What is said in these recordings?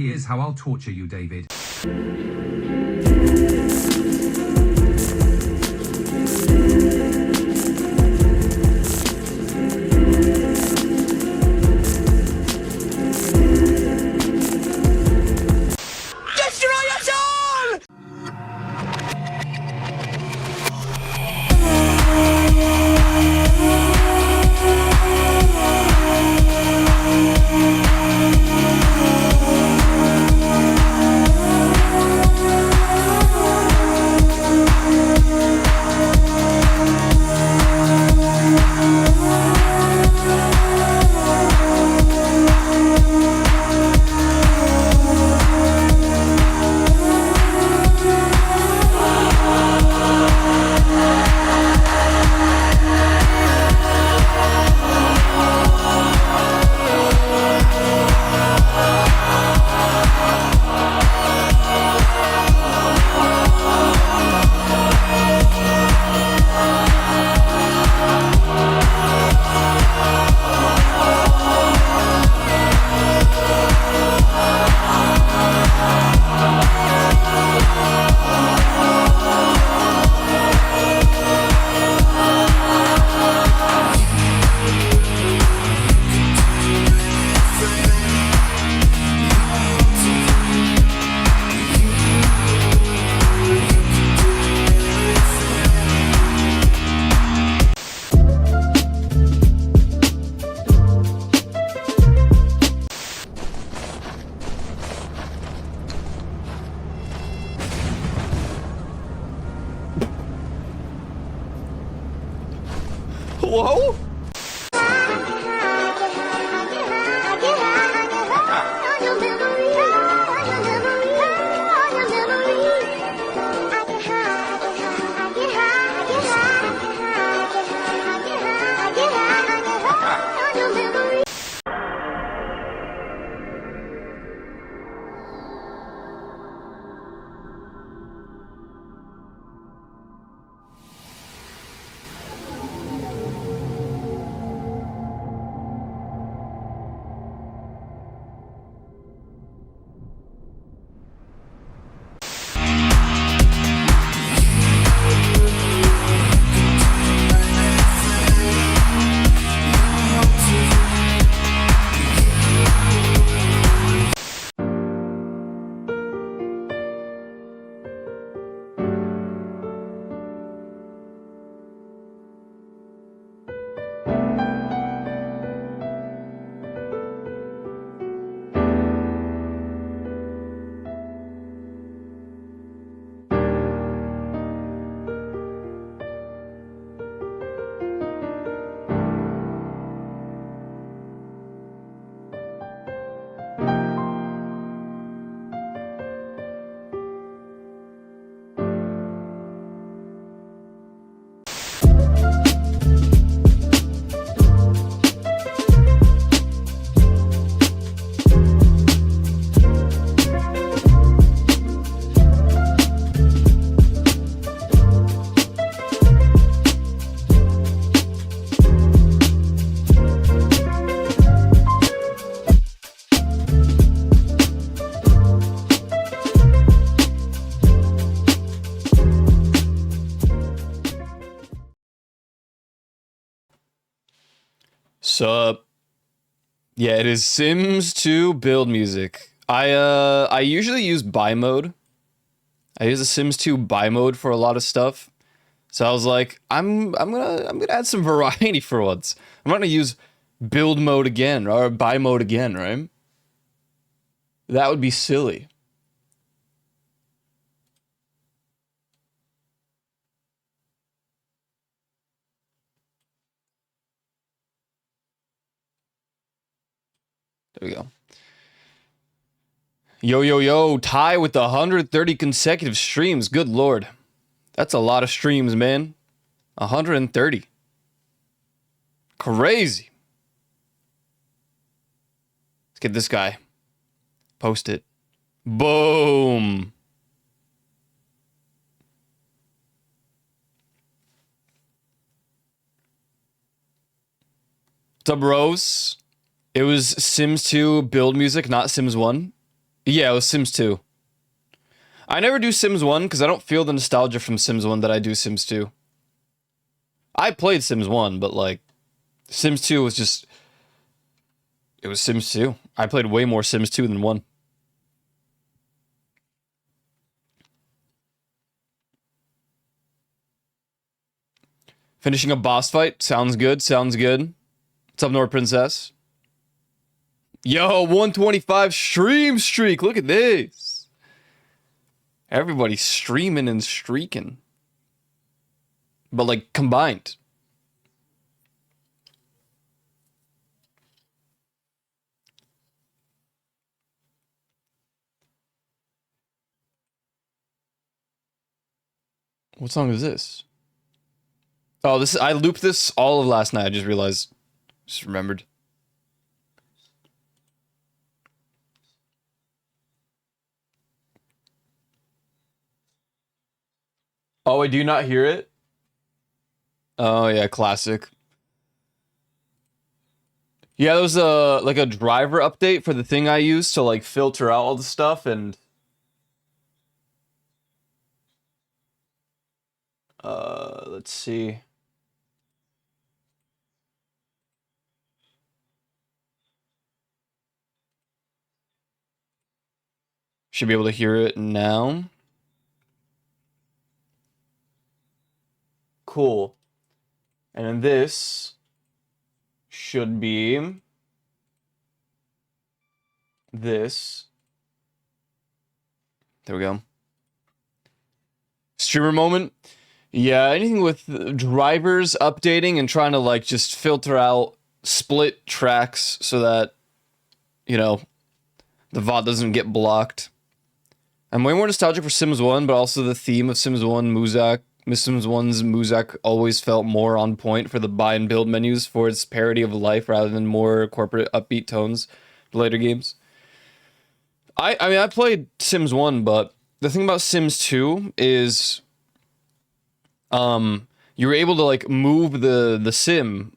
Here's how I'll torture you, David. Whoa! Sup? Yeah, it is Sims 2 build music. I usually use buy mode. I use the Sims 2 buy mode for a lot of stuff. So I was like, I'm gonna add some variety for once. I'm not gonna use build mode again or buy mode again, right? That would be silly. There we go. Yo, Ty with the 130 consecutive streams. Good lord. That's a lot of streams, man. 130. Crazy. Let's get this guy. Post it. Boom. What's up, Rose? It was Sims 2 build music, not Sims 1. Yeah, it was Sims 2. I never do Sims 1 because I don't feel the nostalgia from Sims 1 that I do Sims 2. I played Sims 1, but like Sims 2 was just it was Sims 2. I played way more Sims 2 than 1. Finishing a boss fight sounds good. Sounds good. What's up, Nord Princess? Yo, 125 stream streak. Look at this. Everybody's streaming and streaking. But like combined. What song is this? Oh, this I looped this all of last night. I just realized. Just remembered. Oh, wait, do you not hear it? Oh yeah, classic. Yeah, there was a like a driver update for the thing I use to like filter out all the stuff and let's see. Should be able to hear it now. Cool. And then this should be this. There we go. Streamer moment. Yeah, anything with drivers updating and trying to like just filter out split tracks so that, you know, the VOD doesn't get blocked. I'm way more nostalgic for Sims 1, but also the theme of Sims 1, Muzak. Sims 1's Muzak always felt more on point for the buy and build menus for its parody of life rather than more corporate upbeat tones later games. I mean, I played Sims 1, but the thing about Sims 2 is you were able to like move the sim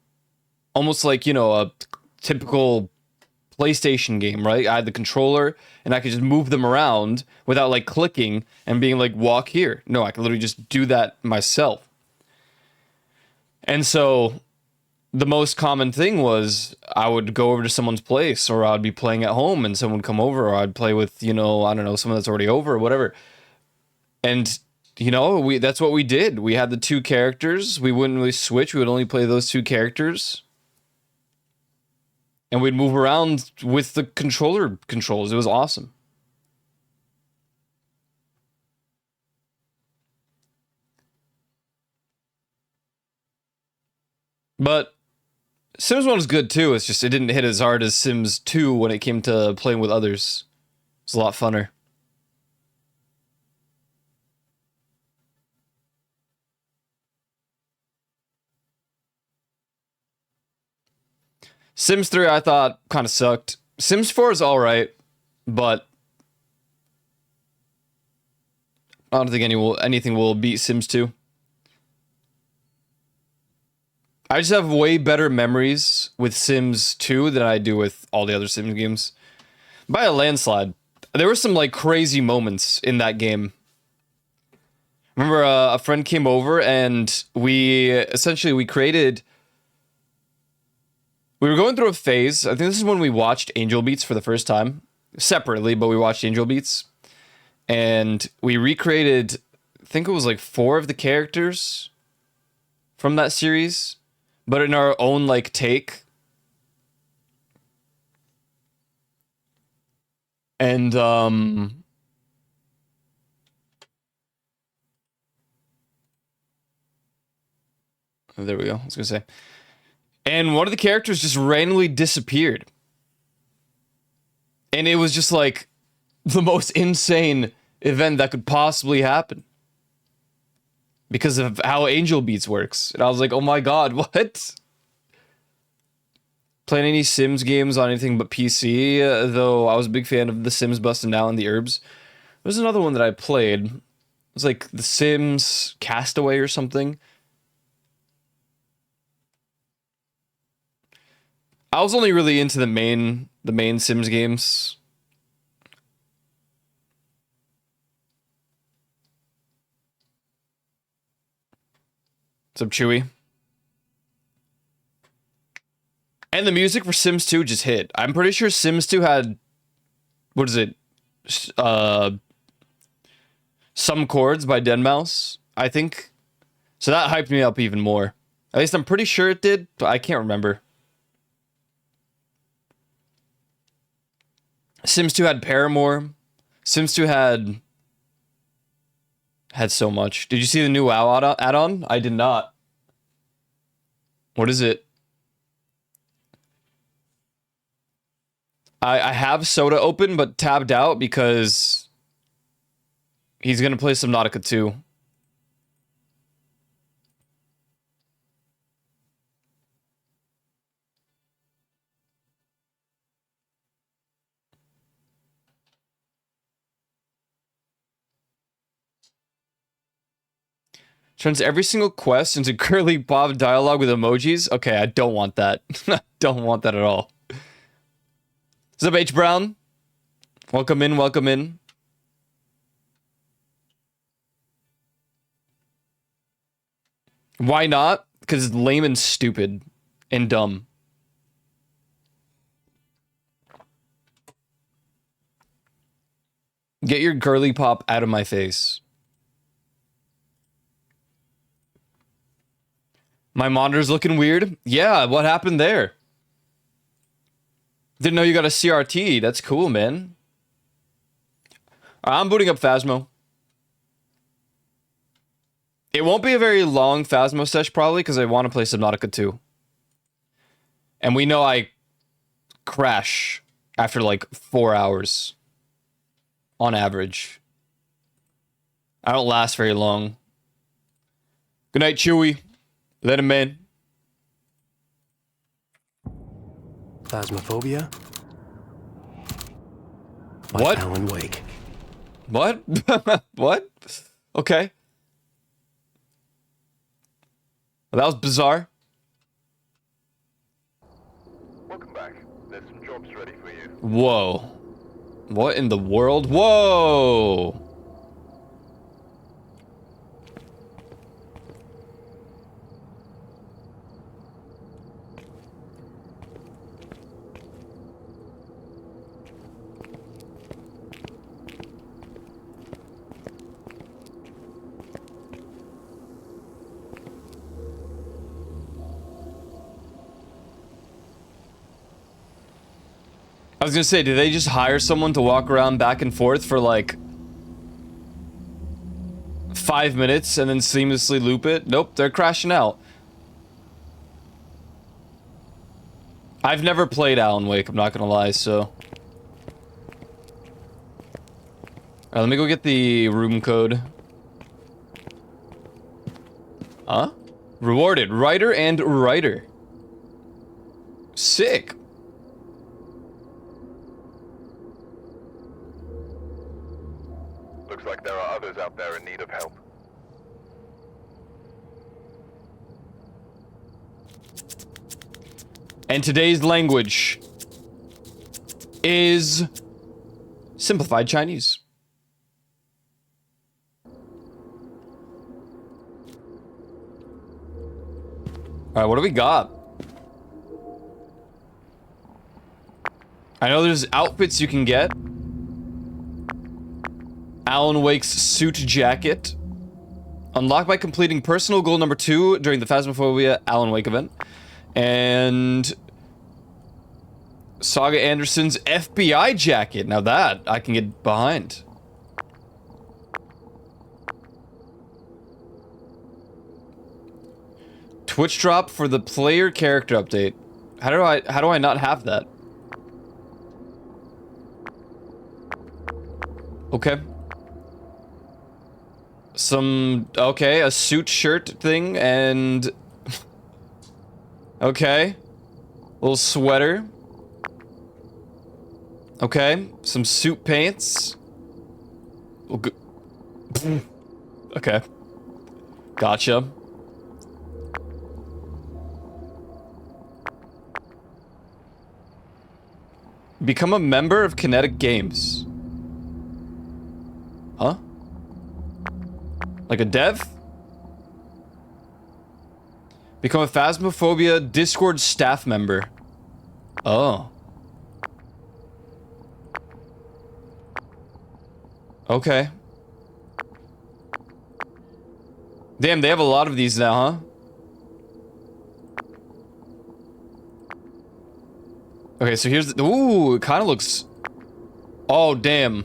almost like, you know, a typical PlayStation game, right? I had the controller and I could just move them around without like clicking and being like, walk here. No, I could literally just do that myself. And so the most common thing was I would go over to someone's place or I'd be playing at home and someone would come over or I'd play with, you know, I don't know, someone that's already over or whatever. And you know, that's what we did. We had the two characters. We wouldn't really switch. We would only play those two characters. And we'd move around with the controller controls. It was awesome. But Sims 1 was good too. It's just it didn't hit as hard as Sims 2 when it came to playing with others. It's a lot funner. Sims 3 I thought kind of sucked. Sims 4 is all right, but I don't think anything will beat Sims 2. I just have way better memories with Sims 2 than I do with all the other Sims games. By a landslide. There were some like crazy moments in that game. Remember a friend came over and we created we were going through a phase. I think this is when we watched Angel Beats for the first time. Separately, but we watched Angel Beats. And we recreated, I think it was like 4 of the characters from that series, but in our own like take. And there we go. I was gonna say. And one of the characters just randomly disappeared. And it was just like the most insane event that could possibly happen. Because of how Angel Beats works. And I was like, oh my god, what? Playing any Sims games on anything but PC, though I was a big fan of The Sims Bustin' Down and The Herbs. There's another one that I played. It was like The Sims Castaway or something. I was only really into the main Sims games. What's up, Chewy? And the music for Sims 2 just hit. I'm pretty sure Sims 2 had... What is it? Some Chords by deadmau5, I think. So that hyped me up even more. At least I'm pretty sure it did, but I can't remember. Sims 2 had Paramore. Sims 2 had so much. Did you see the new WoW add-on? I did not. What is it? I have Soda open, but tabbed out because he's gonna play Subnautica 2. Turns every single quest into curly Bob dialogue with emojis. Okay, I don't want that. I don't want that at all. What's up, H. Brown? Welcome in, welcome in. Why not? Because it's lame and stupid and dumb. Get your girly pop out of my face. My monitor's looking weird. Yeah, what happened there? Didn't know you got a CRT. That's cool, man. I'm booting up Phasmo. It won't be a very long Phasmo sesh, probably, because I want to play Subnautica 2. And we know I crash after, like, 4 hours. On average. I don't last very long. Good night, Chewy. Let him in. Phasmophobia? What? Alan Wake. What? What? Okay. Well, that was bizarre. Welcome back. There's some jobs ready for you. Whoa. What in the world? Whoa. I was gonna say, did they just hire someone to walk around back and forth for like 5 minutes and then seamlessly loop it? Nope, they're crashing out. I've never played Alan Wake, I'm not gonna lie, so. Alright, let me go get the room code. Huh? Rewarded, writer and writer. Sick. Looks like there are others out there in need of help. And today's language is simplified Chinese. Alright, what do we got? I know there's outfits you can get. Alan Wake's suit jacket. Unlocked by completing personal goal number 2 during the Phasmophobia Alan Wake event. And Saga Anderson's FBI jacket. Now that I can get behind. Twitch drop for the player character update. How do I not have that? Okay. Okay, a suit shirt thing and okay. Little sweater. Okay, some suit pants. Okay. Gotcha. Become a member of Kinetic Games. Huh? Like a dev? Become a Phasmophobia Discord staff member. Oh. Okay. Damn, they have a lot of these now, huh? Okay, so here's the— ooh, it kind of looks— oh, damn.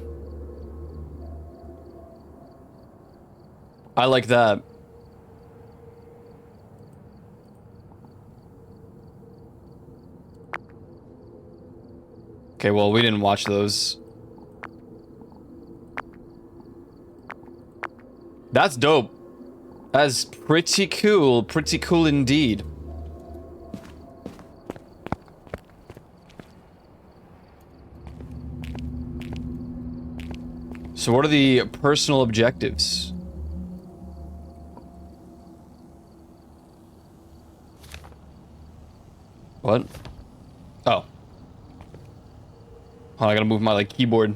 I like that. Okay, well, we didn't watch those. That's dope. That's pretty cool indeed. So what are the personal objectives? What? Oh. Oh, I gotta move my, like, keyboard.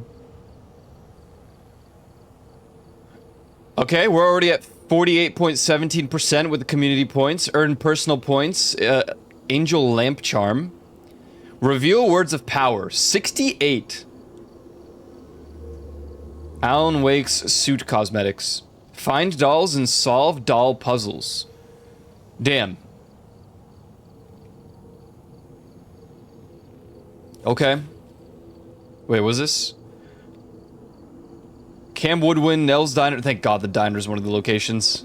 Okay, we're already at 48.17% with the community points. Earn personal points. Angel Lamp Charm. Reveal words of power. 68. Alan Wake's suit cosmetics. Find dolls and solve doll puzzles. Damn. Okay. Wait, was this? Cam Woodwind, Nell's Diner. Thank God the diner is one of the locations.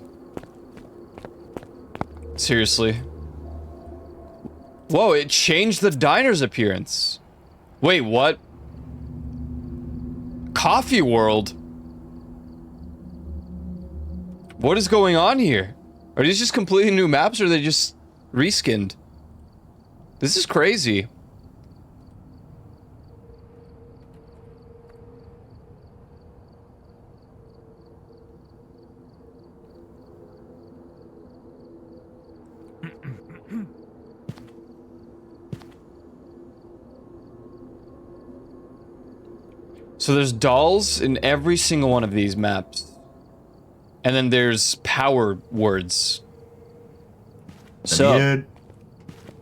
Seriously. Whoa, it changed the diner's appearance. Wait, what? Coffee World? What is going on here? Are these just completely new maps or are they just reskinned? This is crazy. So there's dolls in every single one of these maps. And then there's power words. So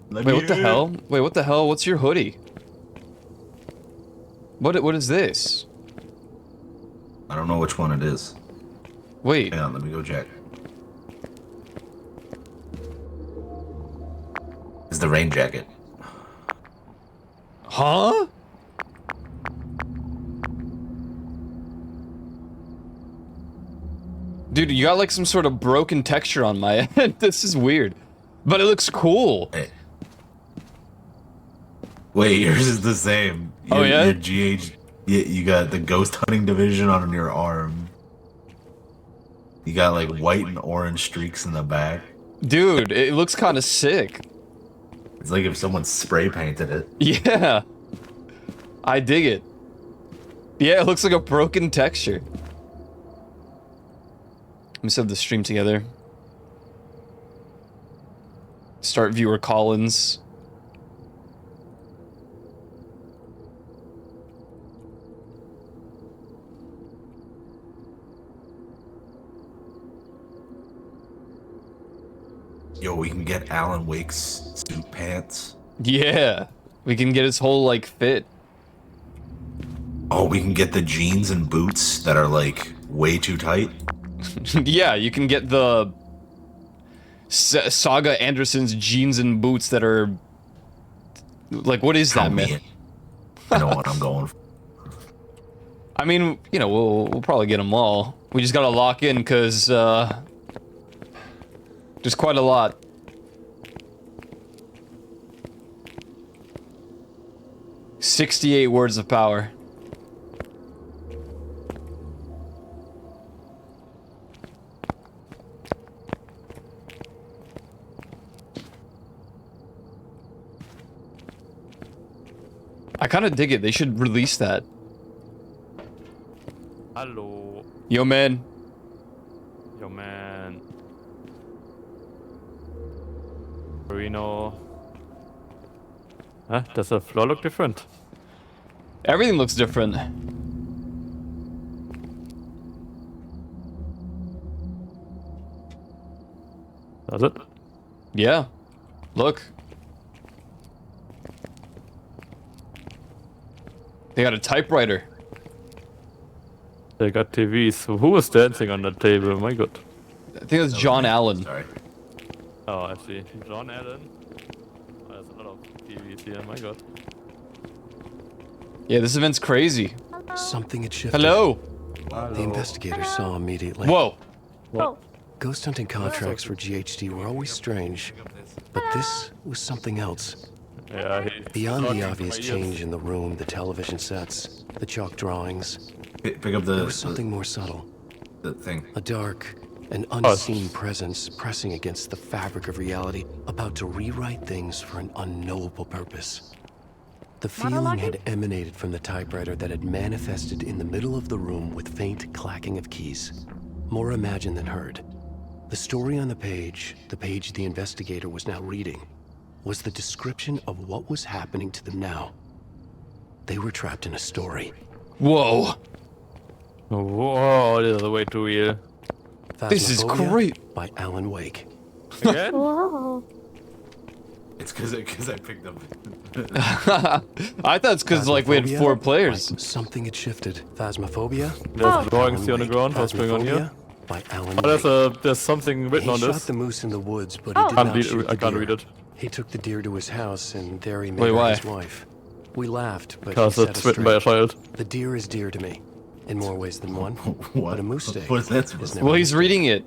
wait, what the hell? Wait, what the hell? What's your hoodie? What is this? I don't know which one it is. Wait. Hang on, let me go check. It's the rain jacket. Huh? Dude, you got like some sort of broken texture on my head. This is weird. But it looks cool. Hey. Wait, yours is the same. Oh, yeah? Your GH, you got the ghost hunting division on your arm. You got like white and orange streaks in the back. Dude, it looks kind of sick. It's like if someone spray painted it. Yeah. I dig it. Yeah, it looks like a broken texture. Let's have the stream together. Start viewer Collins. Yo, we can get Alan Wake's suit pants. Yeah. We can get his whole, like, fit. Oh, we can get the jeans and boots that are like way too tight. Yeah, you can get the Saga Anderson's jeans and boots that are like, what is that, man? I know what I'm going for. I mean, you know, we'll probably get them all. We just gotta lock in because there's quite a lot. "68 words of power." I kind of dig it. They should release that. Hallo. Yo, man. Yo, man. Reno. Huh? Does the floor look different? Everything looks different. Does it? Yeah. Look. They got a typewriter. They got TVs. Who was dancing on that table? My god. I think that's John Allen. Sorry. Oh, I see. John Allen. Oh, there's a lot of TVs here. My god. Yeah, this event's crazy. Something had shifted. Hello. The investigator saw immediately. Whoa. What? Ghost hunting contracts for GHD were always strange, but this was something else. Yeah, Beyond talking the to obvious my ears. change in the room, the television sets, the chalk drawings, Pick up there was something more subtle. the thing. A dark, an unseen presence pressing against the fabric of reality, about to rewrite things for an unknowable purpose. The feeling had emanated from the typewriter that had manifested in the middle of the room with faint clacking of keys. More imagined than heard. The story on the page the investigator was now reading, was the description of what was happening to them now. They were trapped in a story. Whoa. Whoa, this is way too real. This is Phasmophobia great. by Alan Wake. Again? Whoa. It's because I picked up. I thought it's because like we had Phasmophobia 4 players. by Something had shifted. Phasmophobia. There's drawings Alan here on the Wake. ground. What's going on here? Phasmophobia by Alan Oh, Wake. there's something written He on shot this. the moose in the woods, but he did not shoot the I can't deer. read it. He took the deer to his house, and there he made Wait, her why? his wife. We laughed, but Because he set it's us written by a straight. child. The deer is dear to me, in more ways than one. What? But a moose steak What is that is supposed to never Well, a he's mistake. reading it.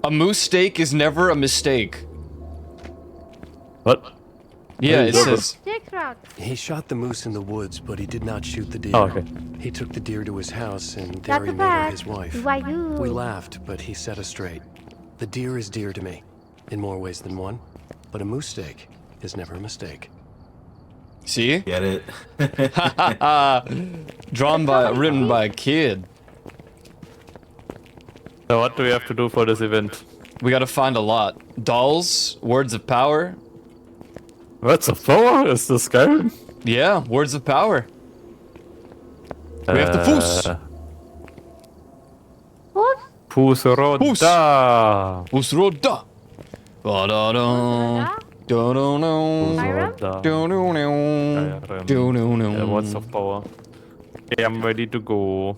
A moose steak is never a mistake. What? Yeah, Hey, it Douglas. says. Six round. He shot the moose in the woods, but he did not shoot the deer. Oh, okay. He took the deer to his house, and there That's he a made her fact. his wife. Why you? We laughed, but he set us straight. The deer is dear to me, in more ways than one. But a moose steak is never a mistake. See? Get it? Written by a kid. So what do we have to do for this event? We gotta find a lot. Dolls, words of power. What's the power? Is this Skyrim? Yeah, words of power. We have the Fus. Who's? Pusroda. Usroda. Ba-da-da. Do-do-do. Skyrim? Skyrim. Do-do-do. Words of power. Okay, I'm ready to go.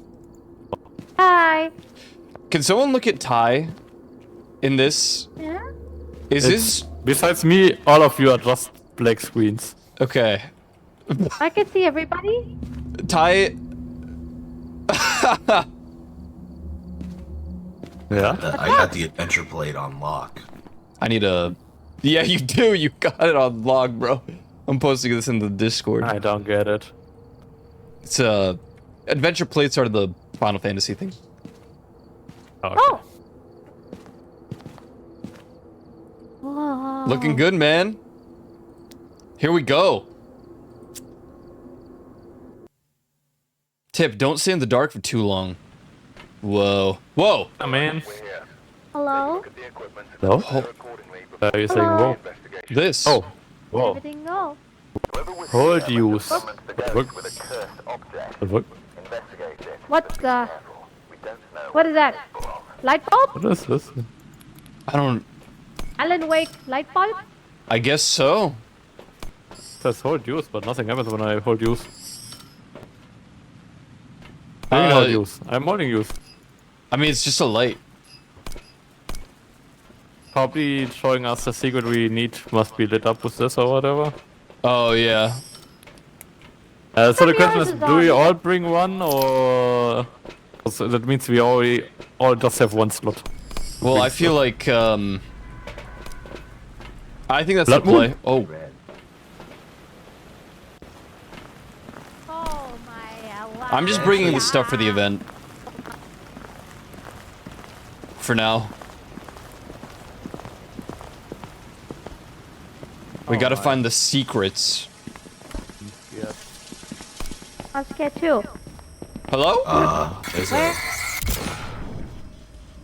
Hi. Can someone look at Ty in this? Yeah? Is It's- this Besides me, all of you are just black screens. okay? I can see everybody. Ty. Yeah? I got the adventure plate on lock. I need a. Yeah, you do. You got it on log, bro. I'm posting this in the Discord. I don't get it. It's adventure plates are the Final Fantasy thing. Okay. Oh. Whoa. Looking good, man. Here we go. Tip: don't stay in the dark for too long. Whoa. Whoa. Oh, man. Hello? The equipment No? accordingly Are you saying Hello? whoa? This. Oh. Whoa. Everything go. Hold use. What? with a cursed object. What? Investigate it. What's the? We don't know. What is that? Light bulb? What is this? I don't. Alan Wake light bulb? I guess so. It says hold use, but nothing happens when I hold use. I mean hold use. I'm holding use. I mean, it's just a light. Probably showing us the secret we need must be lit up with this or whatever. Oh yeah. So the Maybe question ours is, is do we on. all bring one or... 'cause that means we all just have one slot. Well, I feel like I think that's the Blood Moon? play. Oh. Oh my. Wow. I'm just bringing the stuff for the event. For now. We gotta find the secrets. I'm scared too. Hello? There's Where? a.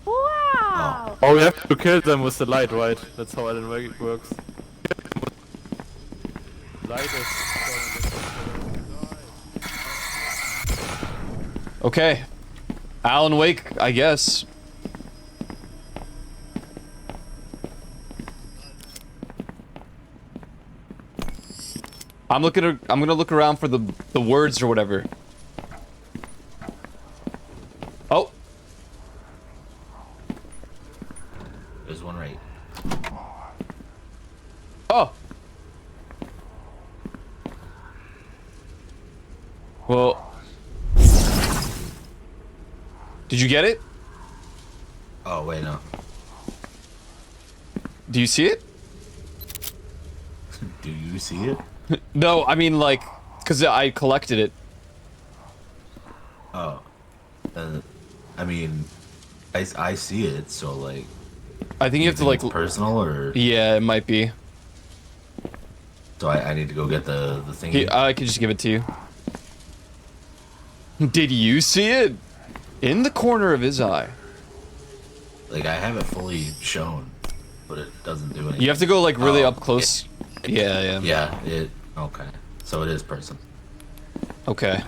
Wow. Oh, we have to kill them with the light, right? That's how Alan Wake works. Light is... Okay. Alan Wake, I guess. I'm gonna look around for the words or whatever. Oh. There's one right. Oh. Well. Did you get it? Oh wait, no. Do you see it? Do you see it? No, I mean like, cause I collected it. Oh. I mean, I see it. So like. I think you have to like. It's personal or. Yeah, it might be. So I need to go get the thing. I could just give it to you. Did you see it? In the corner of his eye. Like I have it fully shown, but it doesn't do anything. You have to go like really Oh, up close. Yeah. Yeah. Okay. So it is person. Okay.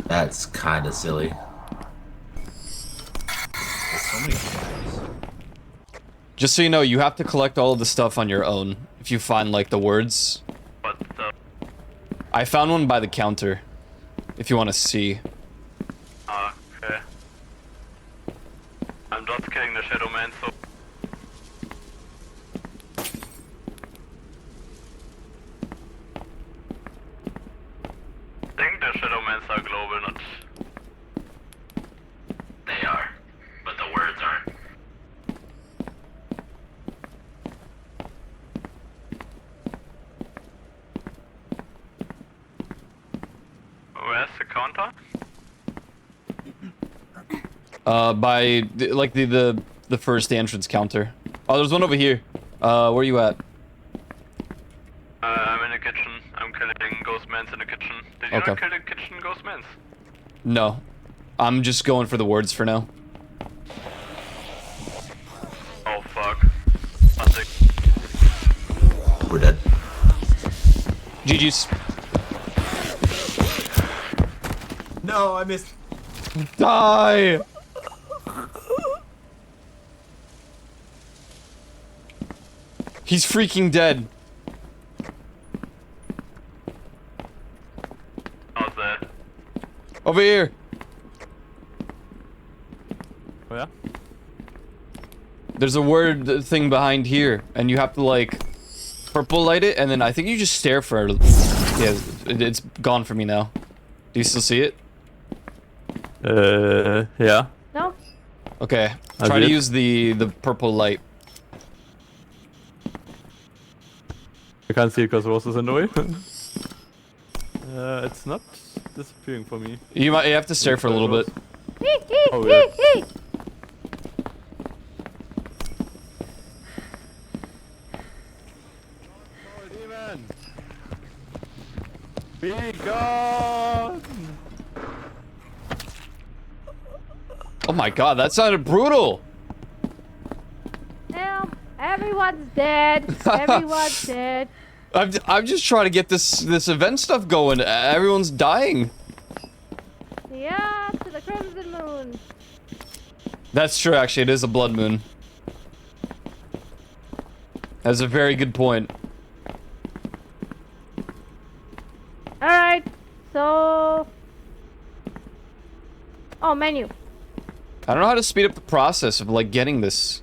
That's kind of silly. There's so many guys. Just so you know, you have to collect all of the stuff on your own. If you find like the words. What the? I found one by the counter. If you want to see. Okay. I'm just killing the Shadow Man, so. I think the Shadow Mans are global, not. They are, but the words aren't. Where's the counter? By like the first entrance counter. Oh, there's one over here. Where are you at? I'm in the kitchen. I'm killing ghost mans in the kitchen. Did you Okay. not kill the kitchen ghost mans? No. I'm just going for the words for now. Oh fuck. Nothing. We're dead. GG's. No, I missed. Die! He's freaking dead. How's that? Over here. Where? There's a word thing behind here, and you have to like purple light it, and then I think you just stare for. Yeah, it's gone for me now. Do you still see it? Yeah. No? Okay. I Try to did. use the purple light. I can't see it because Rose is in the way. It's not disappearing for me. You have to stare for a little bit. Oh, yeah. Oh, demon! Be gone! Oh my god, that sounded brutal. Damn, everyone's dead. Everyone's dead. I'm just trying to get this event stuff going. Everyone's dying. Yeah, to the Crimson Moon. That's true, actually. It is a blood moon. That's a very good point. Alright, so... Oh, menu. I don't know how to speed up the process of like getting this.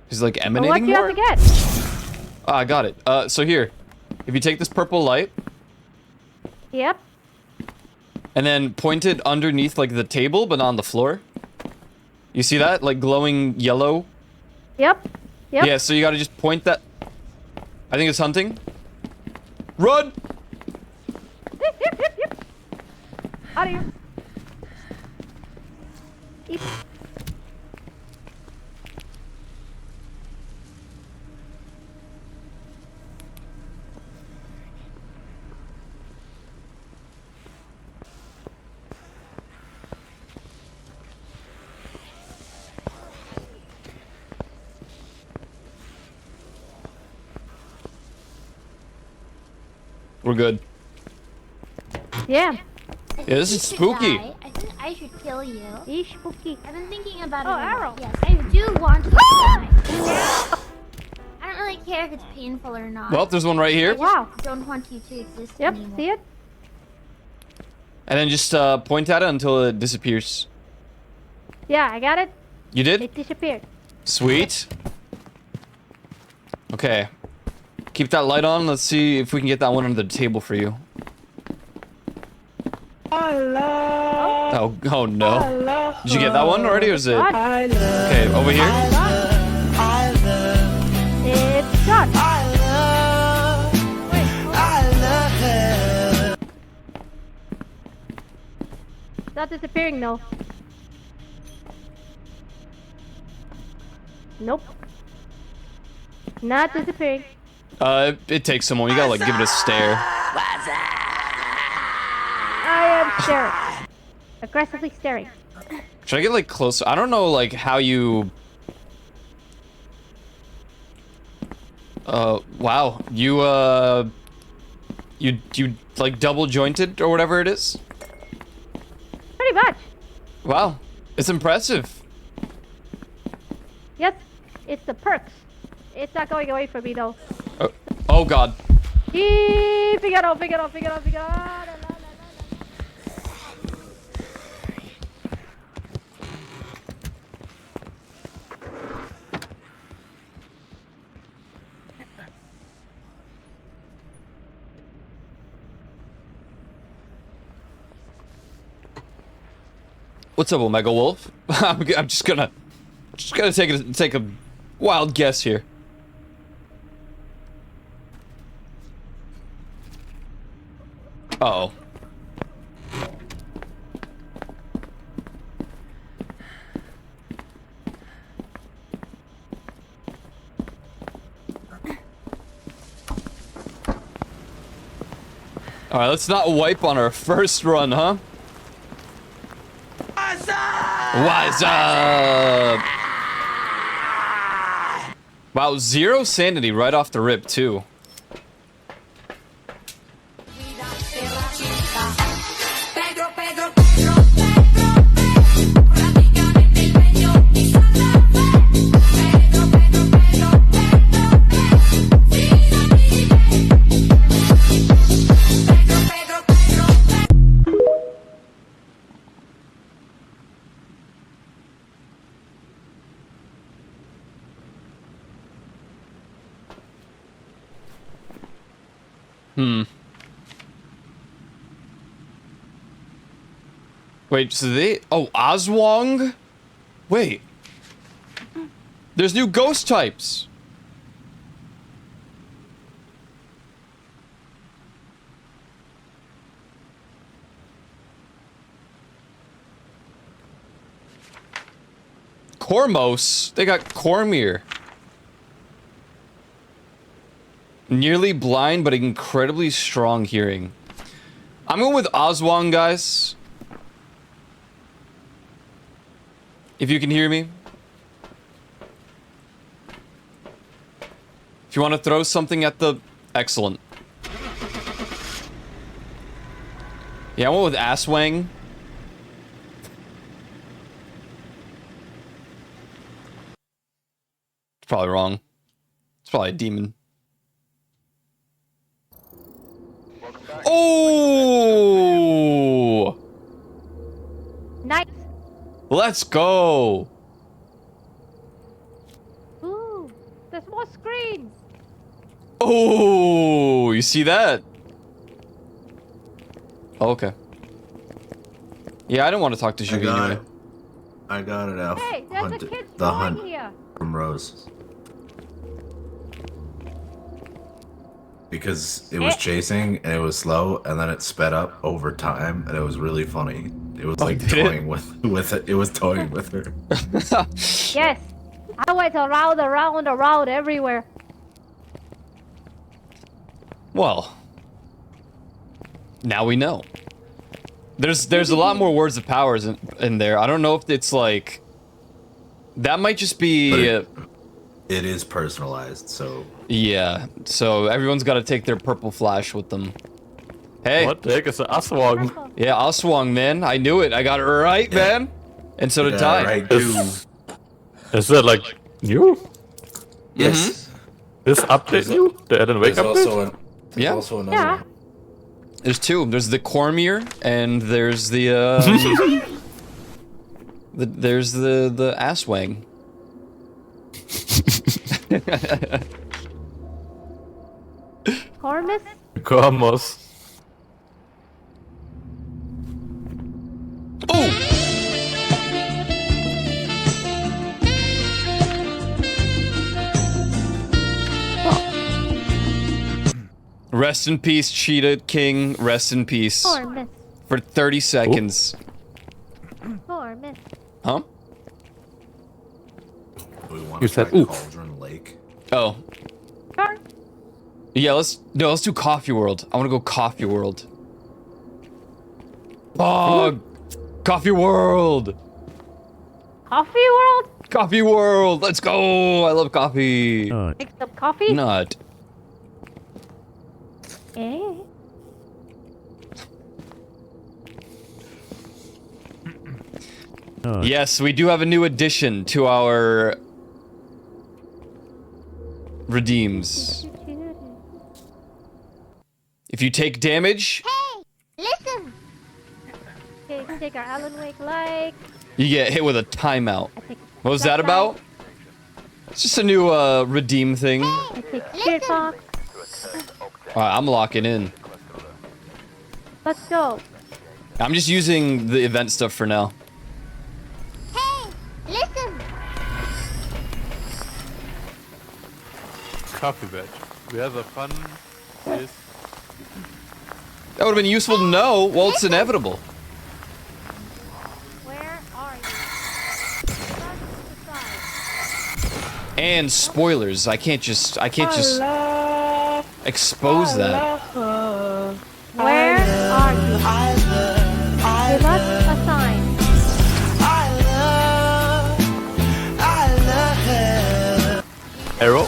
He's like Well, emanating what do you more? have to get? Ah, I got it. So here, if you take this purple light Yep. and then point it underneath like the table, but on the floor. You see that? Like glowing yellow? Yep. Yep. Yeah, so you gotta just point that. I think it's hunting. Run! Yep. Out of here. Eep. We're good. Yeah. Yeah, this is You should spooky. die. I think I should kill you. Eesh, spooky. I've been thinking about it. Oh, a lot. arrow. Yes, I do want you to die. care if it's painful or not. Well, there's one right here. Wow. I don't want you to exist Yep, anymore. see it? And then just point at it until it disappears. Yeah, I got it. You did? It disappeared. Sweet. Okay. Keep that light on. Let's see if we can get that one under the table for you. Oh no. Did you get that one already, or is it? Done. Okay, over here. It's done. It's not disappearing though. Nope. Not disappearing. It takes someone. You gotta like give it a stare. I am staring. Aggressively staring. Should I get like closer? I don't know like how you. Wow. You like double jointed or whatever it is. Pretty much. Wow, it's impressive. Yes, it's the perks. It's not going away from me though. Oh God. Figaro. La, la, la, la. What's up, Omega Wolf? I'm just gonna take a wild guess here. Uh-oh. Alright, let's not wipe on our first run, huh? What's up? Wow, 0 sanity right off the rip, too. Wait, so they... Oh, Oswong? Wait. There's new ghost types. Cormos? They got Cormier. Nearly blind, but incredibly strong hearing. I'm going with Oswong, guys. If you can hear me. If you want to throw something at the... Excellent. Yeah, I went with Asswang. It's probably wrong. It's probably a demon. Oh! Nice. Let's go! Ooh, there's more screens. Oh, you see that? Oh, okay. Yeah, I didn't want to talk to Shugi anyway. I got it out. Hey, there's a kid the drawing hunt here. from Rose. Because it was chasing and it was slow and then it sped up over time and it was really funny. It was like toying with it. It was toying with her. Yes. I went around everywhere. Well, now we know. There's a lot more words of powers in there. I don't know if it's like... That might just be... It is personalized, so... Yeah, so everyone's got to take their purple flash with them. Hey. What the heck is an Aswang? Yeah, Oswong, man. I knew it. I got it right, man. And so did Ty. Right, too. Is that like you? Yes. This update new? The Alan Wake There's update? also an, Yeah. also another Yeah. one. There's two. There's the Cormier and there's the there's the Asswang. Cormus? Cormos. Oh! Rest in peace, Cheetah King. Rest in peace. Cormus. For 30 seconds. Cormus. Huh? We want You to said, try ooh. Cauldron Lake. Oh. Sure. Yeah, let's do Coffee World. I want to go Coffee World. Oh, Coffee World. Coffee World? Coffee World. Let's go. I love coffee. Make some coffee? Nut. Eh? Yes, we do have a new addition to our redeems. If you take damage, Listen! Okay, take our Alan Wake like. you get hit with a timeout. I take What was that about? It's just a new redeem thing. I take Spirit Box. Alright, I'm locking in. Let's go. I'm just using the event stuff for now. Hey! Listen! Coffee badge. We have a fun is That would have been useful to know. Well, it's inevitable. Where are you? And spoilers. I can't just expose that. Where are you? Give us a sign. arrow.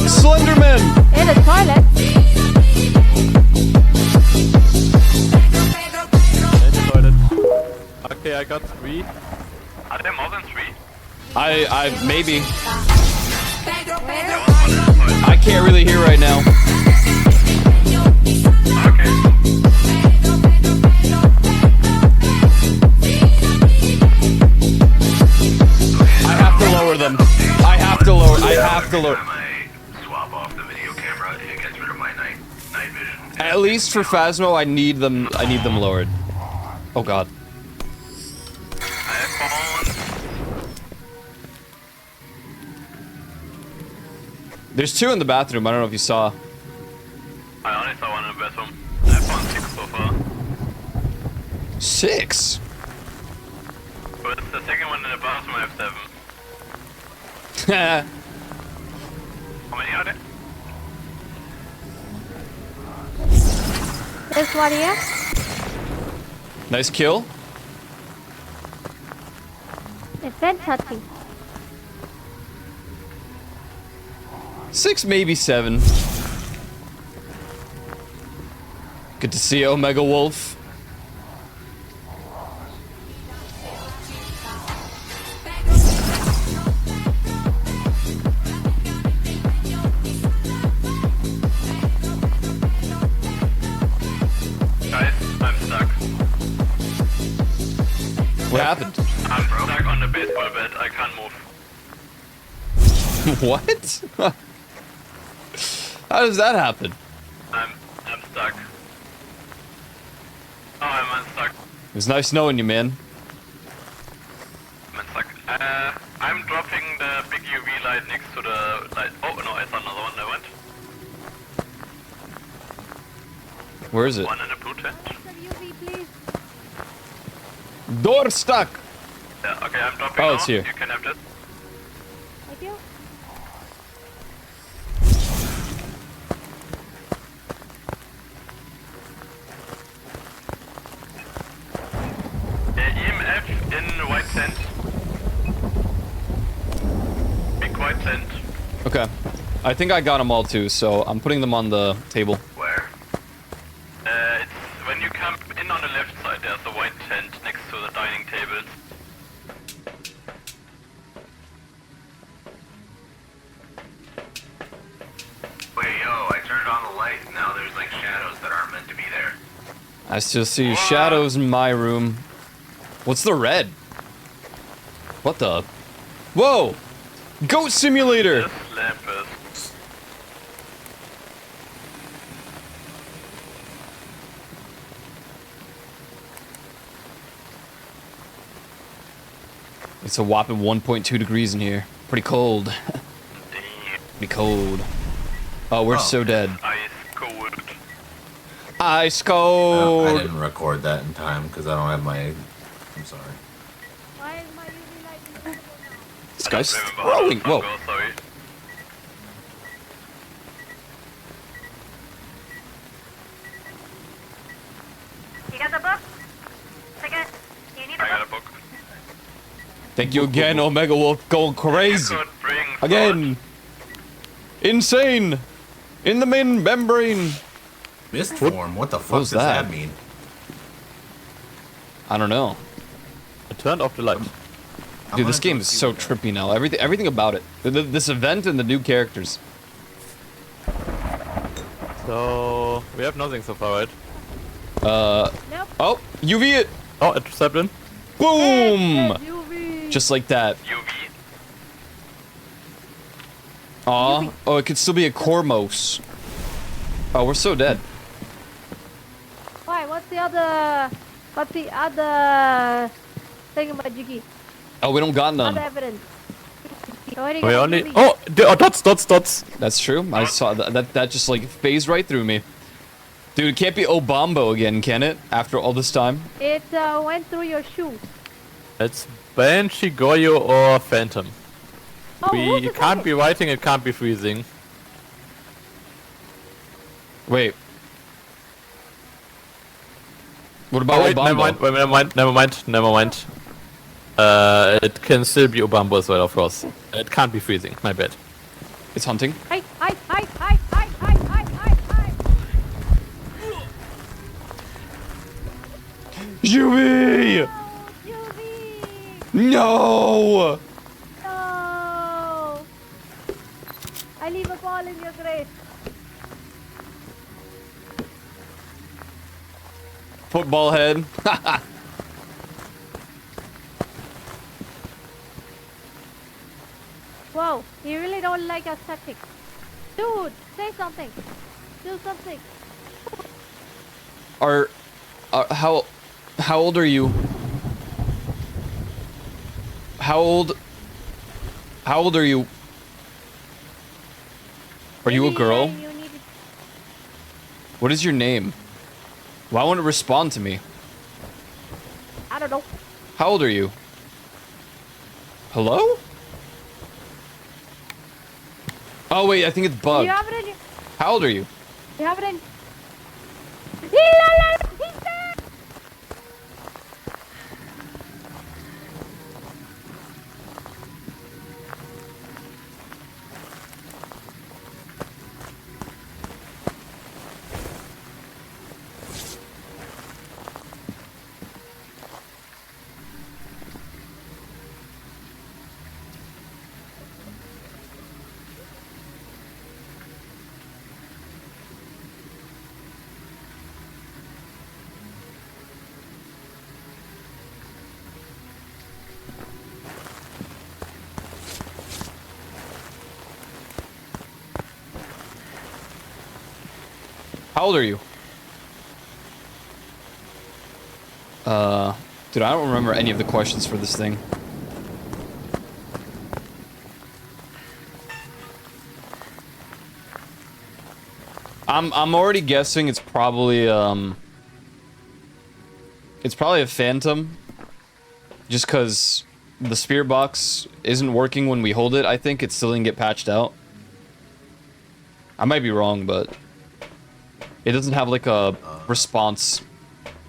Slenderman! In the toilet. And the toilet. Okay, I got 3. Are there more than 3? I maybe. Where? I can't really hear right now. Okay. I have to lower them. I have to lower. I have to lower. I swap off the video camera, it gets rid of my night vision. At least for Phasmo, I need them. I need them lowered. Oh God. I have fallen. There's two in the bathroom. I don't know if you saw. I only saw one in the bathroom. I have found 6 so far. 6. But the second one in the bathroom I have 7. How many are there? There's one here. Nice kill. It's then touchy. 6, maybe 7. Good to see you, Omega Wolf. Guys, I'm stuck. What happened? I'm stuck on the baseball bat, I can't move. What? How does that happen? I'm stuck. Oh, I'm unstuck. It was nice knowing you, man. I'm unstuck. I'm dropping the big UV light next to the light. Oh, no, I saw another one that went. Where is it? One in the blue tent. UV, please. Door stuck. Yeah, okay, I'm dropping Oh, now. it's here. You can have this. Thank you. EMF in white tent. Big white tent. Okay. I think I got them all too, so I'm putting them on the table. Where? It's when you come in on the left side, there's the I still see shadows in my room. What's the red? What the? Whoa! Goat simulator! This lamp is. It's a whopping 1.2 degrees in here. Pretty cold. Damn. Pretty cold. Oh, we're so dead. Ice cold. Ice I cold! didn't record that in time because I don't have my. I'm sorry. Why is my UV light invisible now? This guy's Remember how throwing. the song Whoa. goes, sorry. You got the book? Take it. You need I got a book. Thank you again, Omega Wolf. Going crazy. You could bring Again. Insane. In the main membrane. Mist form. What the fuck was does that that? mean? I don't know. I turned off the light. Dude, this game is so trippy now. Everything about it. This event and the new characters. So we have nothing so far, right? Nope. Oh, UV it. Oh, it stepped in. Boom. UV. Just like that. UV. Aw. Oh, it could still be a Cormos. Oh, we're so dead. Why? What's the other thingamajiggy? Oh, we don't got Other none. evidence. You already We got only. UV. Oh, dots. That's true. I saw that just like phased right through me. Dude, it can't be Obambo again, can it? After all this time? It went through your shoe. It's Banshee, Goyo, or Phantom. Oh, who's We the can't guy? be writing. It can't be freezing. Wait. What about Oh, wait, Obambo? never mind. It can still be Obambo as well, of course. It can't be freezing. My bad. It's hunting. Hi. UV! UV. No! No. I leave a ball in your grave. Football head. Whoa, you really don't like aesthetic. Dude, say something. Do something. How old are you? How old are you? Are you a Maybe, girl? you need to- What is your name? Why won't it respond to me? I don't know. How old are you? Hello? Oh wait, I think it's bugged. You have it in your... How old are you? You have it in... He's dead! How old are you? Dude, I don't remember any of the questions for this thing. I'm already guessing it's probably a phantom. Just cause the spirit box isn't working when we hold it, I think it still didn't get patched out. I might be wrong, but it doesn't have like a response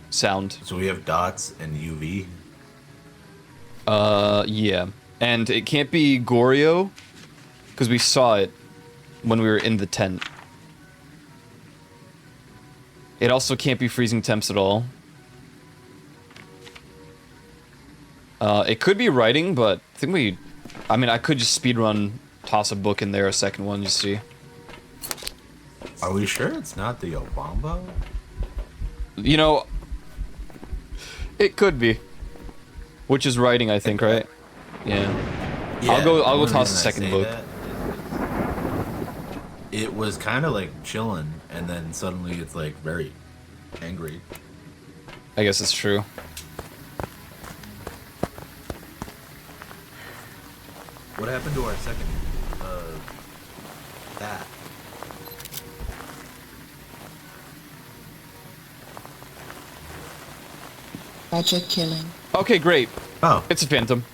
sound. So we have dots and UV. Yeah. And it can't be Goryo, because we saw it when we were in the tent. It also can't be freezing temps at all. It could be writing, but I think I could just speedrun, toss a book in there, a second one, you see. Are we sure it's not the Obambo? You know, it could be. Which is writing, I think, right? Yeah. I'll go toss the second book. It was kind of like chilling, and then suddenly it's like very angry. I guess it's true. What happened to our second? That. Project killing. Okay, great. Oh, It's a phantom.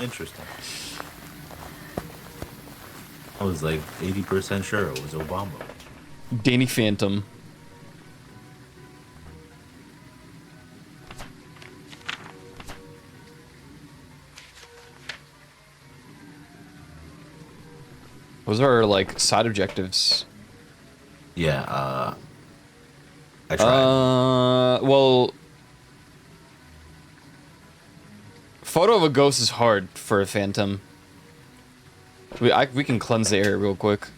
interesting. I was like 80% sure it was Obama. Danny Phantom. Those are like side objectives. Yeah, I tried. Well, photo of a ghost is hard for a phantom. We can cleanse the area real quick.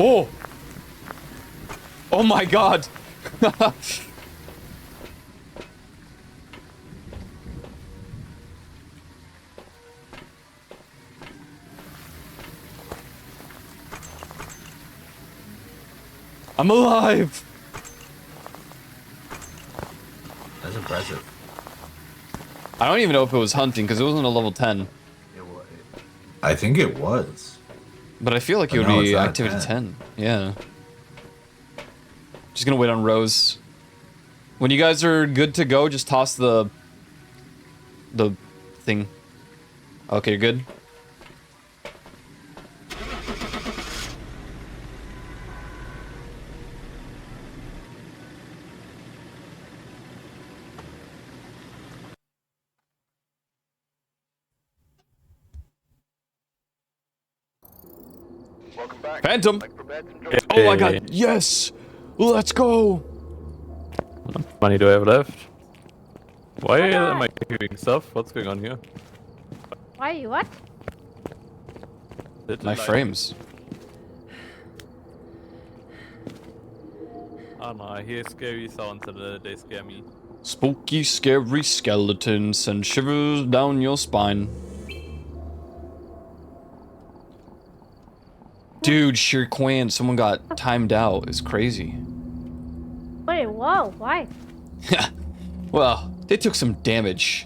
Oh! Oh my god! I'm alive! That's impressive. I don't even know if it was hunting, because it wasn't a level 10. I think it was. But I feel like it would no, be it's not activity 10. 10. Yeah. Just gonna wait on Rose. When you guys are good to go, just toss the thing. Okay, you're good. Phantom! Oh my god, yes! Let's go! How much money do I have left? Why am I hearing stuff? What's going on here? Why? What? My frames. Oh no, I hear scary sounds and they scare me. Spooky, scary skeletons send shivers down your spine. Dude, Shere Quan, someone got timed out. It's crazy. Wait, whoa, why? Well, they took some damage.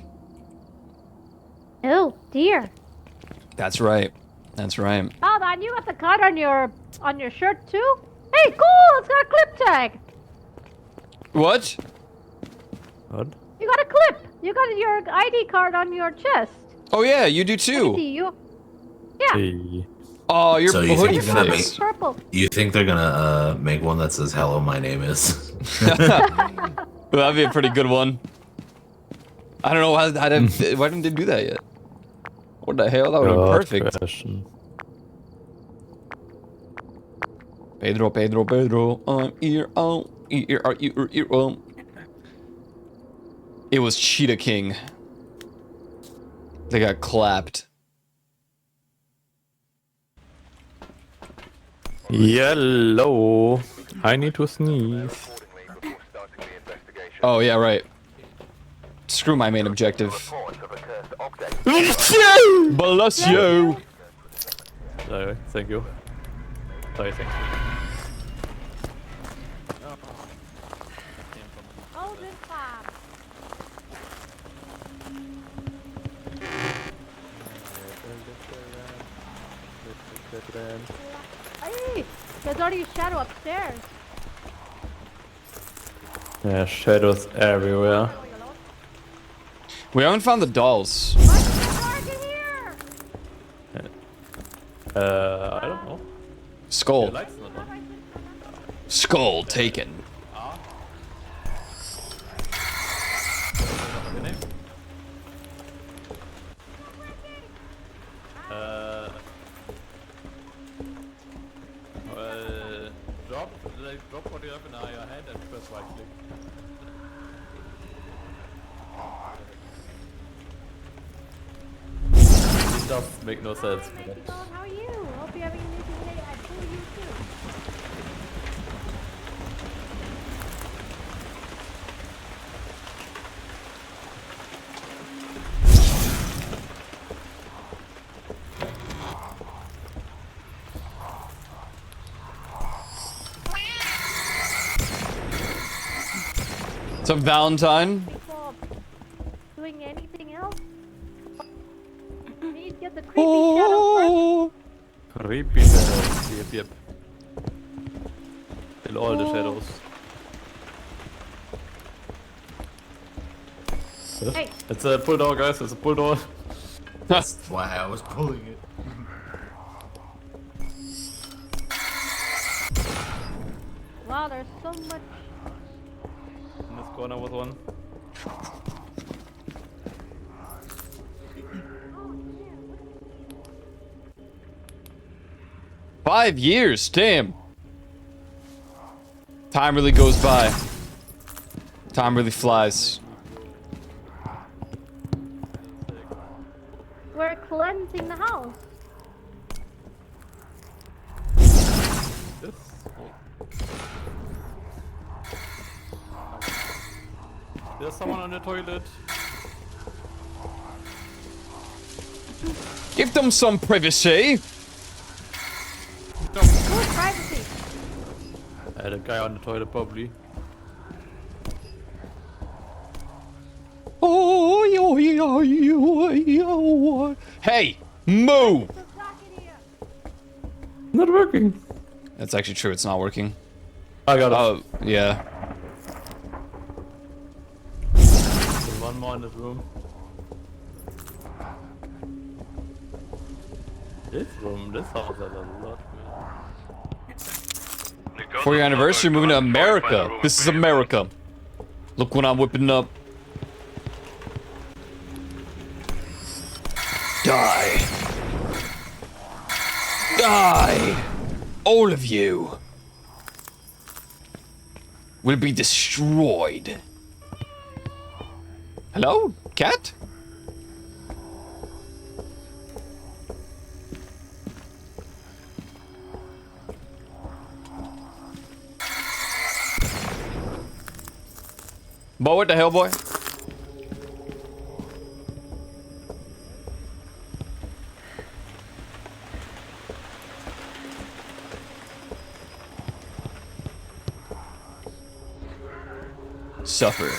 Oh dear. That's right. That's right. Oh, man, you got the card on your shirt too? Hey, cool! It's got a clip tag. What? What? You got a clip. You got your ID card on your chest. Oh yeah, you do I too. see you. Yeah. Hey. Oh, your So you think hoodie you're gonna fits. Purple. You think they're gonna make one that says "Hello, my name is"? Well, that'd be a pretty good one. I don't know why didn't they do that yet? What the hell? That would have been perfect. Question. Pedro, I'm here, here. It was Cheetah King. They got clapped. Yellow. I need to sneeze. Oh yeah, right. Screw my main objective. Bless you. Sorry, thank you. Sorry, thank you. Oh, this farm. Hey, there's already a shadow upstairs. Yeah, shadows everywhere. We haven't found the dolls. What's dark in here? I don't know. Skull. Light's not on. Skull taken. Drop. Did I drop Look what you have in your hand and press right click. It does make no sense. Hi, Mexico, how are you? Hope you're having an amazing day. I pull you too. Some Valentine. Before doing anything else, you need to get the creepy shadow Creepy shadows. Yep, yep. Kill all the shadows. first. Hey, It's a pull door, guys. It's a pull door. That's why I was pulling it. wow, there's so much. In this corner was one. Five years, damn. Time really goes by. Time really flies. We're cleansing the house. This. There's someone on the toilet. Give them some privacy. Good privacy. I had a guy on the toilet probably. Hey, move! So dark in here. Not working. That's actually true, it's not working. I got it. Oh, yeah. There's one more in this room. This house has a lot, man. For your anniversary, moving to America. This is America. Look what I'm whipping up. Die. Die. All of you will be destroyed. Hello, cat? Boy, what the hell, boy? Suffer.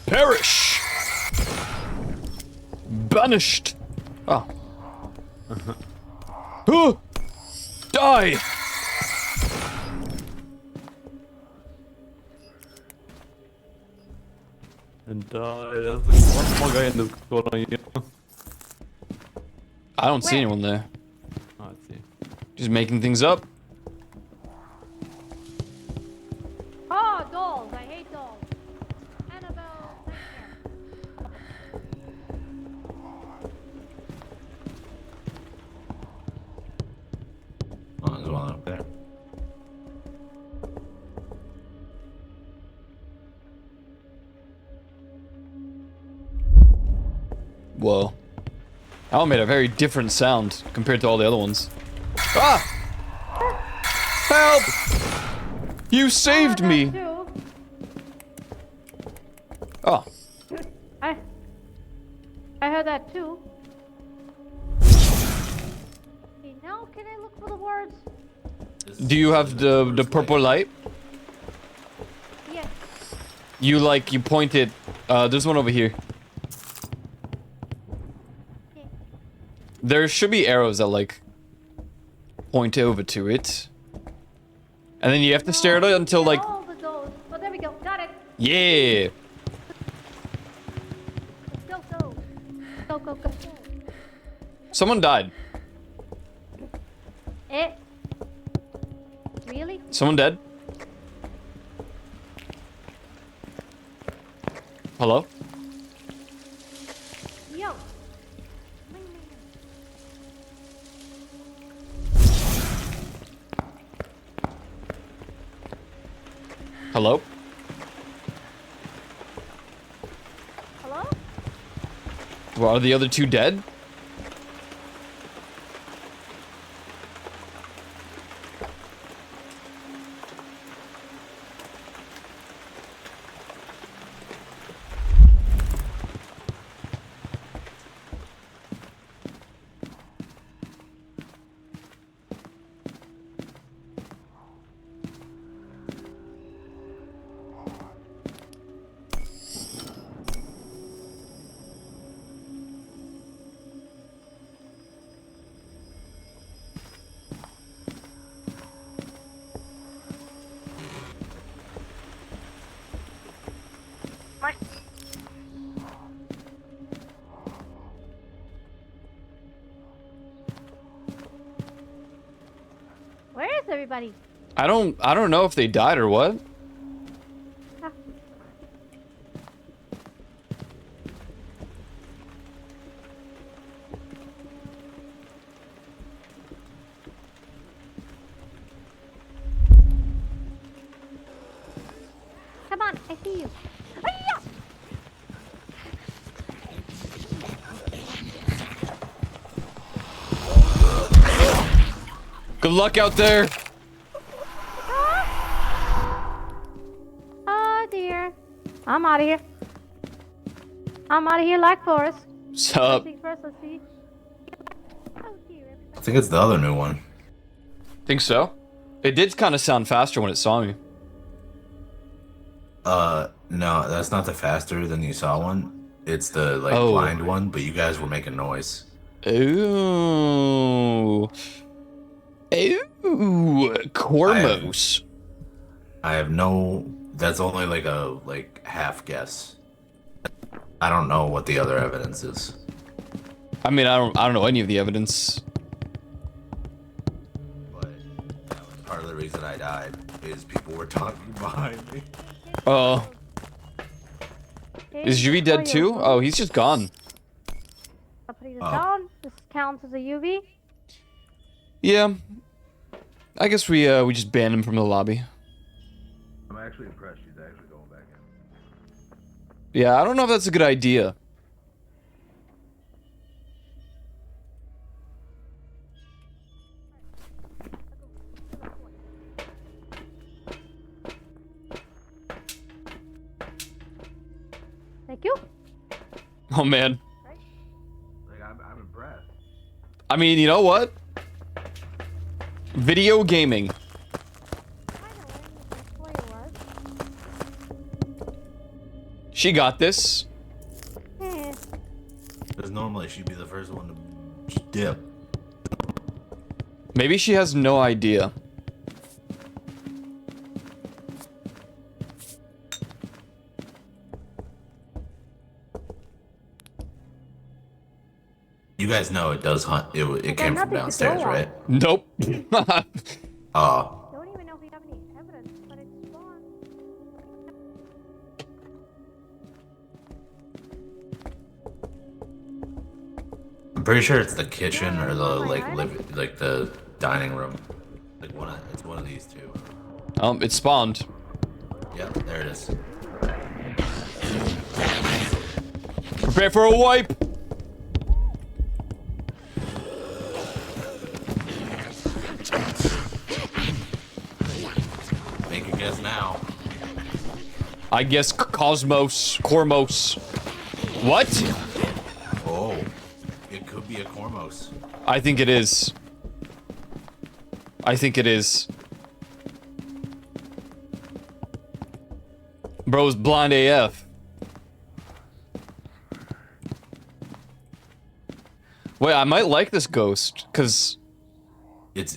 Perish. Banished. Oh. Die. And there's one more guy in this corner here. I don't see anyone there. Oh, I see. Just making things up. Oh, dolls. I hate dolls. Annabelle, nightmare. Oh, there's one up there. Whoa. That one made a very different sound compared to all the other ones. Ah! Help! You saved me! Too. Oh. I heard that too. Okay, now can I look for the words? Do you have the purple light? Yes. You point it. There's one over here. Okay. There should be arrows that point over to it. And then you have to stare at it until All the dolls. Oh, there we go. Got it. yeah. Let's go. Go, go, go, go. Someone died. Eh? Really? Someone dead? Hello? Yo. My Hello? Hello? Well, are the other two dead? Where is everybody? I don't know if they died or what. Ah. Come on, I see you. Ay-ya! Good luck out there. Oh dear. I'm out of here. I'm out of here like Forrest. Sup? First, let's see. Oh dear. I think it's the other new one. Think so? It did kind of sound faster when it saw me. No, that's not the faster than you saw one. It's the like Oh. blind one, but you guys were making noise. Ooh. Ooh. Cormos. I have no. That's only like a half guess. I don't know what the other evidence is. I mean, I don't know any of the evidence. But that was part of the reason I died is people were talking behind me. Oh. Is UV dead too? Oh, he's just gone. I'm putting this down. This counts as a UV. Yeah. I guess we just banned him from the lobby. I'm actually impressed she's actually going back in. Yeah, I don't know if that's a good idea. Thank you. Oh man. Like I'm impressed. I mean, you know what? Video gaming. She got this. Because normally she'd be the first one to just dip. Maybe she has no idea. You guys know it does hunt. It came from nothing to downstairs, go on. right? Nope. Oh. Don't even know if we have any evidence, but it's gone. I'm pretty sure it's the kitchen or the like the dining room. Like it's one of these two. It spawned. Yep, there it is. Prepare for a wipe. Make a guess now. I guess Cormos. What? Oh, it could be a Cormos. I think it is. I think it is. Bro's blind AF. Wait, I might like this ghost, cause It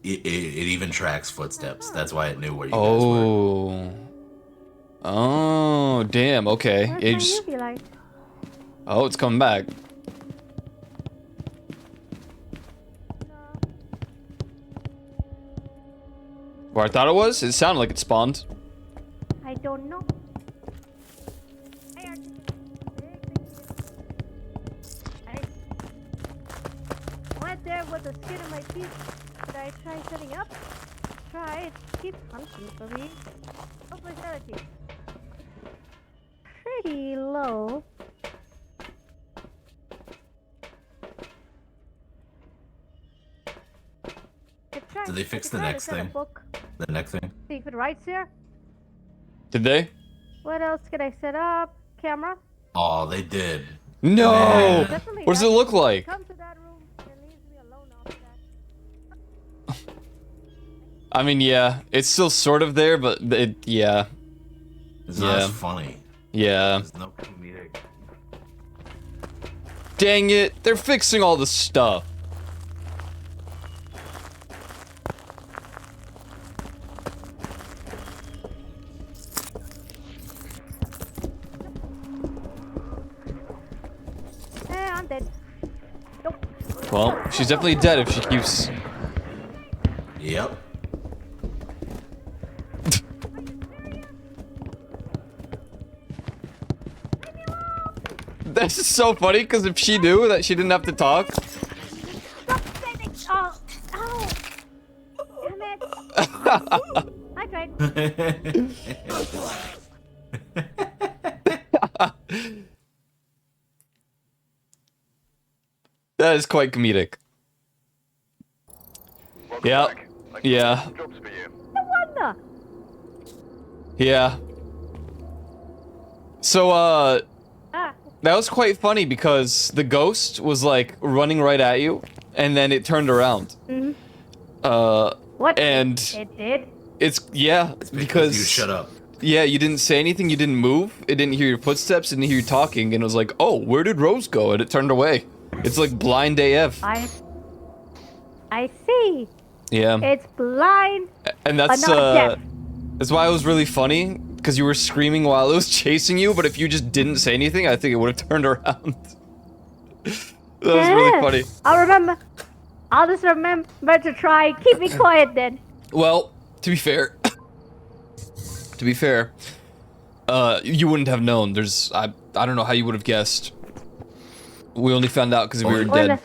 even tracks footsteps. That's why it knew where you guys were. Oh, damn. Okay. Where's It my just... UV light? Oh, it's coming back. Where I thought it was? It sounded like it spawned. I don't know. Hey, Archie. Hey. Went there with the skin of my teeth. Did I try setting up? try. It keeps hunting for me. What's my sanity? Pretty low. Did they fix the next thing? The next thing? See if it writes here. Did they? What else can I set up? Camera? Oh, they did. No! Man. Definitely. What does it look like? Come to that room and leaves me alone after that. I mean, yeah, it's still sort of there, but yeah. It's not as funny. Yeah. There's no comedic. Dang it, they're fixing all the stuff. I'm dead. Nope. Well, she's definitely dead if she keeps... Yep. That's just so funny, because if she knew that she didn't have to talk... Stop sending. Oh. Ow. Damn it. I tried. That is quite comedic. Yeah. Yeah. No wonder. Yeah. So, that was quite funny because the ghost was like running right at you, and then it turned around. What? And It did? it's, yeah, because you shut up. Yeah, you didn't say anything, you didn't move, it didn't hear your footsteps, it didn't hear you talking, and it was like, oh, where did Rose go? And it turned away. It's like blind AF. I see. Yeah. It's blind. And that's, but not deaf. that's why it was really funny, because you were screaming while it was chasing you, but if you just didn't say anything, I think it would have turned around. That was really funny. I'll remember. I'll just remember to try. Keep me quiet then. Well, to be fair, you wouldn't have known. I don't know how you would have guessed. We only found out because we were dead.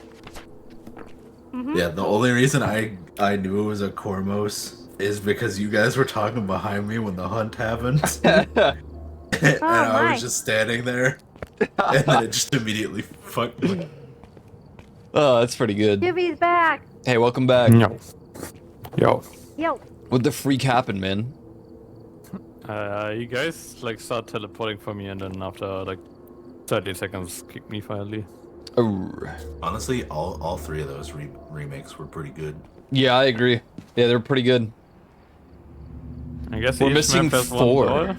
Yeah, the only reason I knew it was a Cormos is because you guys were talking behind me when the hunt happened. and I was just standing there. And then it just immediately fucked me. Oh, that's pretty good. Jimmy's back. Hey, welcome back. Yo. Yo. What'd the freak happen, man? You guys like start teleporting for me and then after like 30 seconds kick me finally. Oh. Honestly, all three of those remakes were pretty good. Yeah, I agree. Yeah, they're pretty good. I guess we're each missing map has 4. one doll.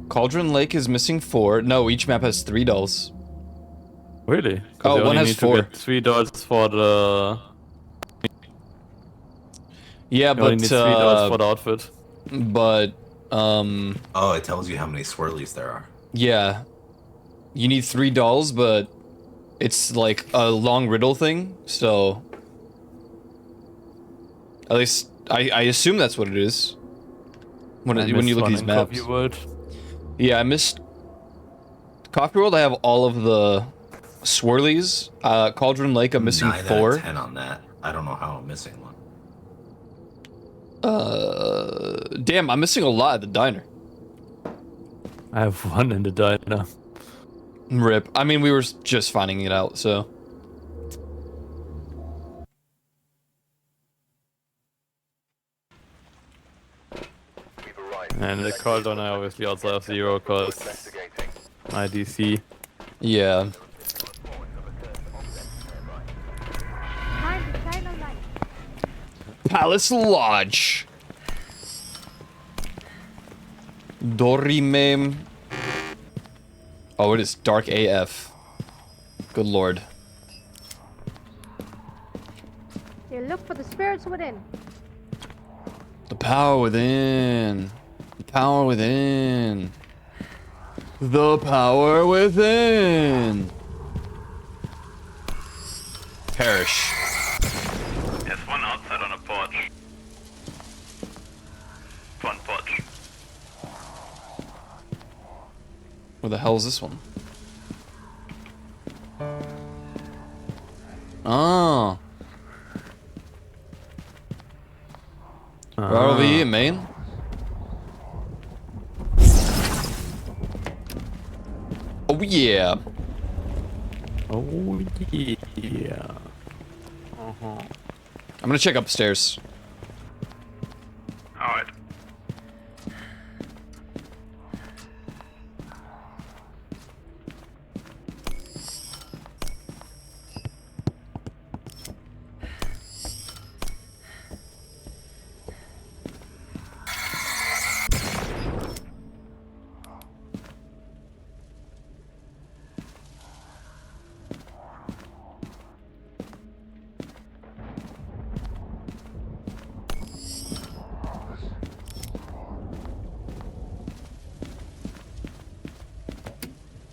Cauldron Lake is missing 4. No, each map has 3 dolls. Really? Oh, one has 4. 3 dolls for the. Yeah, you only but need 3 dolls for the outfit. But oh, it tells you how many swirlies there are. Yeah, you need 3 dolls, but it's like a long riddle thing. So at least I assume that's what it is. When you look at these maps. Coffee World. Yeah, I missed Coffee World. I have all of the swirlies. Cauldron Lake, I'm missing 9 4. out of 10 on that. I don't know how I'm missing one. Damn, I'm missing a lot at the diner. I have 1 in the diner. Rip. I mean, we were just finding it out, so. And the Cauldron I obviously also have 0 cause IDC. Yeah. Palace Lodge. Dorime. Oh, it is dark AF. Good lord. You look for the spirits within. The power within. The power within. The power within. Perish. There's one outside on a porch. Front porch. Where the hell is this one? Oh. Right over here, man. Oh yeah. Oh yeah. I'm gonna check upstairs. Alright.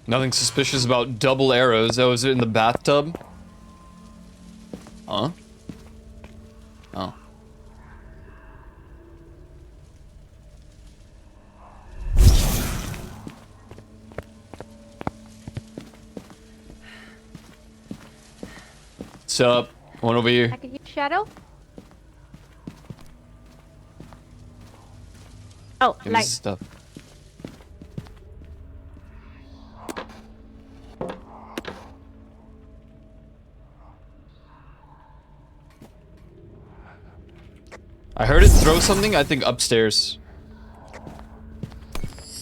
Nothing suspicious about double arrows. Oh, is it in the bathtub? Huh? Oh. What's up? One over here. I can hear Shadow. Oh, Give me light. stuff. I heard it throw something, I think upstairs.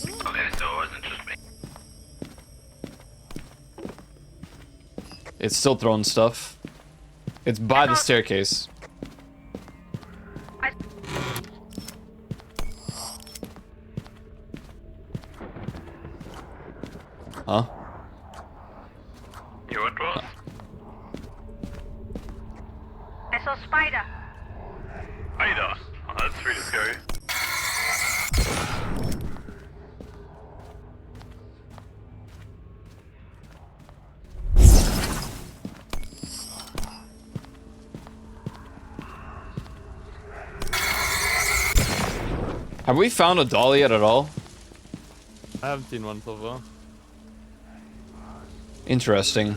Okay, so it wasn't just me. It's still throwing stuff. It's by the staircase. Huh? You what was? I saw spider. Spider. Oh, that's really scary. Have we found a doll yet at all? I haven't seen one so far. Interesting.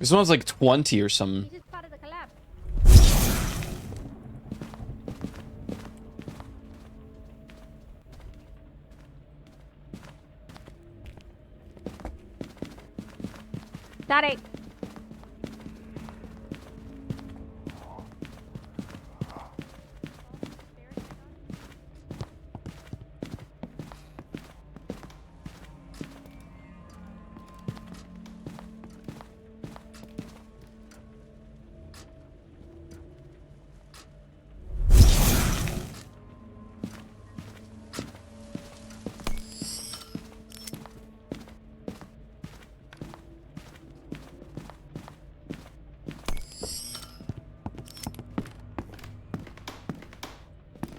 This one's like 20 or something. This is part of the collab. Static.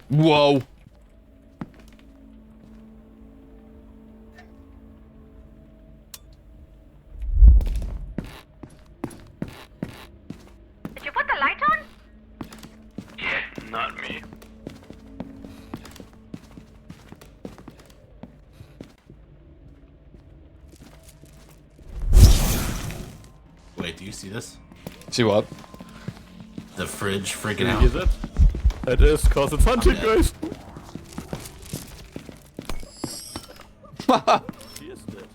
Whoa. Did you put the light on? Yeah, not me. Wait, do you see this? See what? The fridge freaking out. Is it? It is, cause it's hunting, guys. She is dead.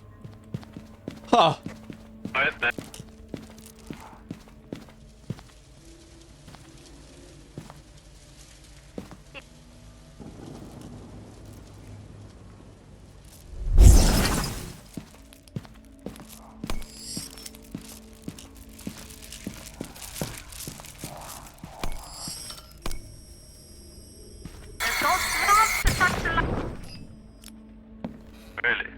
Huh. Why is that? There's no slots to touch the light. Really?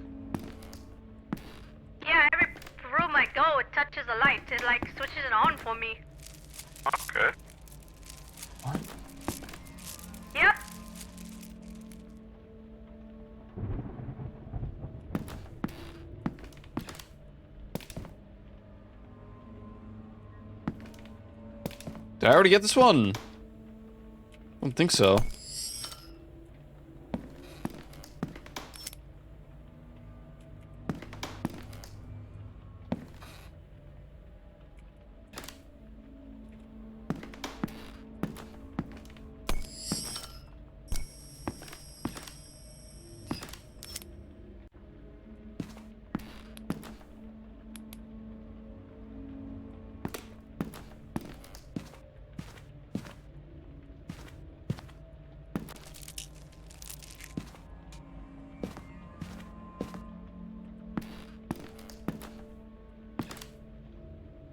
Yeah, every room I go, it touches a light. It like switches it on for me. Okay. Yep. Did I already get this one? I don't think so.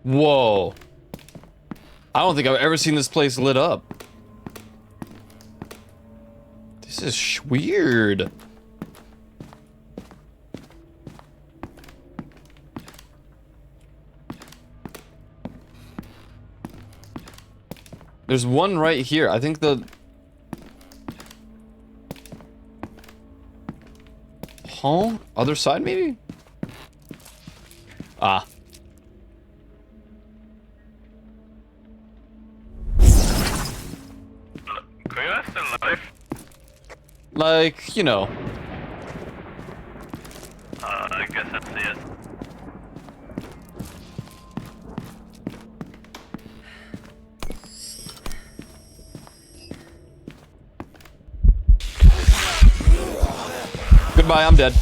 Whoa. I don't think I've ever seen this place lit up. This is weird. There's one right here. I think the... Huh? Other side, maybe? Ah. Koya still alive? Like, you know. I guess that's it. Goodbye, I'm dead.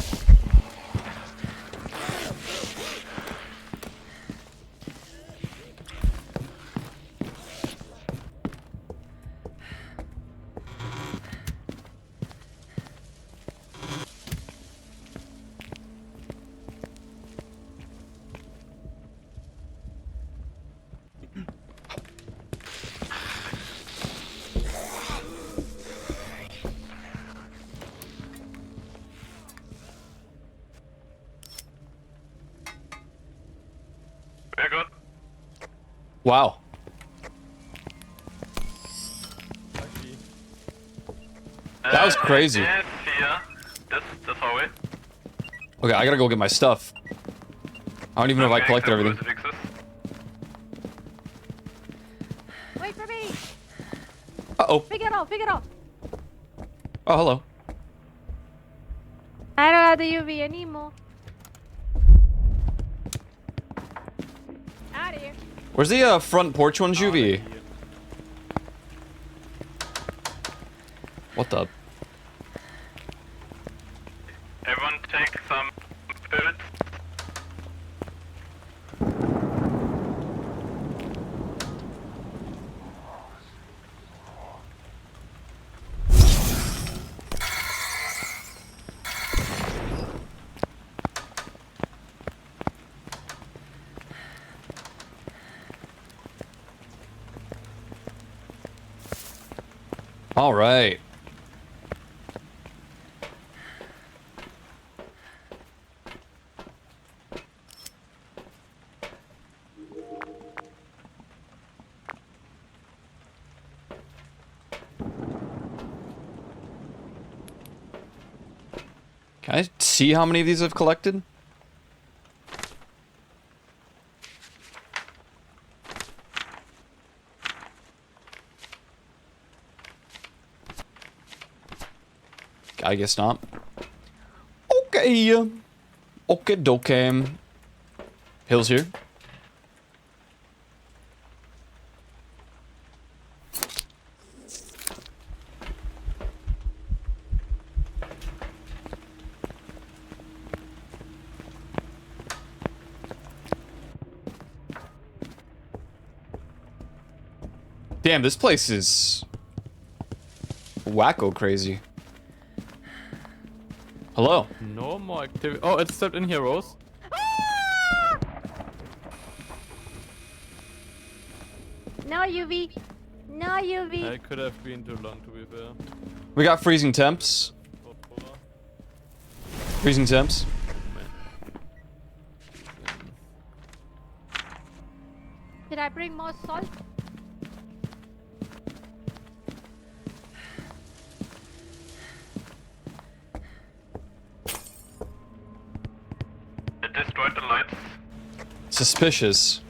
Very good. Wow. That was crazy. Yes, here. This hallway. Okay, I gotta go get my stuff. I don't even know if I collected everything. Crucifixes. Wait for me! Uh-oh. Pick it up, pick it up! Oh, hello. I don't have the UV anymore. Out of here. Where's the front porch one, Juvie? What the? Everyone take some pills. All right. Can I see how many of these I've collected? I guess not. Okay. Okay, doke. Hill's here. Damn, this place is wacko crazy. Hello. No more activity. Oh, it stepped in here, Rose. No UV. No UV. I could have been too long, to be fair. We got freezing temps. Freezing temps. Did I bring more salt? Suspicious.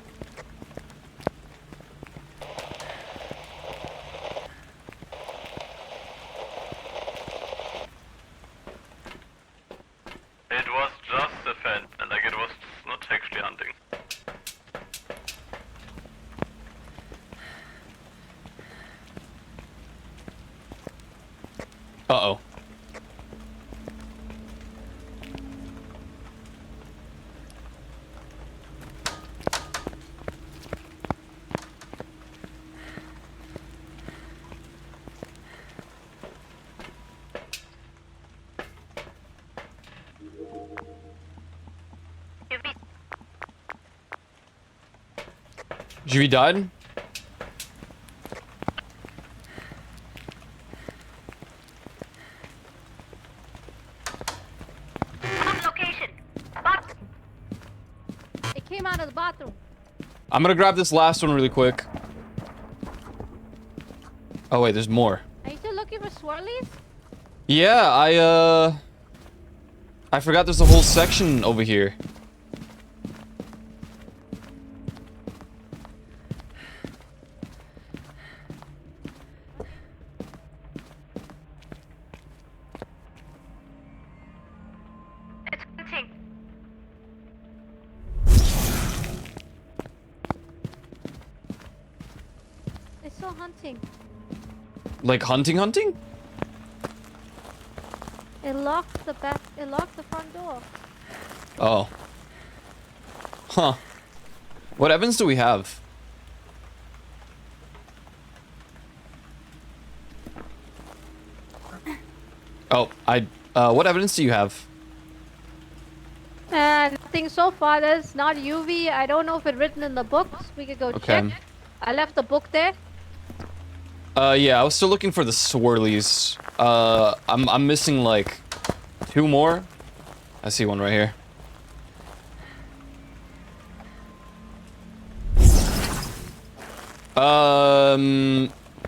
It was just a fan, like it was not actually hunting. Uh-oh. Juvie died? Location. Spot. It came out of the bathroom. I'm gonna grab this last one really quick. Oh wait, there's more. Are you still looking for swirlies? Yeah, I forgot there's a whole section over here. It's hunting. It's still hunting. Like hunting? It locked the front door. Oh. Huh. What evidence do we have? Oh, what evidence do you have? Nothing so far. There's not UV. I don't know if it's written in the books. We could go check. I left the book there. Yeah, I was still looking for the swirlies. I'm missing like 2 more. I see one right here.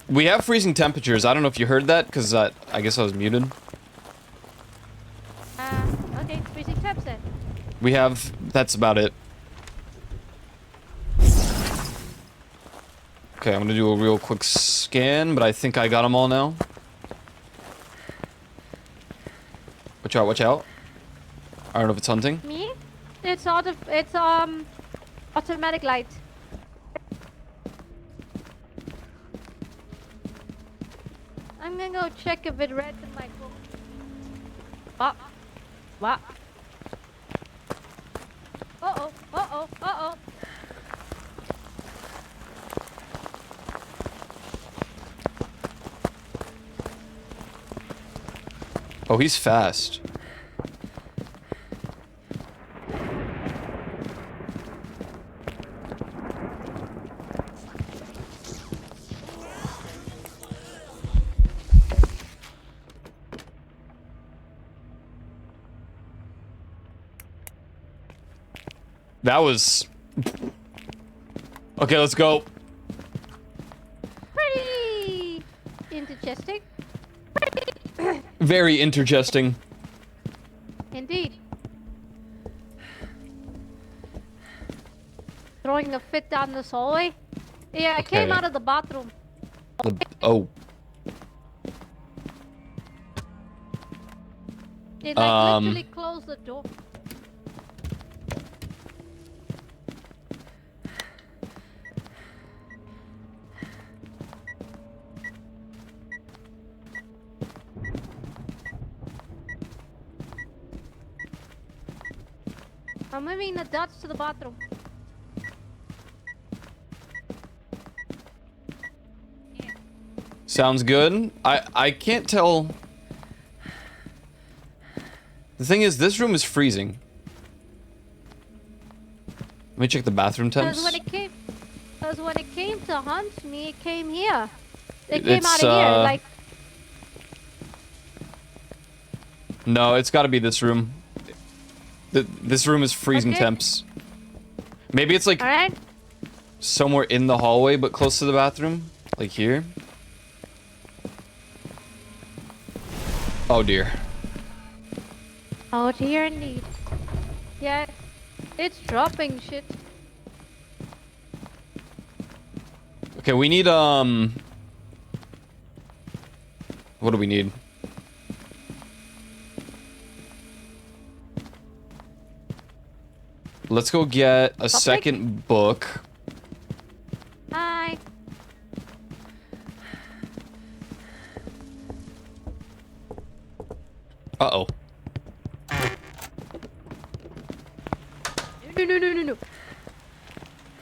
We have freezing temperatures. I don't know if you heard that, because I guess I was muted. Okay, freezing temps then. We have... That's about it. Okay, I'm gonna do a real quick scan, but I think I got them all now. Watch out, watch out. I don't know if it's hunting. Me? It's automatic light. I'm gonna go check if it read in my book. What? Uh-oh. Oh, he's fast. That was... Okay, let's go. Pretty interesting. Very intergesting. Indeed. Throwing a fit down this hallway. Yeah, I came Okay. out of the bathroom. Oh. It like literally closed the door. I'm moving the dots to the bathroom. Sounds good. I can't tell. The thing is, this room is freezing. Let me check the bathroom temps. Because when it came to hunt me, it came here. It came out of here, like. No, it's got to be this room. This room is freezing temps. Maybe it's like somewhere in the hallway, but close to the bathroom, like here. Oh dear. Oh dear, indeed. Yeah, it's dropping shit. Okay, we need, what do we need? Let's go get a second book. Hi. Uh-oh. No.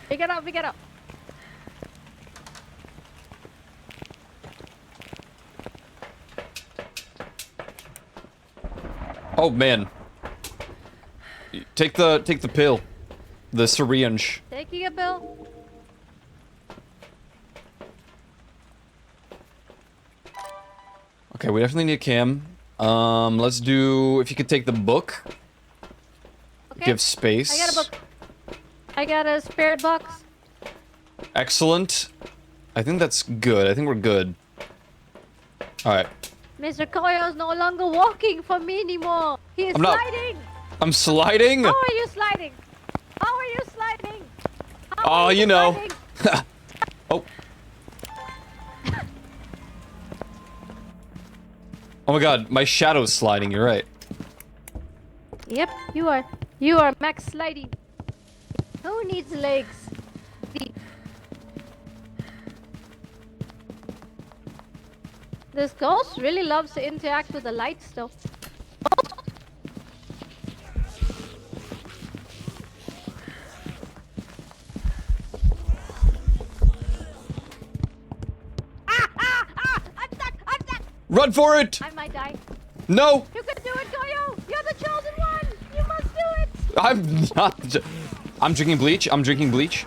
Pick it up. Oh, man. Take the pill. The syringe. Taking a pill. Okay, we definitely need a cam. Let's do... If you could take the book. Okay. Give space. I got a book. I got a spirit box. Excellent. I think that's good. I think we're good. Alright. Mr. Koyo's no longer walking for me anymore. He is sliding. I'm sliding? How are you sliding? How are you sliding? Oh, you know. Oh. Oh my god, my shadow's sliding, you're right. Yep, you are. You are max sliding. Who needs legs? This ghost really loves to interact with the light still. I'm stuck! Run for it! I might die. No! You can do it, Koyo! You're the chosen one! You must do it! I'm not... I'm drinking bleach. I'm drinking bleach.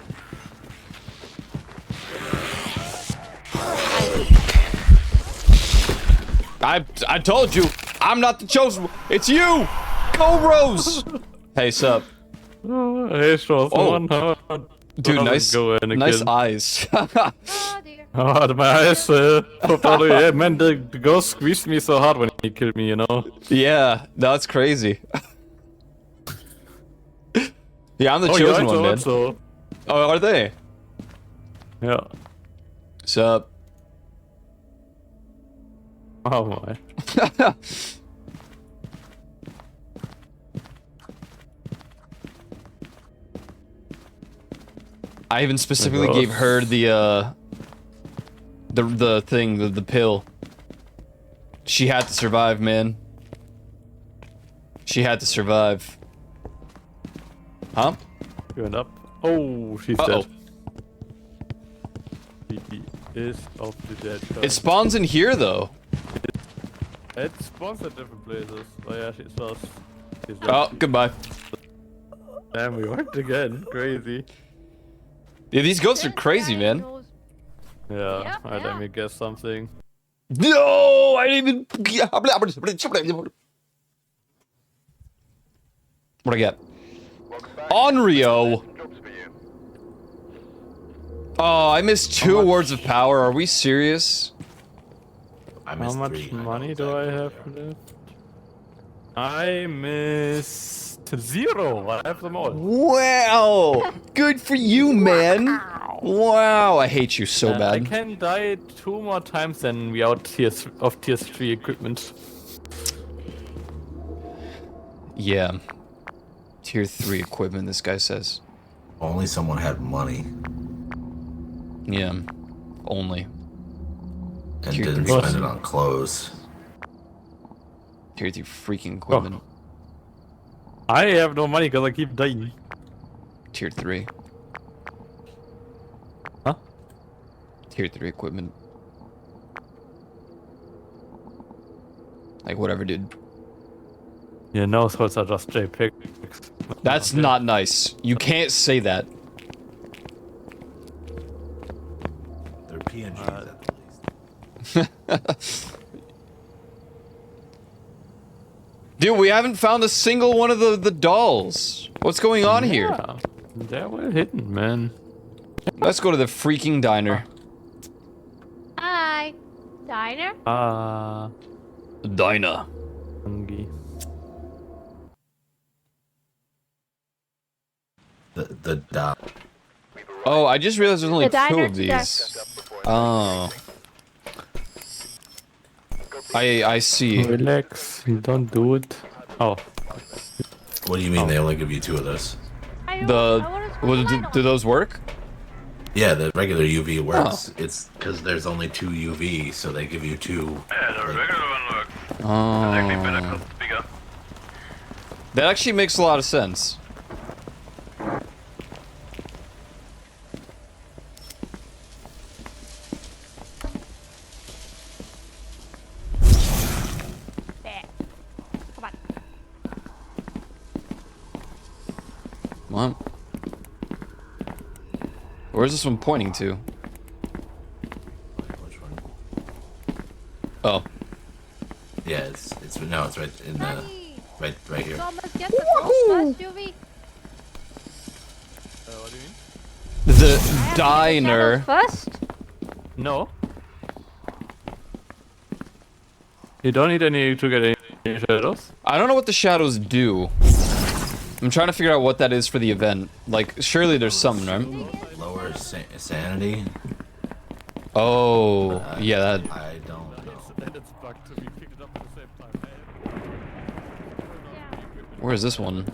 I told you, I'm not the chosen one. It's you! Go, Rose! Hey, sup? Hey, Oh. Dude, nice eyes. Oh dear. Oh, my eyes popped out. Yeah, man, the ghost squeezed me so hard when he killed me, you know? Yeah, that's crazy. Yeah, I'm the chosen one, man. Also. Oh, are they? Yeah. Sup? Oh my. I even specifically gave her the thing, the pill. She had to survive, man. She had to survive. Huh? Going up. Oh, she's dead. He is of the dead. It spawns in here, though. It spawns at different places. Oh yeah, she's lost. Oh, goodbye. Damn, we worked again. Crazy. Yeah, these ghosts are crazy, man. Yeah, Yep, alright, let me guess something. No, I didn't even... What I get? Onryo! Oh, I missed 2 words of power. Are we serious? I How missed much 3. money do I have left? I missed 0. I have them all. Wow! Good for you, man! Wow, I hate you so I bad. can die 2 more times than we out tier 3 equipment. Yeah. Tier 3 equipment, this guy says. Only someone had money Yeah. Only. and Tier didn't 3. spend it on clothes. Tier 3 freaking equipment. I have no money because I keep dying. Tier 3. Huh? Tier 3 equipment. Like, whatever, dude. Yeah, no, so it's just JPEG. That's not nice. You can't say that. They're PNGs at least. Dude, we haven't found a single one of the dolls. What's going on here? Yeah, they're well hidden, man. Let's go to the freaking diner. Hi. Diner? Diner. Hungry. The dot. Oh, I just realized there's only The 2 diner of to these. Oh. I see. Relax, don't do it. Oh. What do you mean they only give you 2 of those? Do those work? Yeah, the regular UV works. It's because there's only 2 UV, so they give you 2. Yeah, the regular one works. Oh. It's actually better 'cause it's bigger. That actually makes a lot of sense. There. Come on. What? Where's this one pointing to? Which one? Oh. Yeah, it's right in the right here. Thomas, get the first UV. What do you mean? The diner. First? No. You don't need any to get any shadows? I don't know what the shadows do. I'm trying to figure out what that is for the event. Like, surely there's something, right? Lower sanity. Oh, yeah, that... I don't know. And it's bugged to be picked up at the same time. Where is this one?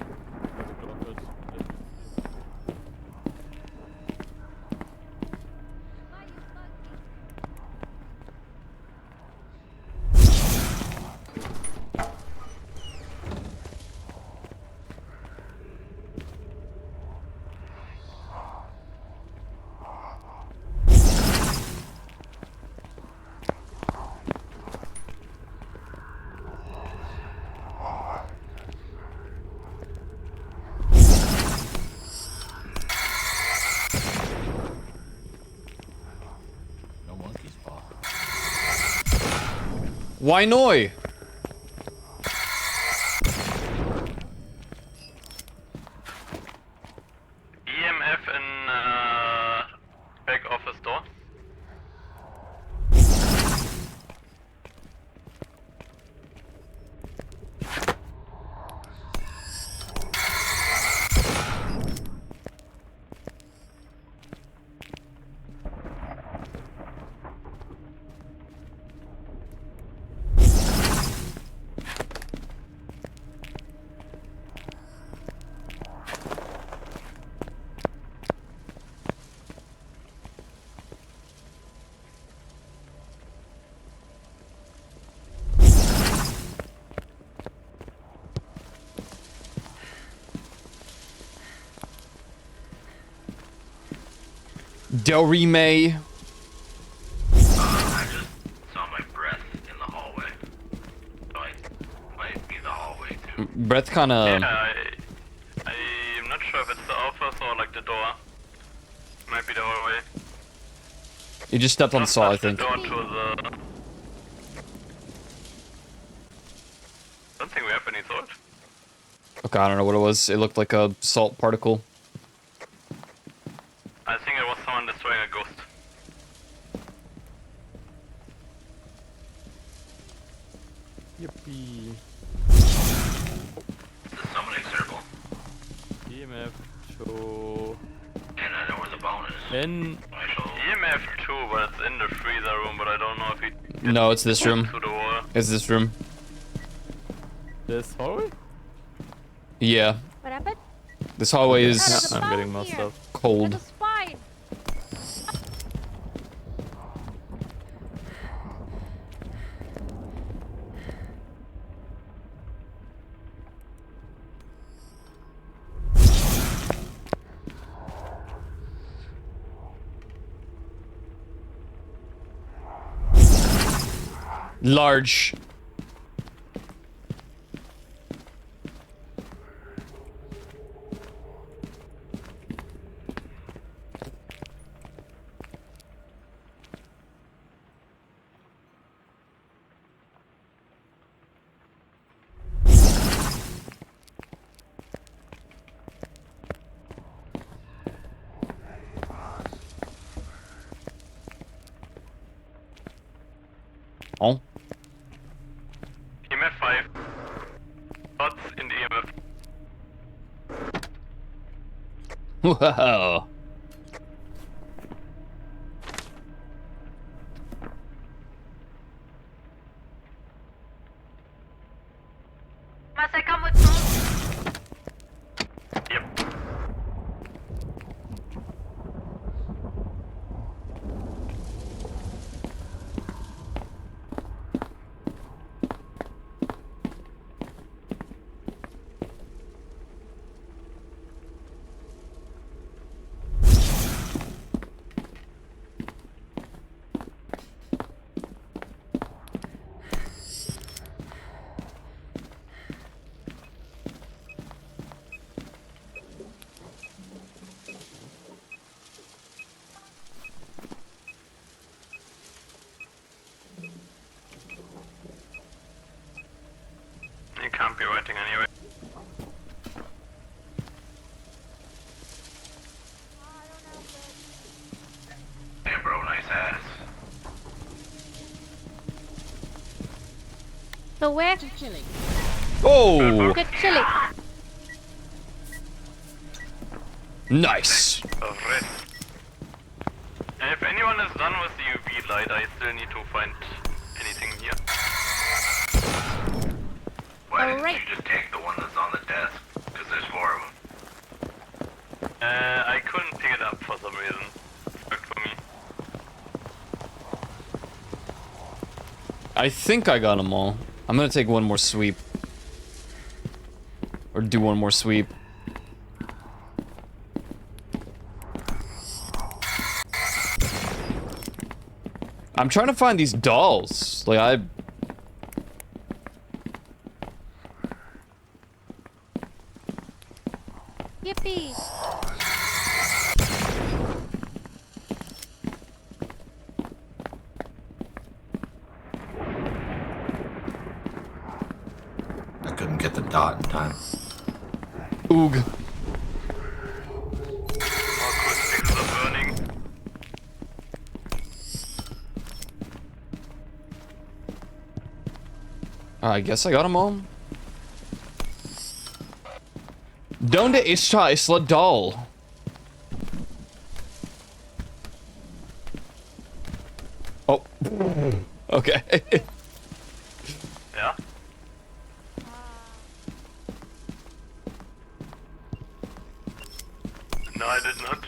Why noi? EMF in back office door. Del Rey. I just saw my breath in the hallway. So I might be the hallway too. Breath kinda... Yeah, I'm not sure if it's the office or like the door. Might be the hallway. You just stepped on the saw, I think. The door to the... Don't think we have any salt. Okay, I don't know what it was. It looked like a salt particle. I think it was someone destroying a ghost. Yippee. The summoning circle. EMF to... And I know where the bone is. N... EMF 2, but it's in the freezer room, but I don't know if it... No, it's this room. To the wall. It's this room. This hallway? Yeah. What happened? This hallway Out of is the I'm getting spine more here. stuff. cold. The spine. Large. Oh. EMF 5. What's in the EMF? Wow. Must I come with tools? Yep. You can't be writing anyway. Hey bro, nice ass. So where? Oh, Good chili. nice. Alright. And if anyone is done with the UV light, I still need to find anything here. Why didn't you just take the one that's on the desk? Because there's 4 of them. I couldn't pick it up for some reason. It worked for me. I think I got them all. I'm gonna take one more sweep. Or do one more sweep. I'm trying to find these dolls. Like, I... Yippee. I couldn't get the dot in time. Oog. All crucifixes are burning. I guess I got them all. Donde está la doll? Oh. Okay. Yeah? No, I did not.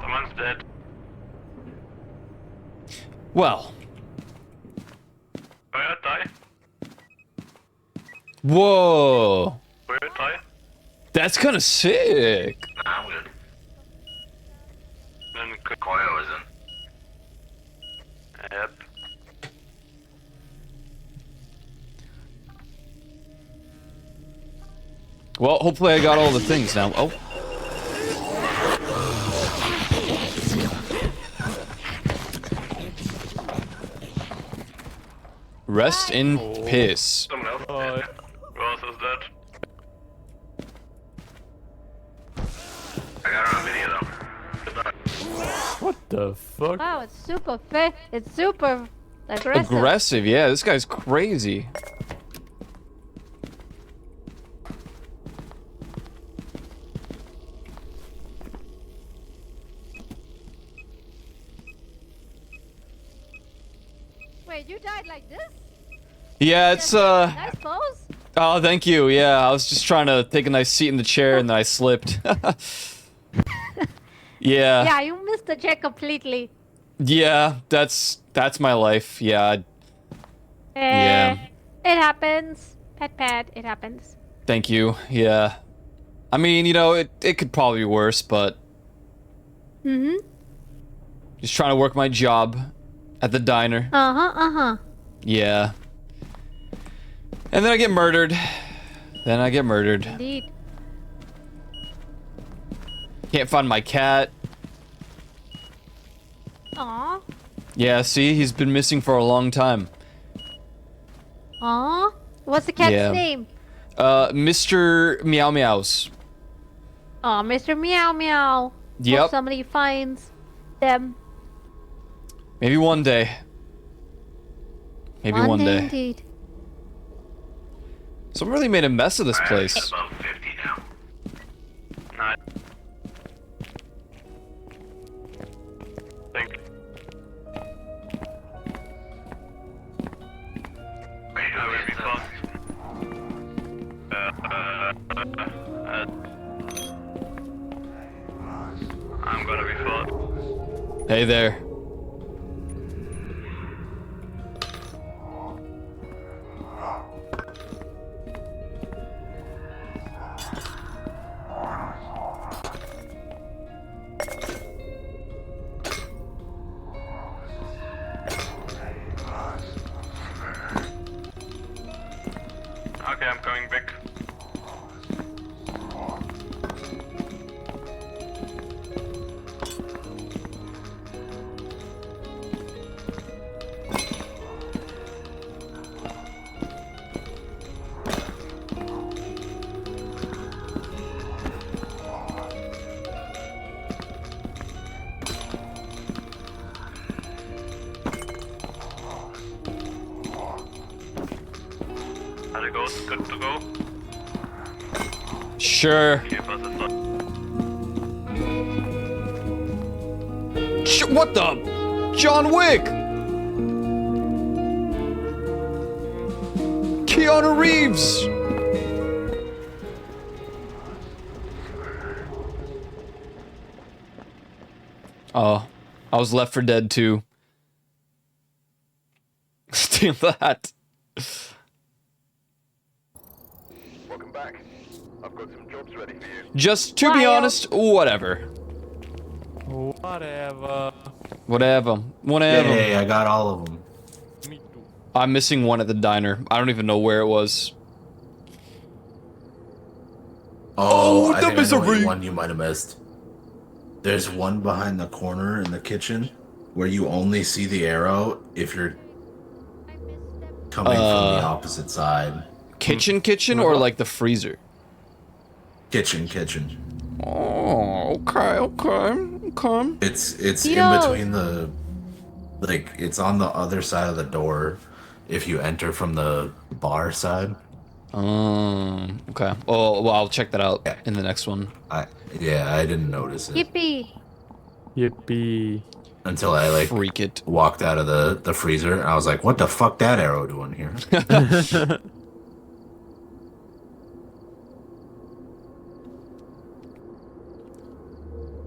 Someone's dead. Well. Where die? Whoa. Where die? That's kind of sick. Nah, I'm good. Then Koyo isn't. Yep. Well, hopefully I got all the things now. Oh. Rest in piss. Someone else dead. Who else is dead? I got it on video though. What the fuck? Wow, it's super fit. It's super aggressive. Aggressive, yeah. This guy's crazy. Wait, you died like this? Yeah, it's Nice pose. Oh, thank you. Yeah, I was just trying to take a nice seat in the chair and then I slipped. Yeah. Yeah, you missed the check completely. Yeah, that's my life. Yeah. Yeah. It happens. Pat, it happens. Thank you. Yeah. I mean, you know, it could probably be worse, but Mm-hmm. just trying to work my job at the diner. Uh-huh. Yeah. And then I get murdered. Indeed. Can't find my cat. Aw. Yeah, see, he's been missing for a long time. Aw. What's the cat's Yeah. name? Mr. Meow Meows. Aw, Mr. Meow Meow. Yep. Hope somebody finds them. Maybe one day. Maybe one day. Indeed. Someone really made a mess of this place. Above 50 now. Nice. Think. Wait, I will be fast. I'm gonna be fast. Hey there. Okay, I'm coming back. Are the ghosts good to go? Sure. Okay, but it's not. What the? John Wick! Keanu Reeves! Oh, I was Left 4 Dead 2. Steal that. Welcome back. I've got some jobs ready for you. Just to be honest, whatever. Whatever. Whatever. Hey, I got all of them. Me too. I'm missing one at the diner. I don't even know where it was. Oh, Oh, I the think I know what misery. one you might have missed. There's one behind the corner in the kitchen where you only see the arrow if you're coming from the opposite side. Kitchen, or like the freezer? Kitchen. Oh, okay. It's in Tito's. between the, like, it's on the other side of the door if you enter from the bar side. Okay. Oh, well, I'll check that out in the next one. I didn't notice it Yippee. Yippee. until I like Freak it. walked out of the freezer and I was like, what the fuck that arrow doing here?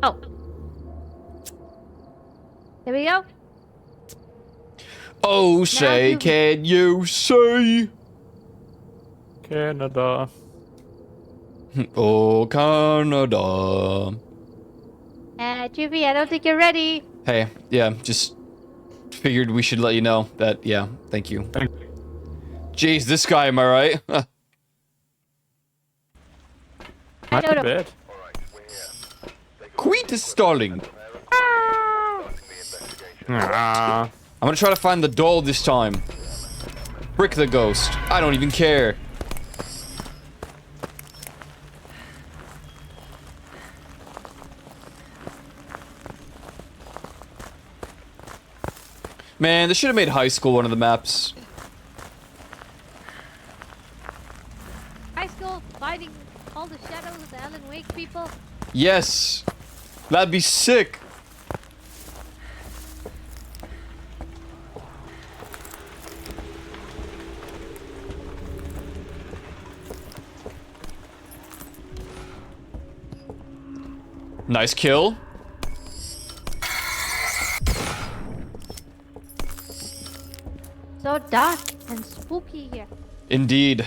Oh. There we go. Oh, say, you- can you see? Canada. Oh, Canada. Juvie, I don't think you're ready. Hey, yeah, just figured we should let you know that, yeah, thank you. Jeez, this guy, am I right? I Not don't know. bad. Queet is stalling. Ah. I'm gonna try to find the doll this time. Brick the ghost. I don't even care. Man, they should have made high school one of the maps. High school fighting all the shadows of the Alan Wake people. Yes. That'd be sick. Nice kill. So dark and spooky here. Indeed.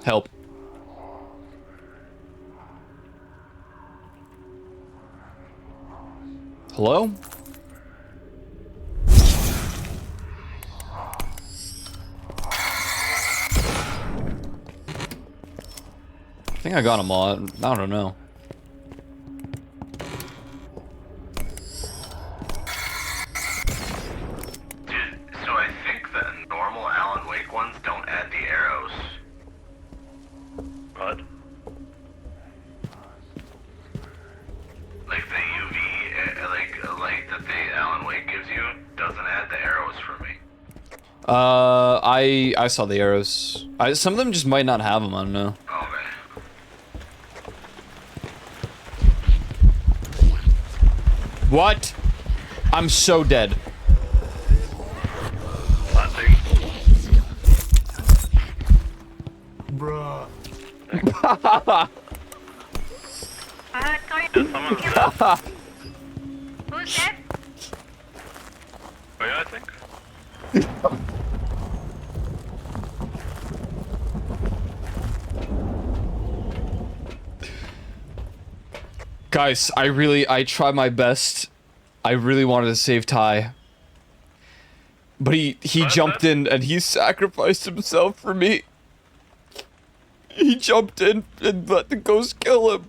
Help. Hello? I think I got them all. I don't know. So I think that normal Alan Wake ones don't add the arrows. What? Like the UV, like that the Alan Wake gives you, doesn't add the arrows for me. I saw the arrows. Some of them just might not have them. I don't know. Okay. What? I'm so dead. Planting. Bruh. There's someone there. Who's dead? Oh yeah, I think. Guys, I tried my best. I really wanted to save Ty. But he jumped in and he sacrificed himself for me. He jumped in and let the ghost kill him.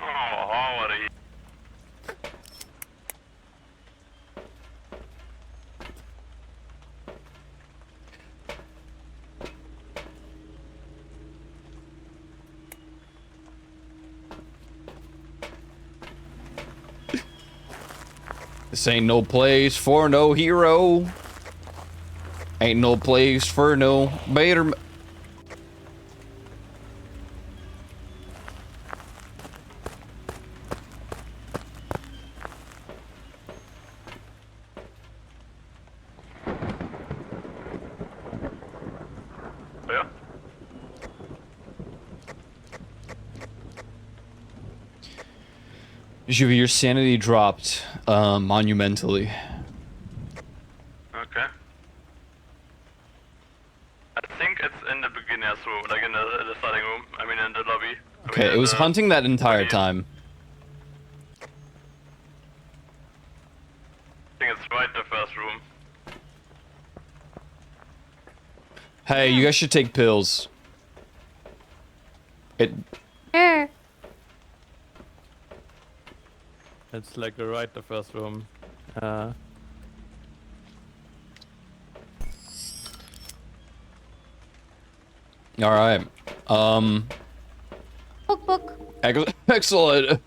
Oh, what are you? This ain't no place for no hero. Ain't no place for no better. Yeah. Juvie, your sanity dropped monumentally. Okay. I think it's in the beginner's room, like in the starting room. I mean, in the lobby. Okay, it was hunting that entire time. I think it's right in the first room. Hey, you guys should take pills. It. It's like right the first room. All right. Book. Excellent.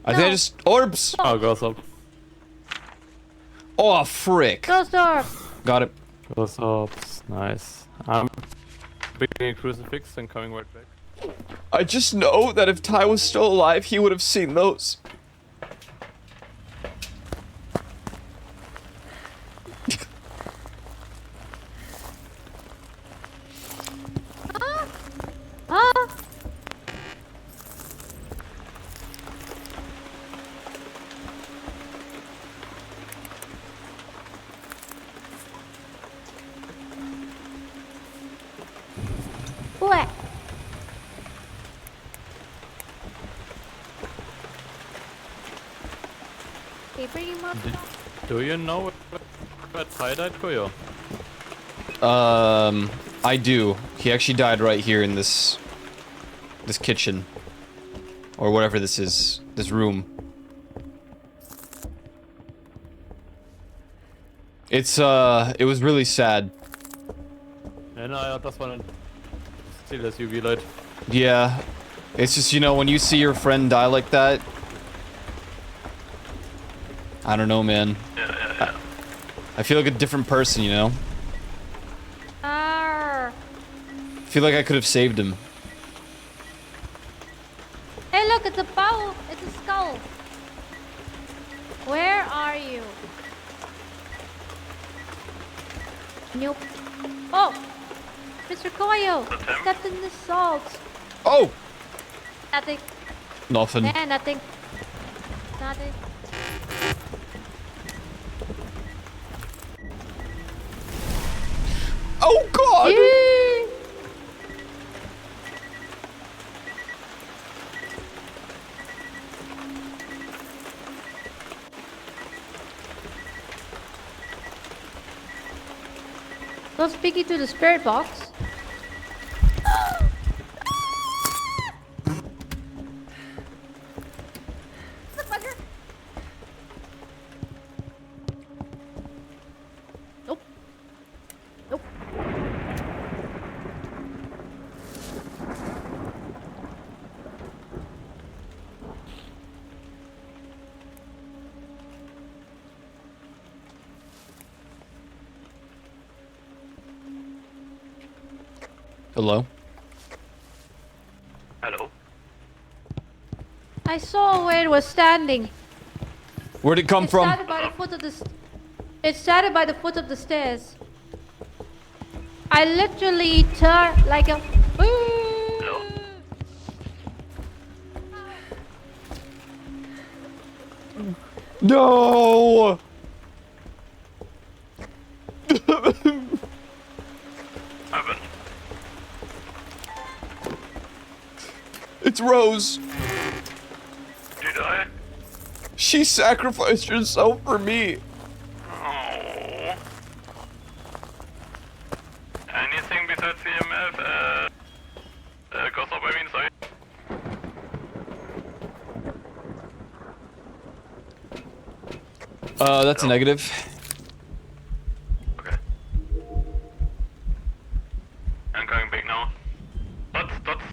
I think I just orbs. Oh, goes up. Oh, frick. Ghost orb. Got it. Goes up. Nice. I'm bringing a crucifix and coming right back. I just know that if Ty was still alive, he would have seen those. What? Okay, bring him up. Do you know where Ty died, Koyo? I do. He actually died right here in this kitchen. Or whatever this is. This room. It was really sad. And I just want to steal this UV light. Yeah. It's just, you know, when you see your friend die like that, I don't know, man. Yeah. I feel like a different person, you know? Arr. I feel like I could have saved him. Hey, look, it's a bow. It's a skull. Where are you? Nope. Oh! Mr. Koyo! Stepped in the salt. Oh! Nothing. Nothing. Nah, nothing. Nothing. Oh god! Go speaking to the spirit box. Nope. Nope. Hello? Hello? I saw where it was standing. Where'd it come from? Started by the foot of the it started by the foot of the stairs. I literally turned like a. Hello? No! Happened. It's Rose. Did I? She sacrificed herself for me. Oh. Anything besides CMF? Gossip, I mean, sorry. That's a negative. Okay. I'm coming back now. Dots.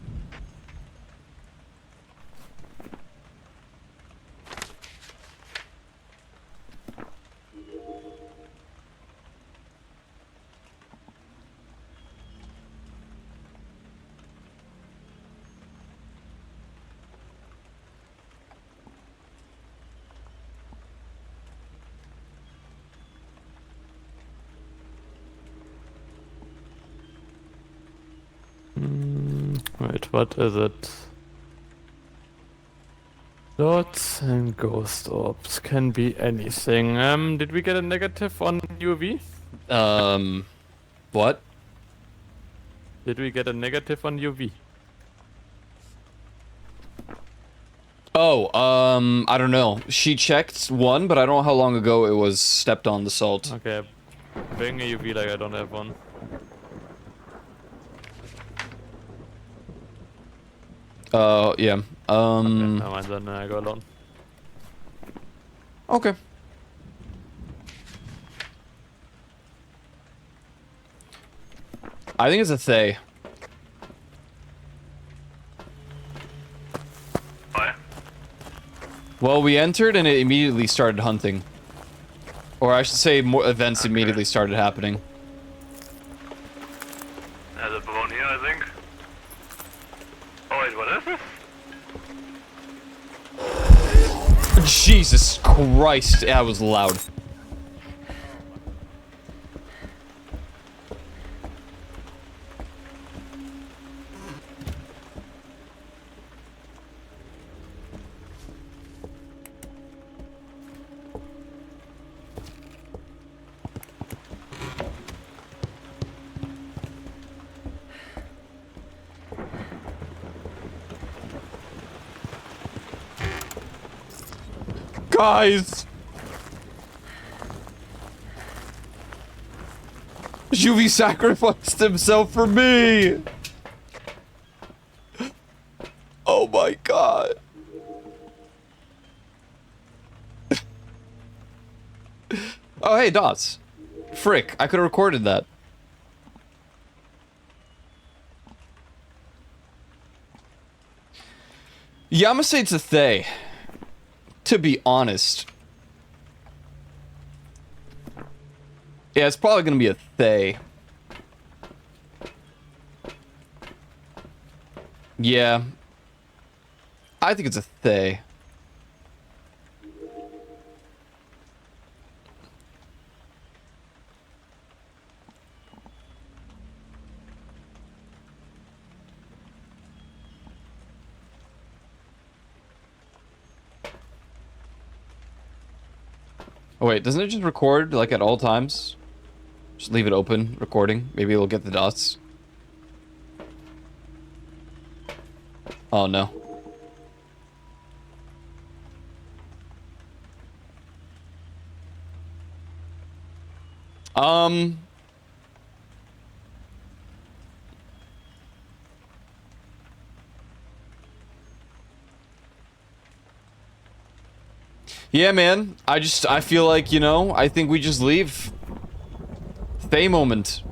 Wait, what is it? Dots and ghost orbs can be anything. Did we get a negative on UV? What? Did we get a negative on UV? Oh, I don't know. She checked one, but I don't know how long ago it was stepped on the salt. Okay, bring a UV like I don't have one. Yeah. Okay, never mind, then I go alone. Okay. I think it's a Thay. Why? Well, we entered and it immediately started hunting. Or I should say more events immediately started happening. There's a bone here, I think. Oh wait, what is this? Jesus Christ, that was loud. Guys! Juvi sacrificed himself for me! Oh my god. Oh hey, Dots. Frick, I could have recorded that. Yeah, I'm gonna say it's a Thay. To be honest. Yeah, it's probably gonna be a Thay. Yeah. I think it's a Thay. Oh wait, doesn't it just record like at all times? Just leave it open, recording. Maybe it'll get the dots. Oh no. Yeah, man. I feel like, you know, I think we just leave. Thay moment.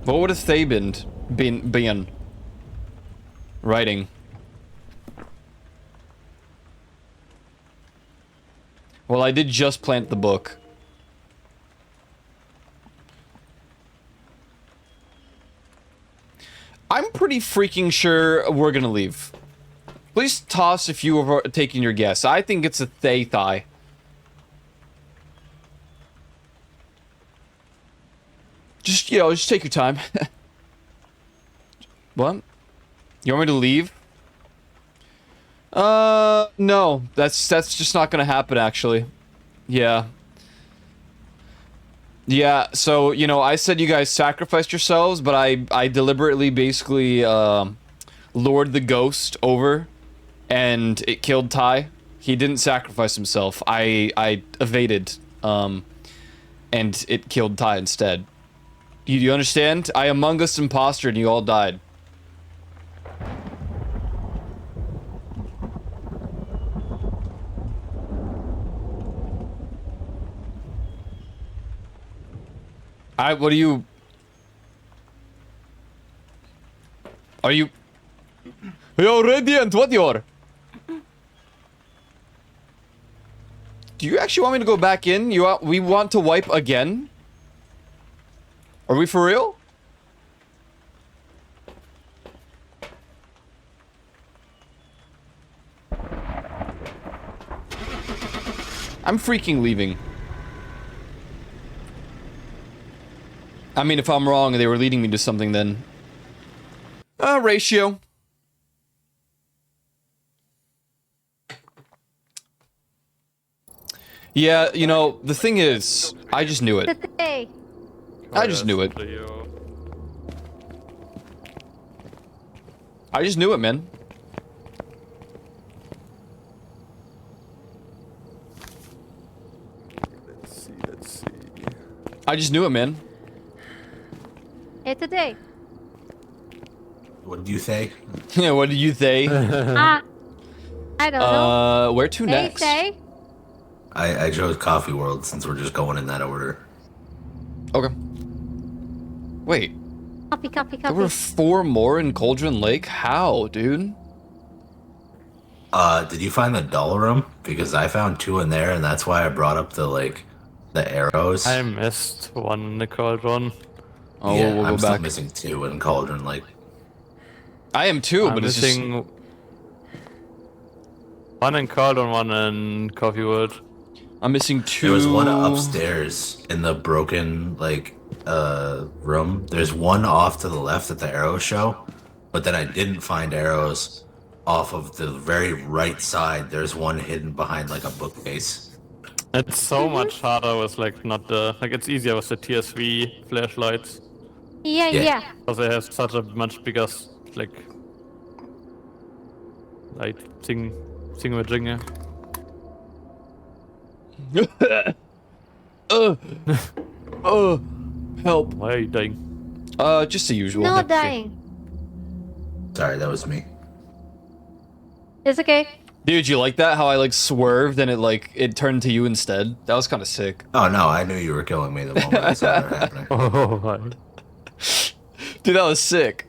What would a Thay been? Writing. Well, I did just plant the book. I'm pretty freaking sure we're gonna leave. Please toss if you are taking your guess. I think it's a Thay. Just, you know, just take your time. What? You want me to leave? No. That's just not gonna happen, actually. Yeah. Yeah, so, you know, I said you guys sacrificed yourselves, but I deliberately basically, lured the ghost over, and it killed Thay. He didn't sacrifice himself. I evaded, and it killed Thay instead. Do you understand? I Among Us imposter and you all died. What are you... Are you... Yo, Radiant, what you're... Do you actually want me to go back in? We want to wipe again? Are we for real? I'm freaking leaving. I mean, if I'm wrong and they were leading me to something, then... ratio. Yeah, you know, the thing is, I just knew it. I just knew it. I just knew it, man. Let's see. I just knew it, man. It's a day. What did you say? Yeah, what did you say? I don't know. Where to next? Say? I chose Coffee World since we're just going in that order. Okay. Wait. Copy. There were 4 more in Cauldron Lake? How, dude? Did you find the doll room? Because I found 2 in there, and that's why I brought up the arrows. I missed one in the cauldron. Oh, yeah, we'll I'm go still back. missing 2 in Cauldron Lake. I am too, I'm but it's missing just... one in cauldron, one in Coffee Wood. I'm missing 2... There was one upstairs in the broken, room. There's one off to the left at the arrow show, but then I didn't find arrows off of the very right side. There's one hidden behind, a bookcase. It's so much harder with, not the... it's easier with the TSV flashlights. Yeah. Because they have such a much bigger, thingamajigger. Help. Why are you dying? Just the usual. No dying. Sorry, that was me. It's okay. Dude, you like that? How I, swerved and it turned to you instead? That was kind of sick. Oh, no, I knew you were killing me the moment I saw that happening. Oh, my. Dude, that was sick.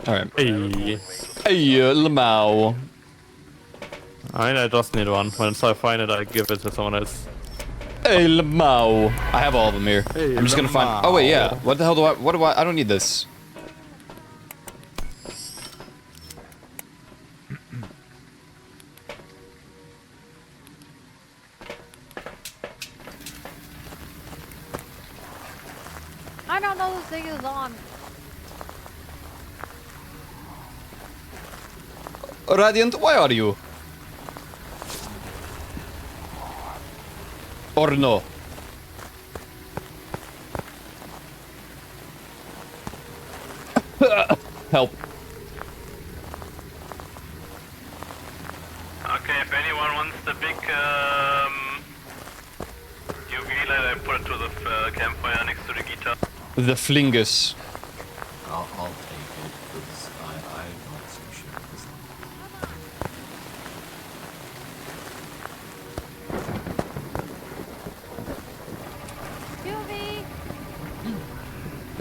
Alright. Hey. Hey, Lamau. I just need one. Once I find it, I give it to someone else. Hey, Lamau. I have all of them here. Hey, I'm just gonna find... Oh, wait, yeah. What the hell do I... I don't need this. I don't know this thing is on. Radiant, why are you? Or no? Help. Okay, if anyone wants the big UV light, I put it to the campfire next to the guitar. The Flingus. I'll take it.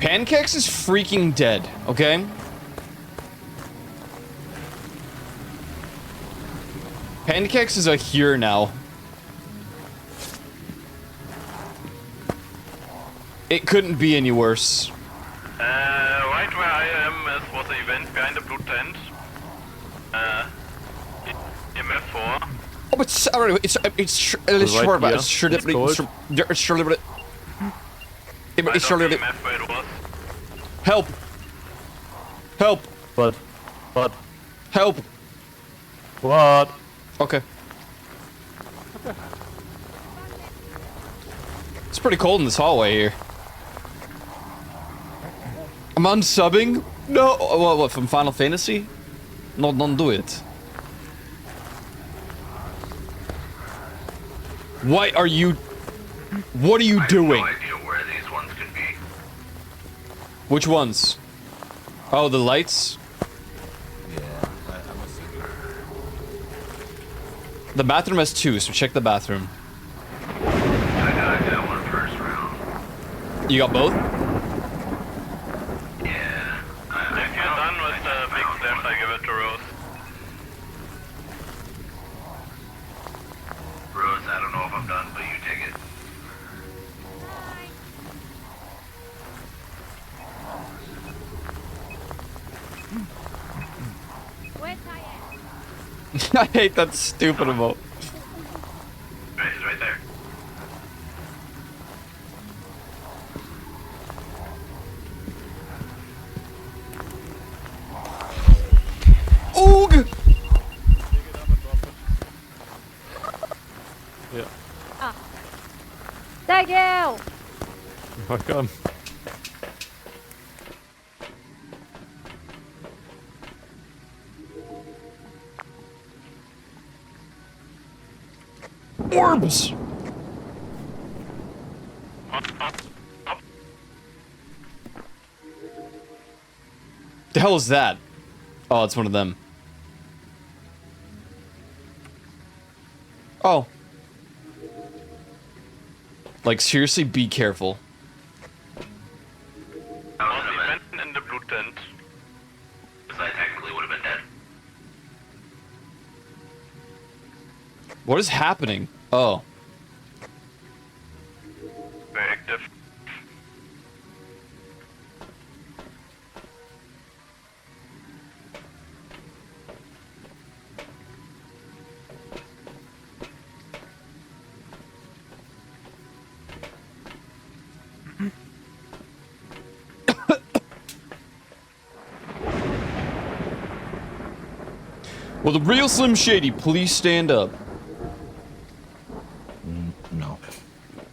Pancakes is freaking dead, okay? Pancakes is a here now. It couldn't be any worse. Right where I am was the event behind the blue tent. MF4. Oh, but sorry, it's short, but it's surely, it's surely, MF where it was. help, help, What? help. What? Okay. It's pretty cold in this hallway here. I'm unsubbing? No. What, from Final Fantasy? No, don't do it. What are you doing? I have no idea where these ones can be. Which ones? Oh, the lights? Yeah, I'm assuming. The bathroom has 2, so check the bathroom. I got one first round. You got both? Yeah. If you're done with the big step, I give it to Rose. Rose, I don't know if I'm done, but you take it. Where's Taya? I hate that stupid emote. Right, he's right there. Oog! Yeah. Thank you! Welcome. Orbs! The hell is that? Oh, it's one of them. Oh. Like, seriously, be careful. I was event in the blue tent. Because I technically would have been dead. What is happening? Oh. Very active. Will the real Slim Shady please stand up? No.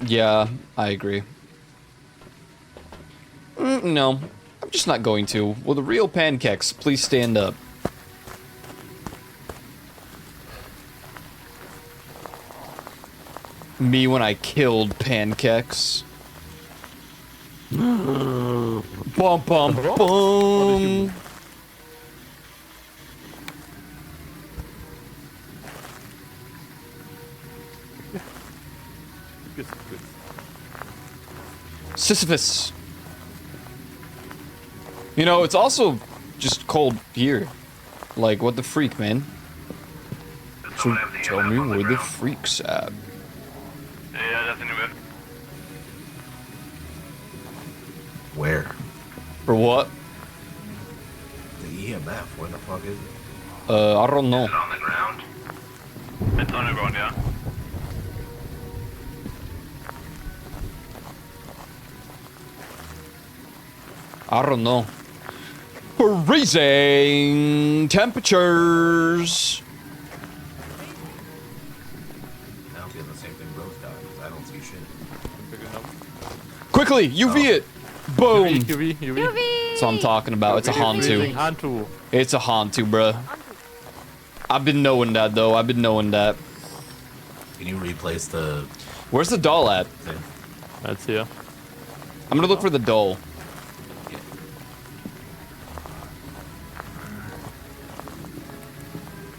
Yeah, I agree. No, I'm just not going to. Will the real Pancakes please stand up? Me when I killed Pancakes. Bum bum bum. Sisyphus. You know, it's also just cold here. Like, what the freak, man? So tell me where the freak's at. Yeah, that's in the move. Where? For what? The EMF. Where the fuck is it? I don't know. Is it on the ground? It's on the ground, yeah. I don't know. Freezing temperatures. I don't feel the same thing Rose does. I don't see shit. Quickly, UV it. Boom. UV. That's what I'm talking about. It's a Hantu. Hantu. It's a Hantu, bruh. I've been knowing that, though. I've been knowing that. Can you replace the Where's the doll at? thing? That's here. I'm gonna look for the doll.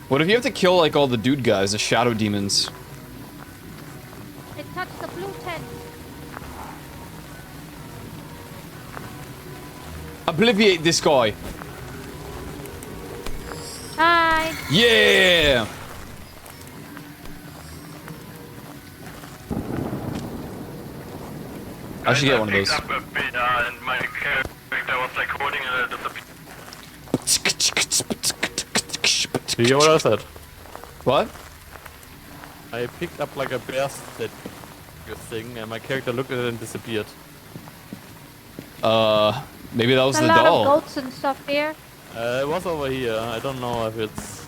What if you have to kill, like, all the dude guys, the shadow demons? It touched the blue tent. obliviate this guy. Hi. Yeah. I should get one of those. Up a bit, and my character was like holding a Do you hear what I said? What? I picked up like a bear statue thing, and my character looked at it and disappeared. Maybe that was There's the a lot doll. of goats and stuff here. It was over here. I don't know if it's.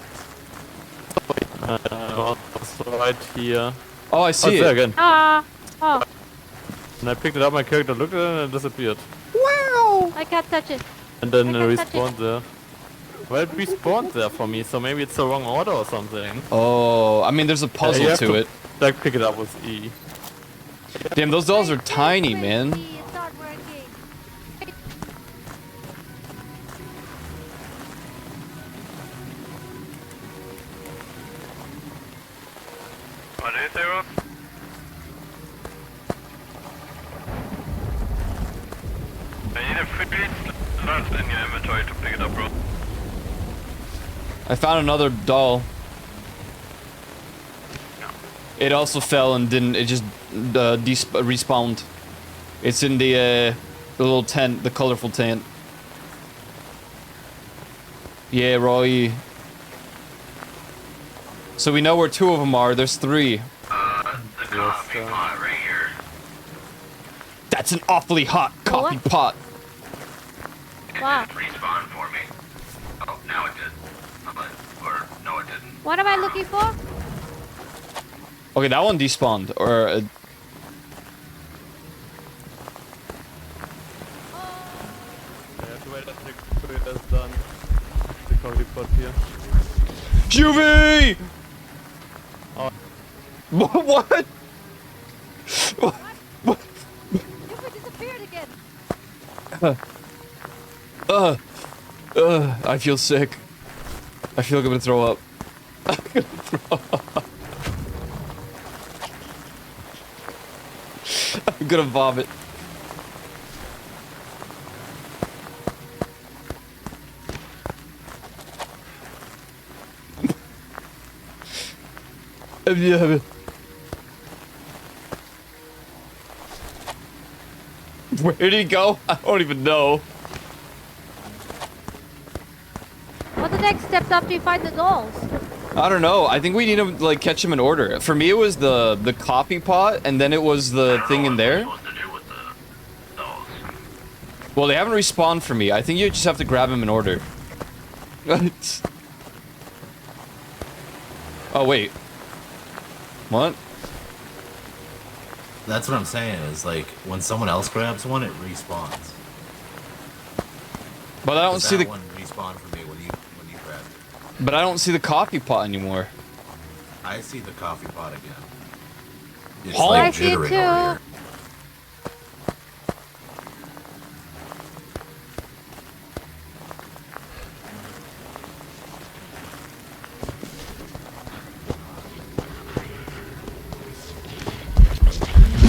It was right here. Oh, I Oh, see it's there it. again. Ah. Oh. And I picked it up, my character looked at it and it disappeared. Wow. I can't touch it. And then I it can't touch respawned there. Well, it respawned there for me, so maybe it's the wrong order or something. Oh, I mean, there's a You puzzle have to it. Like, pick it up with E. Damn, those dolls are tiny, man. It's not working. What is there, Ross? I need a free slot in your inventory to pick it up, bro. I found another doll. It also fell and didn't. It just respawned. It's in the little tent, the colorful tent. Yeah, Roy. So we know where two of them are. There's three. The coffee pot right here. That's an awfully hot coffee What? pot. Wow. Respawn for me. Oh, now it did. Or, no it didn't. What am I looking for? Okay, that one despawned. Or I have to wait until the is done. The coffee pot here. Juvie! Oh. What? What? You disappeared again. I feel sick. I feel like I'm gonna throw up. I'm gonna vomit. Yeah. Where did he go? I don't even know. What's the next step after you find the dolls? I don't know. I think we need to like catch them in order. For me, it was the coffee pot, and then it was the thing in there. Well, they haven't respawned for me. I think you just have to grab them in order. Oh wait. What? That's what I'm saying, is like, when someone else grabs one, it respawns. But I don't see that the. one respawned for me when you grabbed it. But I don't see the coffee pot anymore. I see the coffee pot again. It's Oh, like I see it jittering too. over here.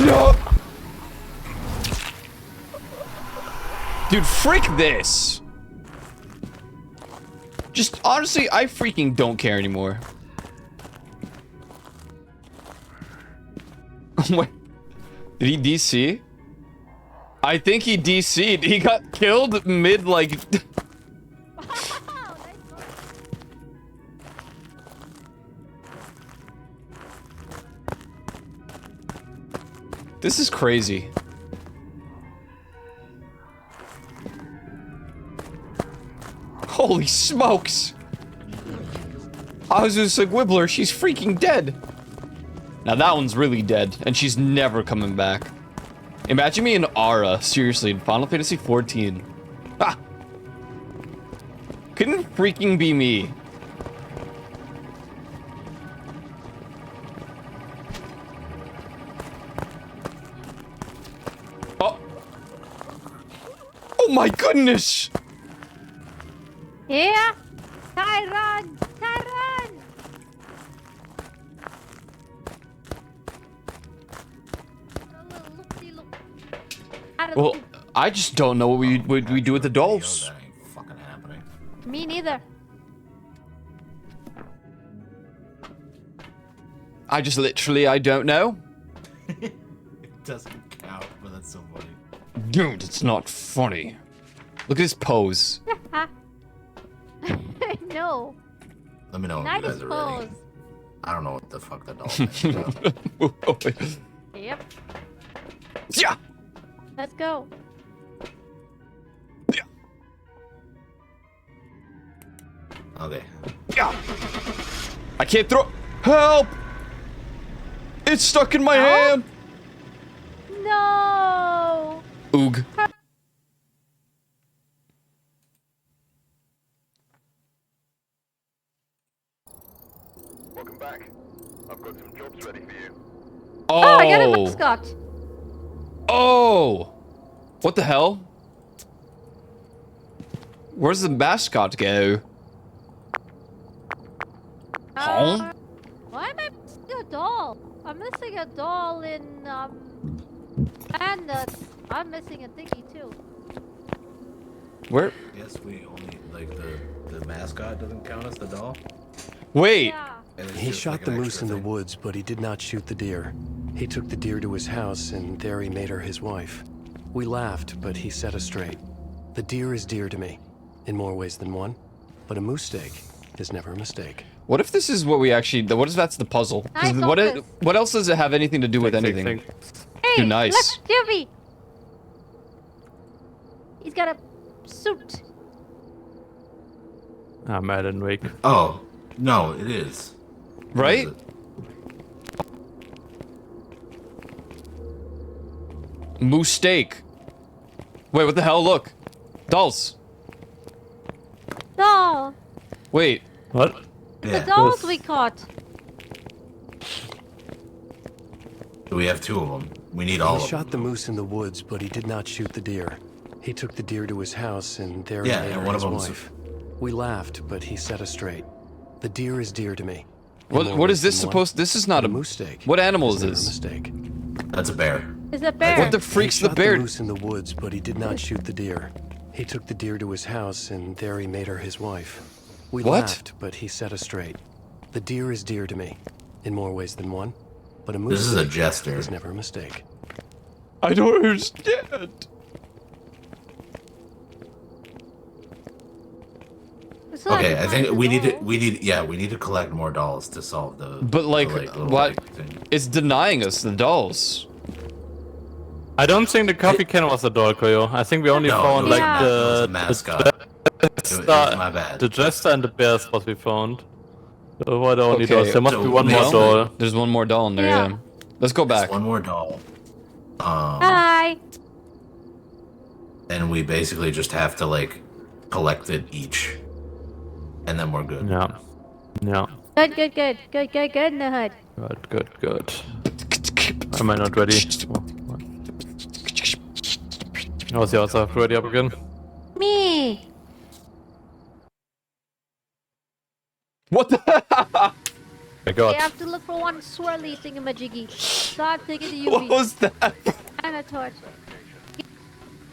No! Dude, freak this! Just, honestly, I freaking don't care anymore. Wait. Did he DC? I think he DC'd. He got killed mid, like... This is crazy. Holy smokes! I was just like, Wibbler, she's freaking dead. Now that one's really dead, and she's never coming back. Imagine me in Aura, seriously, in Final Fantasy XIV. Ah! Couldn't freaking be me. Oh my goodness! Yeah? Tyron! Tyron! Well, I just don't know what we do with the dolls. That ain't fucking happening. Me neither. I just literally, I don't know. It doesn't count, but that's so funny. Dude, it's not funny. Look at his pose. No. Let me know when Nice you guys are ready. pose. I don't know what the fuck that doll is. Yep. Yeah. Let's go. Okay. Yeah. I can't throw. Help! It's stuck in my hand. No. Oog. Welcome back. I've got some jobs ready for you. Oh. Oh, I got a mascot. Oh. What the hell? Where's the mascot go? Home? Why am I missing a doll? I'm missing a doll in and I'm missing a thingy too. Where? Yes, we only like the mascot doesn't count as the doll. Wait. Yeah. And it's He just shot like the an moose extra in the thing. woods, but he did not shoot the deer. He took the deer to his house, and there he made her his wife. We laughed, but he set us straight. The deer is dear to me, in more ways than one, but a moose steak is never a mistake. What if this is what we actually? What if that's the puzzle? 'Cause Nice what? office. What else does it have anything to do with anything? Hey, Too nice. look, Jimmy. He's got a suit. I'm Alan Wake. Oh no, it is. What Right? is it? Moose steak. Wait, what the hell? Look, dolls. Doll. Wait. What? The Yeah. dolls we caught. We have two of them. We need all He of shot them. the moose in the woods, but he did not shoot the deer. He took the deer to his house, and there he Yeah, made and her one his of them's- wife. We laughed, but he set us straight. The deer is dear to me. in What? more What ways is this than one, supposed? This is not but a. moose steak. What animal is never a this? mistake. That's a bear. Is a bear. What the freak's He the shot bear? the moose in the woods, but he did not shoot the deer. He took the deer to his house, and there he made her his wife. We What? laughed, but he set us straight. The deer is dear to me, in more ways than one, but a moose This is a steak jester. is never a mistake. I don't understand. It's not Okay, I think behind we the need doll. we need to collect more dolls to solve the. But like, the, little, what? like, thing. It's denying us the dolls. I don't think the coffee can was a doll, Koyo. I think we only No, found it was like a it was a the mascot. It was my bad. the jester and the bears what we found. So what only Okay, dolls? There must so be one more basically- doll. There's one more doll in there. Yeah. Yeah. Let's go There's back. one more doll. Hi. And we basically just have to like collect it each, and then we're good. Yeah. Yeah. Good, good, good, good, good, good in the hood. Good, good, good. Am I not ready? Was yours ready up again? Me. What the? My You god. have to look for one swirly thingamajiggy. Start taking the What UV was that? and a torch.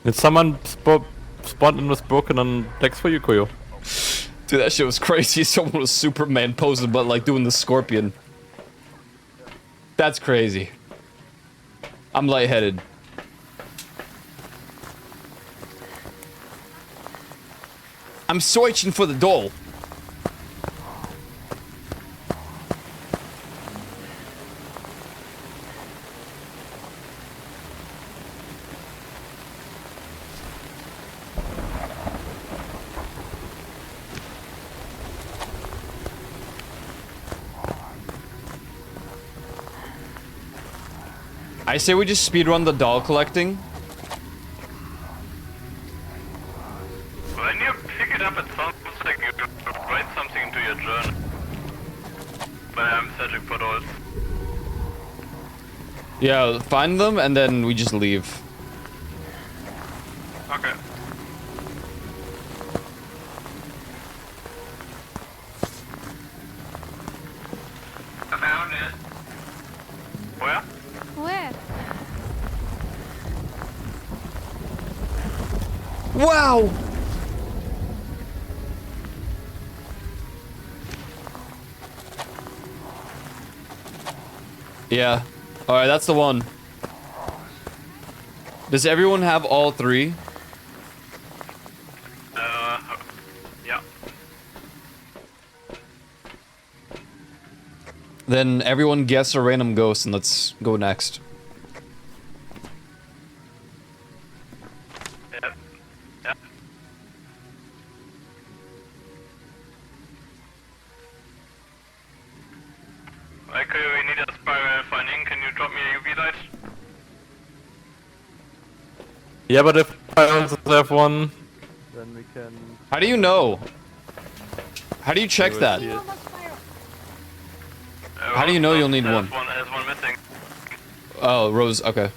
Did someone spawn in with broken on decks for you, Koyo? Dude, that shit was crazy. Someone was Superman posing, but like doing the scorpion. That's crazy. I'm lightheaded. I'm searching for the doll. I say we just speedrun the doll collecting. When you pick it up, it sounds like you write something into your journal. But I'm searching for dolls. Yeah, find them and then we just leave. Okay. I found it. Where? Where? Wow! Yeah. Alright, that's the one. Does everyone have all three? Yeah. Then everyone guess a random ghost and let's go next. Yeah. Yeah. Okay, we need a spiral finding. Can you drop me a UV light? Yeah, but if I also have one, then we can. How do you know? How do you check that? How do you know you'll need one? There's one missing. Oh, Rose, okay.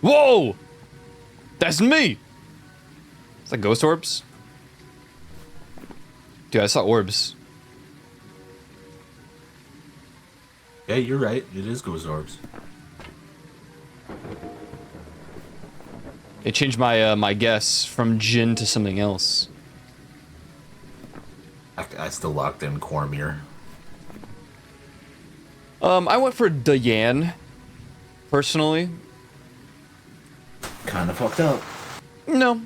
Whoa! That's me! Is that ghost orbs? Dude, I saw orbs. Yeah, you're right. It is ghost orbs. It changed my my guess from Jin to something else. I still locked in Cormier. I went for Diane, personally. Kind of fucked up. No.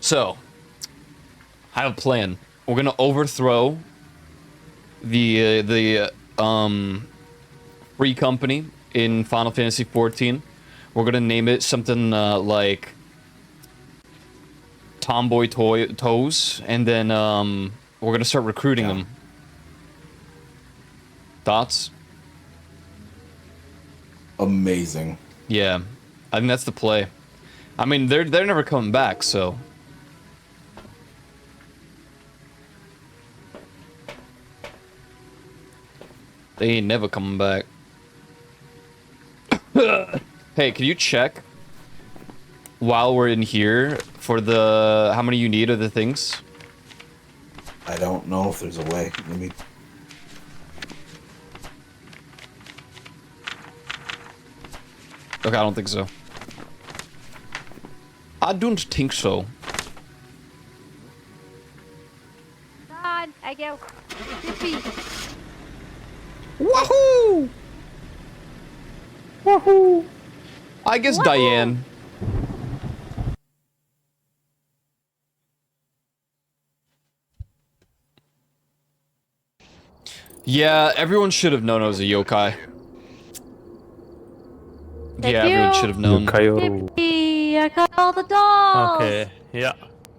So, I have a plan. We're gonna overthrow the free company in Final Fantasy XIV. We're gonna name it something like Tomboy Toes, and then we're gonna start recruiting them. Thoughts? Amazing. Yeah, I think that's the play. I mean, they're never coming back, so. They ain't never coming back. Hey, can you check while we're in here for the how many you need of the things? I don't know if there's a way. Let me. Okay, I don't think so. I don't think so. God, I go. Wahoo! Wahoo! I guess Wahoo! Diane. Yeah, everyone should have known I was a yokai. Thank Yeah, you. everyone should have known. Yippee, I got all the dolls. Okay, yeah.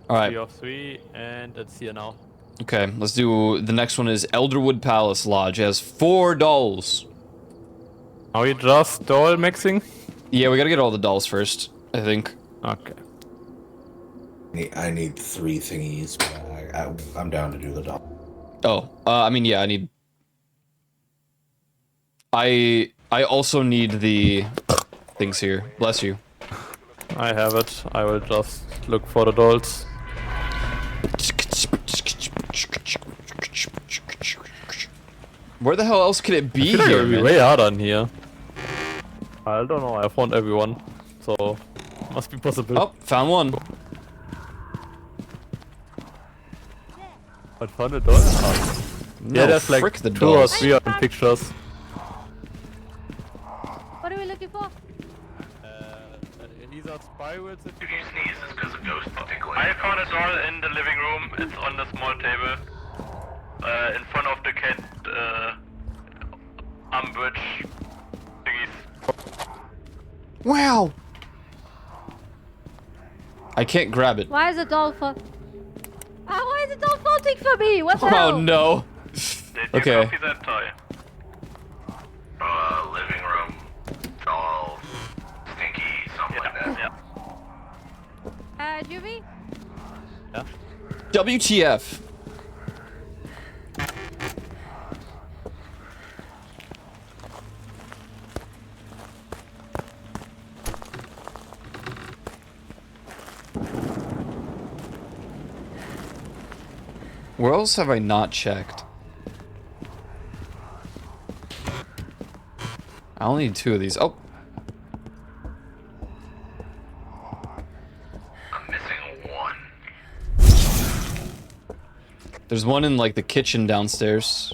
Alright. 3 of 3, and it's here now. Okay, let's do the next one is Elderwood Palace Lodge. It has 4 dolls. Are we just doll mixing? Yeah, we gotta get all the dolls first, I think. Okay. I need 3 thingies, but I'm down to do the doll. Oh, I mean, yeah, I need... I also need the things here. Bless you. I have it. I will just look for the dolls. Where the hell else could it be I feel like here, it will be man? way harder in here. I don't know. I found everyone, so must be possible. Oh, found one. I found a doll. Oh. No, Yeah, there's like frick the 2 or dolls. 3 on pictures. What are we looking for? These are spirals if you don't Sneeze is because of ghost tickling. I found a doll in the living room. It's on the small table. In front of the cat, bridge thingies. Wow. I can't grab it. Why is the doll for? Why is the doll floating for me? What the Oh hell? no. Did you Okay. copy that toy? Living room, doll, stinky, something like that. Yeah. Juvie? Yeah. WTF. Where else have I not checked? I only need 2 of these. Oh. I'm missing 1. There's one in like the kitchen downstairs.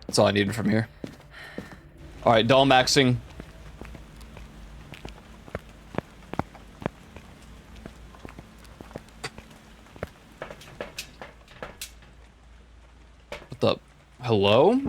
That's all I needed from here. Alright, doll maxing. What the? Hello?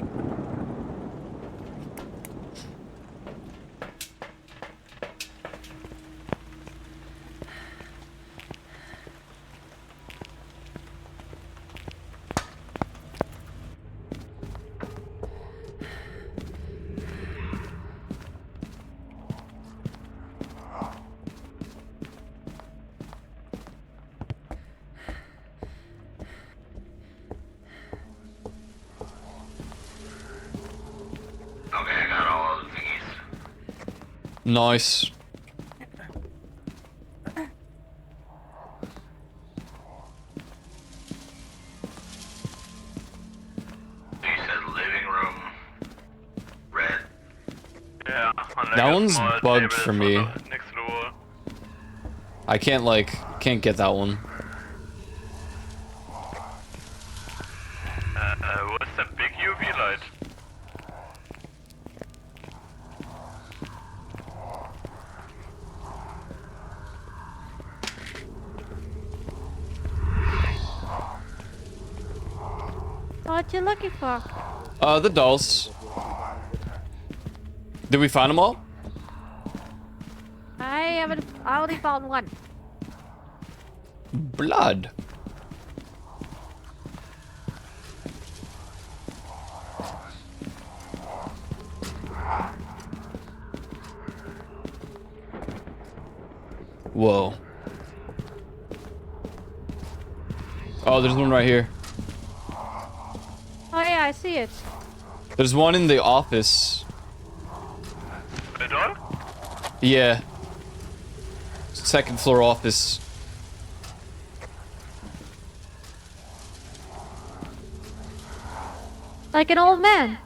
Okay, I got all of the thingies. Nice. You said living room. Red. Yeah, on like That a one's small bugged table for me. next to the wall. I can't like, can't get that one. What's the big UV light? What you looking for? The dolls. Did we find them all? I only found 1. Blood. Whoa. Oh, there's one right here. Oh yeah, I see it. There's one in the office. The door? Yeah. 2nd floor office. Like an old man.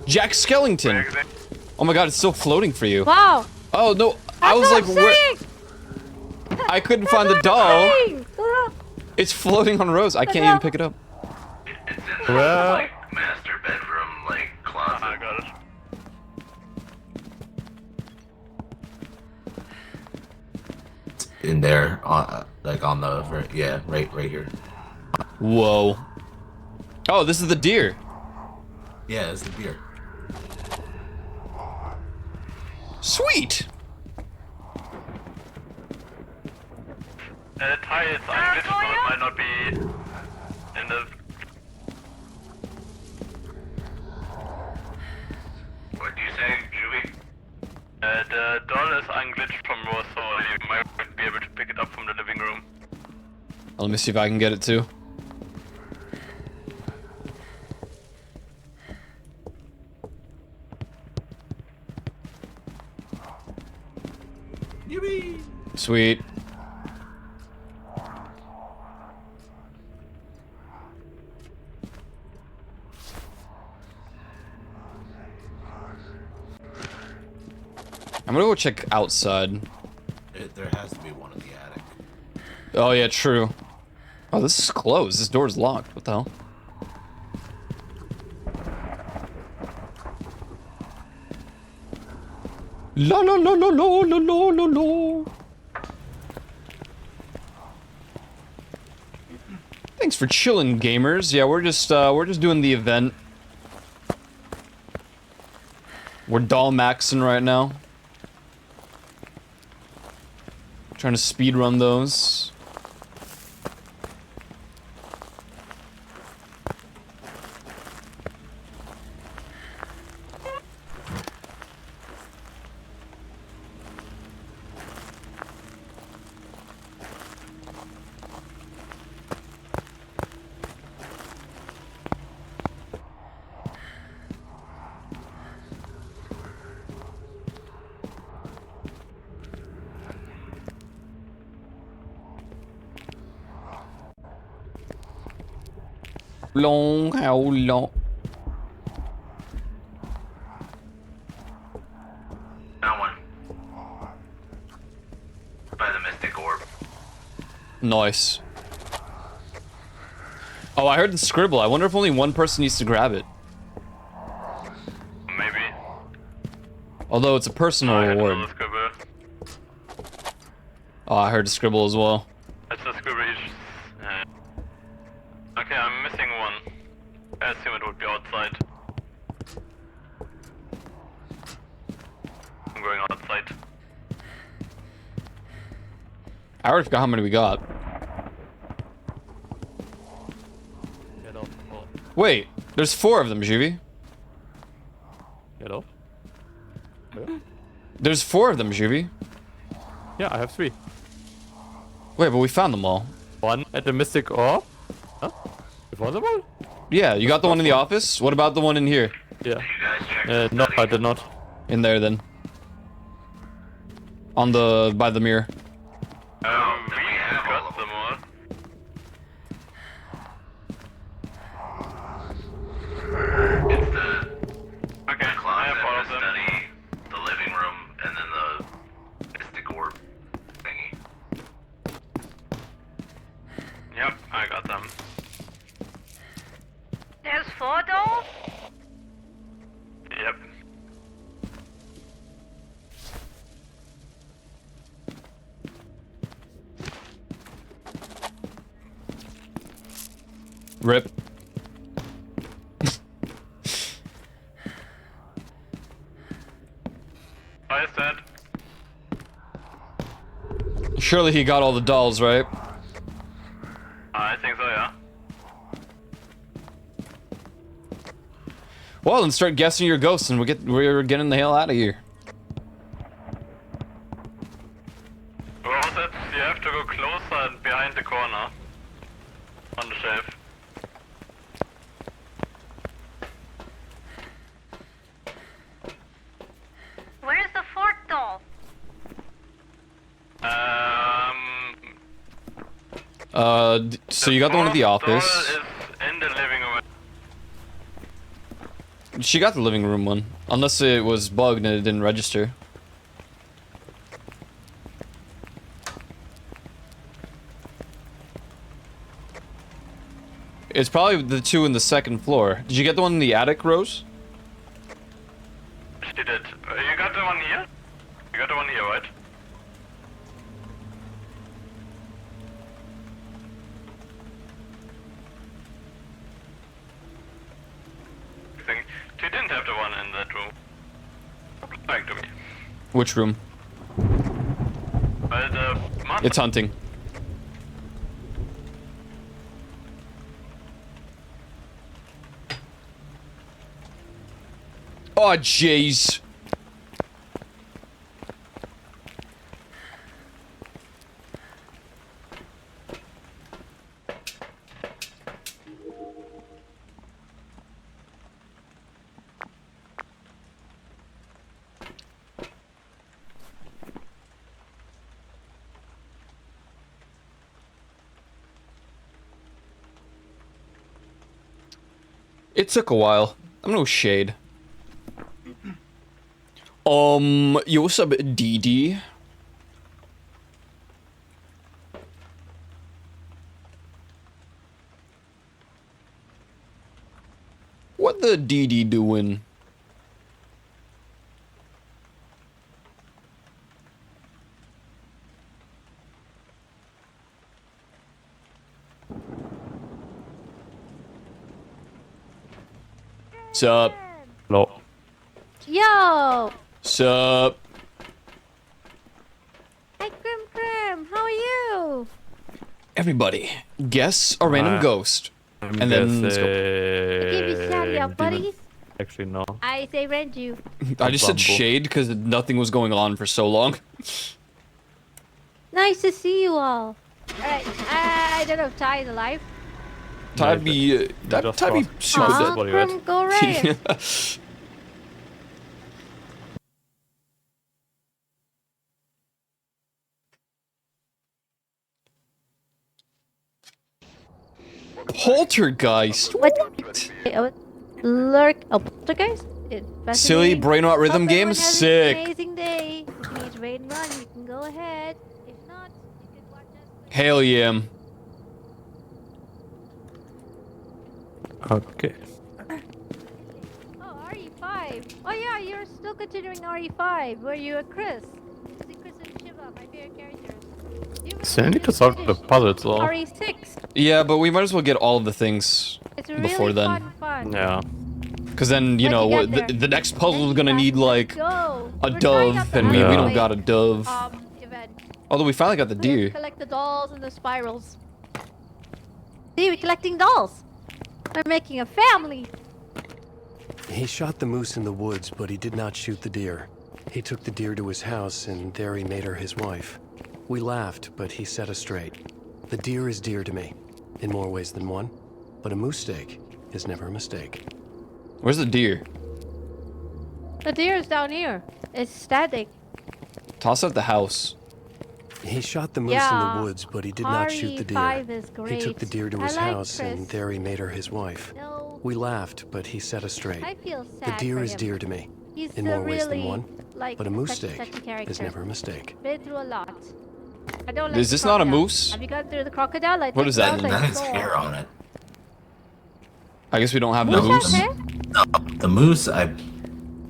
Jack Skellington. Oh my god, it's still floating for you. Wow. Oh no, I was like, where? I couldn't find the doll. It's floating on Rose. I can't even pick it up. It's in the like master bedroom, like closet. I got it. In there, like on the yeah, right here. Whoa. Oh, this is the deer. Yeah, it's the beer. Sweet. The tire is unglitched, so it might not be in the... What do you say, Juby? The doll is unglitched from Raw, so you might be able to pick it up from the living room. Let me see if I can get it too. Yippee! Sweet. I'm gonna go check outside. There has to be one in the attic. Oh yeah, true. Oh, this is closed. This door's locked. What the hell? La la la la la la la la la. Thanks for chilling, gamers. Yeah, we're just doing the event. We're doll maxing right now. Trying to speed run those. Long, how long? That one. By the Mystic Orb. Nice. Oh, I heard the scribble. I wonder if only one person needs to grab it. Maybe. Although it's a personal I heard reward. another scribble. Oh, I heard the scribble as well. It's a scribble each. Okay, I'm missing one. I assume it would be outside. I'm going outside. I already forgot how many we got. Hello. Oh. Wait, there's 4 of them, Juvie. Hello. Yeah. There's 4 of them, Juvie. Yeah, I have 3. Wait, but we found them all. One at the Mystic Orb. Huh? You found them all? Yeah, you got the one in the office? What about the one in here? Yeah. No, I did not. In there, then. On the... by the mirror. We got them all. It's the Okay, I closet, have all of the them. study, the living room, and then the Mystic Orb thingy. Yep, I got them. There's 4 dolls? Yep. Rip. I said. Surely he got all the dolls, right? I think so, yeah. Well, then start guessing your ghosts and we're getting the hell out of here. What was it? You have to go closer and behind the corner. On the shelf. Where's the 4th doll? So you got the one at the fourth door office. is in the living room. She got the living room one. Unless it was bugged and it didn't register. It's probably the 2 in the 2nd floor. Did you get the one in the attic, Rose? She did. You got the one here? You got the one here, right? Think she didn't have the one in that room. Looked like to me. Which room? Well, the master. It's hunting. Oh, jeez. It took a while. I'm no shade. Yo, what's up, DD? What the DD doing? Sup? Hello. Yo! Sup? Hi, Grim. How are you? Everybody, guess a random ghost. And then let's go. I gave you shout out, buddy. Actually, no. I say rent you. I just said Bumble. shade because nothing was going on for so long. Nice to see you all. Alright, I don't know if Ty is alive. Ty be just Ty be lost. super Aw. dead. What are you at? Grim, go right. Poltergeist. What? Lurk. Oh, poltergeist? Silly brain rot rhythm game? Sick. Amazing day. If you need to raid and run, you can go ahead. If not, you can watch us. Hell yeah. Okay. Oh, RE5. Oh yeah, you're still continuing RE5. Were you a Chris? See Chris and Shiva, my favorite characters. Still need to solve the puzzles though. RE6. Yeah, but we might as well get all of the things It's really before then. fun. Yeah. Because then, you know, Once you get the next puzzle Then is gonna you need guys like go. a We're trying out dove, the and we Yeah. don't got a dove. event. Although we finally got the We deer. collect the dolls and the spirals. See, we're collecting dolls. We're making a family. He shot the moose in the woods, but he did not shoot the deer. He took the deer to his house, and there he made her his wife. We laughed, but he set us straight. The deer is dear to me, in more ways than one, but a moose steak is never a mistake. Where's the deer? The deer is down here. It's static. Toss it at the house. He shot the moose in Yeah. the woods, but he did not shoot the deer. RE5 is He great. took the deer to I his like house, Chris. and there he made her his wife. No, We laughed, but he set us straight. I feel The sad deer for is him. dear to me, He's in still more ways than really, one, like, but a moose touchy steak character. is never a mistake. Been through a lot. I don't like Is the this not a crocodile. moose? Have you gone through the crocodile? I What think is that? that's like That has soul. hair on it. I guess we don't have Moose the has moose. hair? The moose,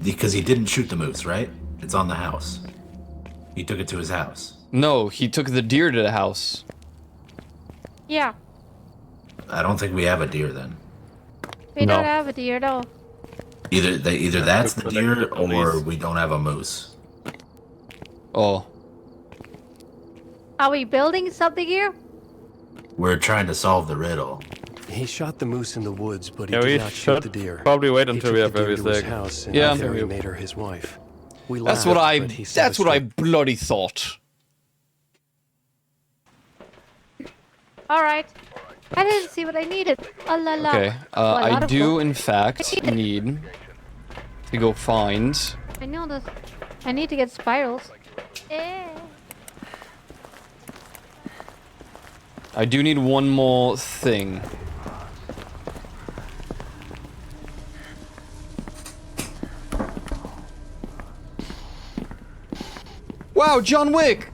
because he didn't shoot the moose, right? It's on the house. He took it to his house. No, he took the deer to the house. Yeah. I don't think we have a deer then. We No. don't have a deer though. Either that's the took deer the or police. we don't have a moose. Oh. Are we building something here? We're trying to solve the riddle. He shot the moose in the woods, but he Yeah, we did not shoot should the deer. probably wait He until took we have the deer everything. to his house, and Yeah. there he made her his wife. We That's laughed, what I but he set that's us what I straight. bloody thought. Alright. I didn't see what I needed. Oh la la. Okay. Oh, a lot I of do books. in fact need to go find. I know this. I need to get spirals. Eh. I do need one more thing. Wow, John Wick!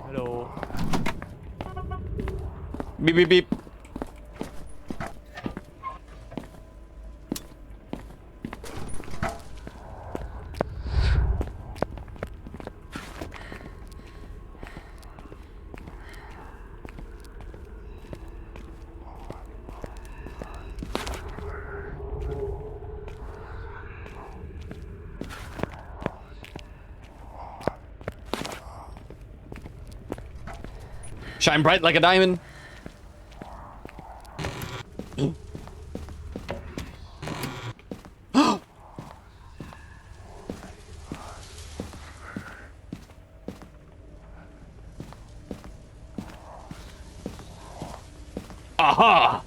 Hello. Beep beep beep. Shine bright like a diamond. Aha!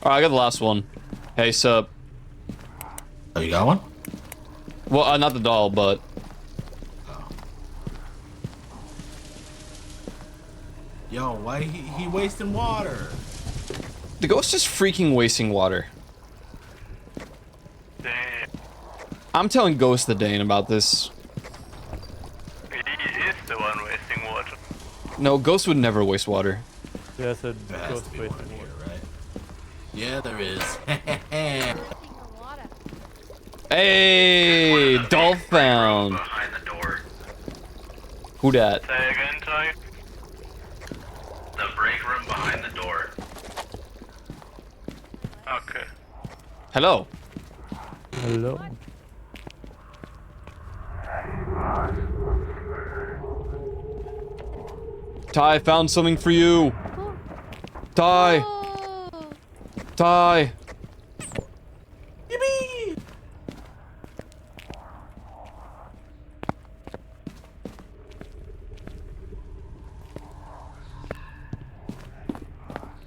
Alright, I got the last one. Hey, sup? Oh, you got one? Well, not the doll, but... Yo, why he wasting water? The ghost is freaking wasting water. Damn. I'm telling Ghost the Dane about this. He is the one wasting water. No, Ghost would never waste water. There's a There has ghost to be waiting one here. here, right? Yeah, there is. Hey, doll found. Behind the door. Who dat? Say again, Ty. The break room behind the door. Okay. Hello. Hello. Ty, found something for you. Ty, Oh. Ty.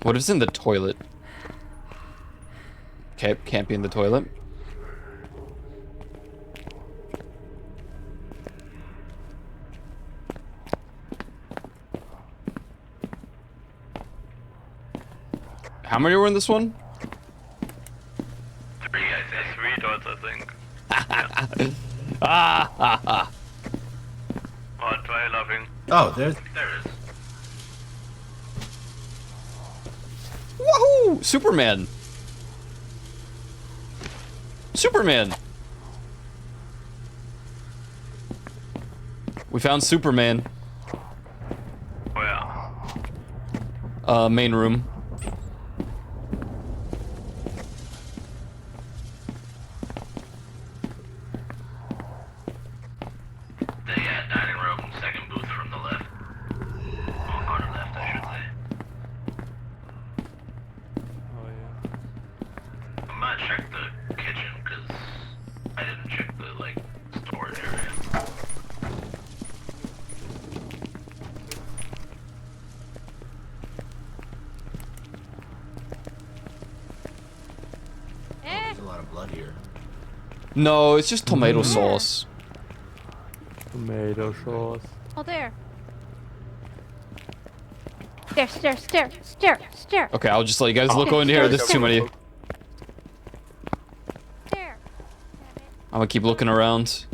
What is in the toilet? Okay, can't be in the toilet. many were in this one? 3, I say 3 dots, I think. Ah, ha, ha. What, why are you laughing? Oh, there's. There it is. Woohoo! Superman! Superman! We found Superman. Where? Main room. The dining room, second booth from the left. On the left, I should say. Oh yeah. I'm not check the kitchen because I didn't check the like storage area. There's a lot of blood here. No, it's just tomato sauce. Tomato sauce. Oh, there. Stare. Okay, I'll just let you guys look into here. There's too many. Stare. I'm gonna keep looking around.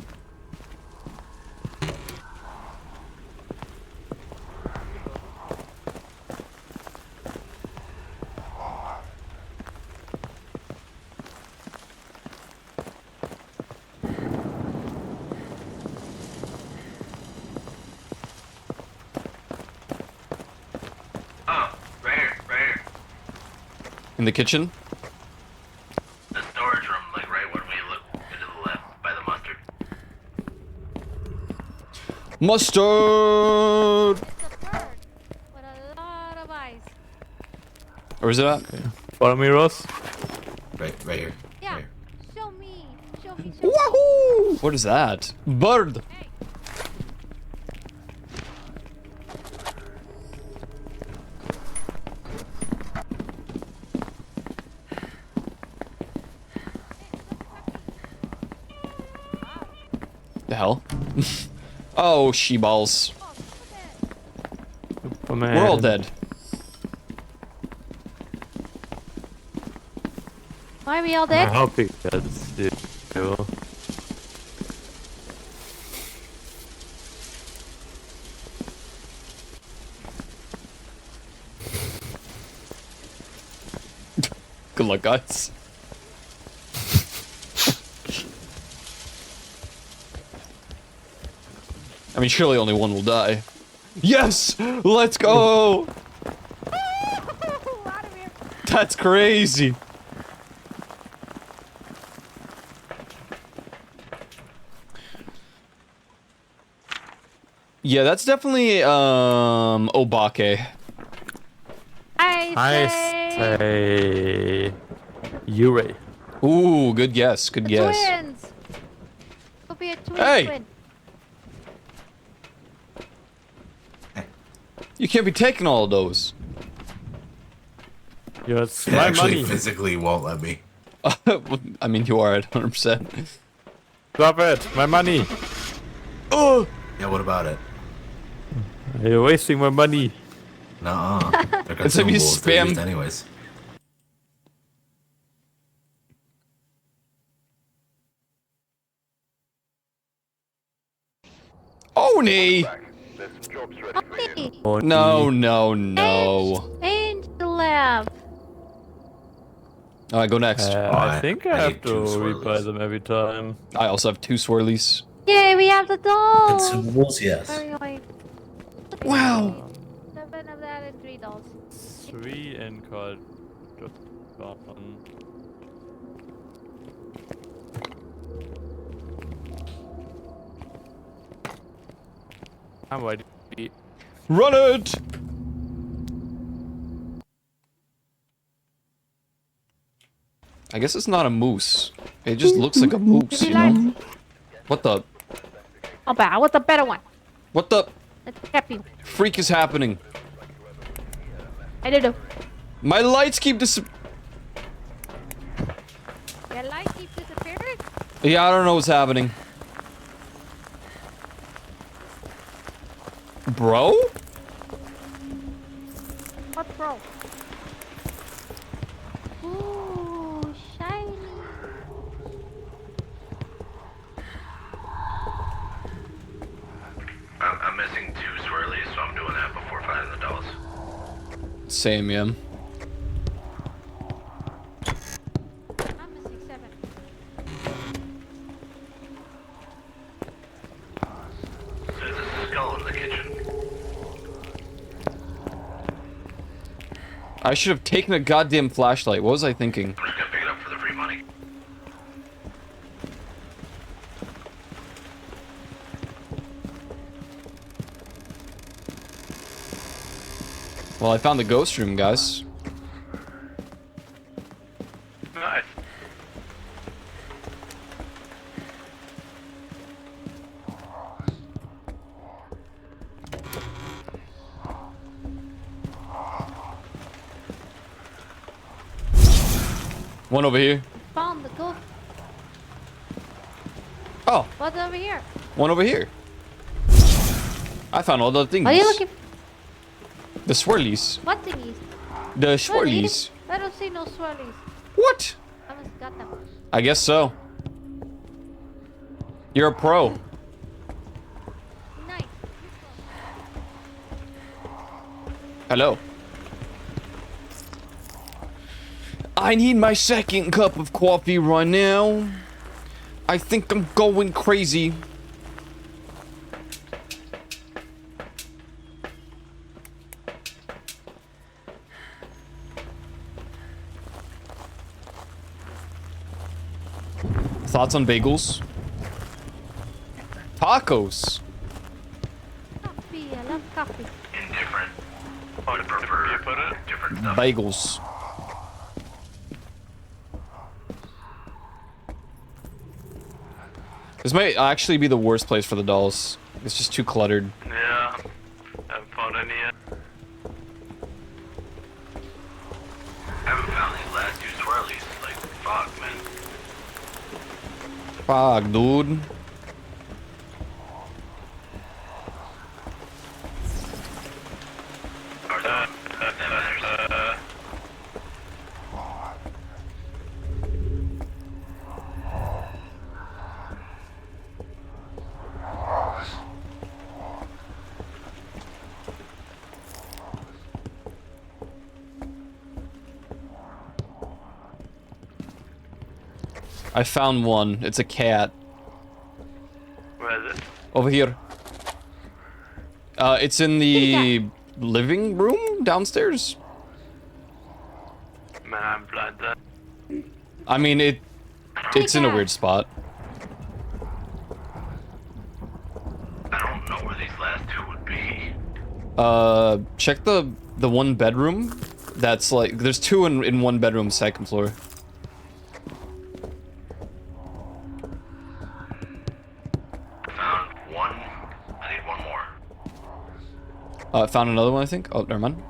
Oh, right here. In the kitchen? The storage room, like right when we look into the left by the mustard. Mustard! It's a bird with a lot of eyes. Where's it at? Follow me, Ross. Right here. Yeah. Right here. Show me. Wahoo! What is that? Bird! Hey. The hell? Oh, she-balls. Superman. We're all dead. Why are we all I dead? hope he gets the kill. Good luck, guys. I mean, surely only one will die. Yes! Let's go! Out of here. That's crazy. Yeah, that's definitely, Obake. I say Yurei. Ooh, good guess, good guess. Twins. Could be a twin. Hey! You can't be taking all of those. Yes, It my actually money. physically won't let me. I mean, you are at 100%. Drop it, my money. Oh! Yeah, what about it? You're wasting my money. Nuh-uh. They're It's like you consumables, they're spam- used anyways. Oni! Okay. Oh, No, no, no. Change the lab. Alright, go next. I think I I have need to two rebuy swirlies. them every time. I also have 2 swirlies. Yay, we have the dolls. Consumables, yes. Very annoying. Wow. 7 of that and 3 dolls. 3 and called just on. I'm ready. Run it! I guess it's not a moose. It just looks like a moose, you know? What the? Oh, but I want the better one. What the Let's tap you. freak is happening? I don't know. My lights keep dis- Your light keeps disappearing? Yeah, I don't know what's happening. Bro? What, bro? Same, yeah. I'm missing 7. There's a skull in the kitchen. I should have taken a goddamn flashlight. What was I thinking? I'm just gonna pick it up for the free money. Well, I found the ghost room, guys. Nice. One over here. Found the ghost. Oh, What's over here? one over here. I found all the things. What are you looking? The swirlies. What thingies? The What, swirlies. I don't see no swirlies. What? I must got them. I guess so. You're a pro. Nice. Hello. I need my second cup of coffee right now. I think I'm going crazy. Thoughts on bagels? Tacos. Coffee. I love coffee. Indifferent. Oh, you put it? Different stuff. Bagels. This might actually be the worst place for the dolls. It's just too cluttered. Yeah. Haven't found any yet. Haven't found these last 2 swirlies. Like, fuck, man. Fuck, dude. I found one. It's a cat. Where is it? Over here. It's in the living room downstairs. Man, I'm blind then. I mean, it's in a weird spot. I don't know where these last 2 would be. Check the one bedroom. That's like, there's 2 in one bedroom, second floor. Found 1. I need 1 more. Found another one, I think. Oh, never mind.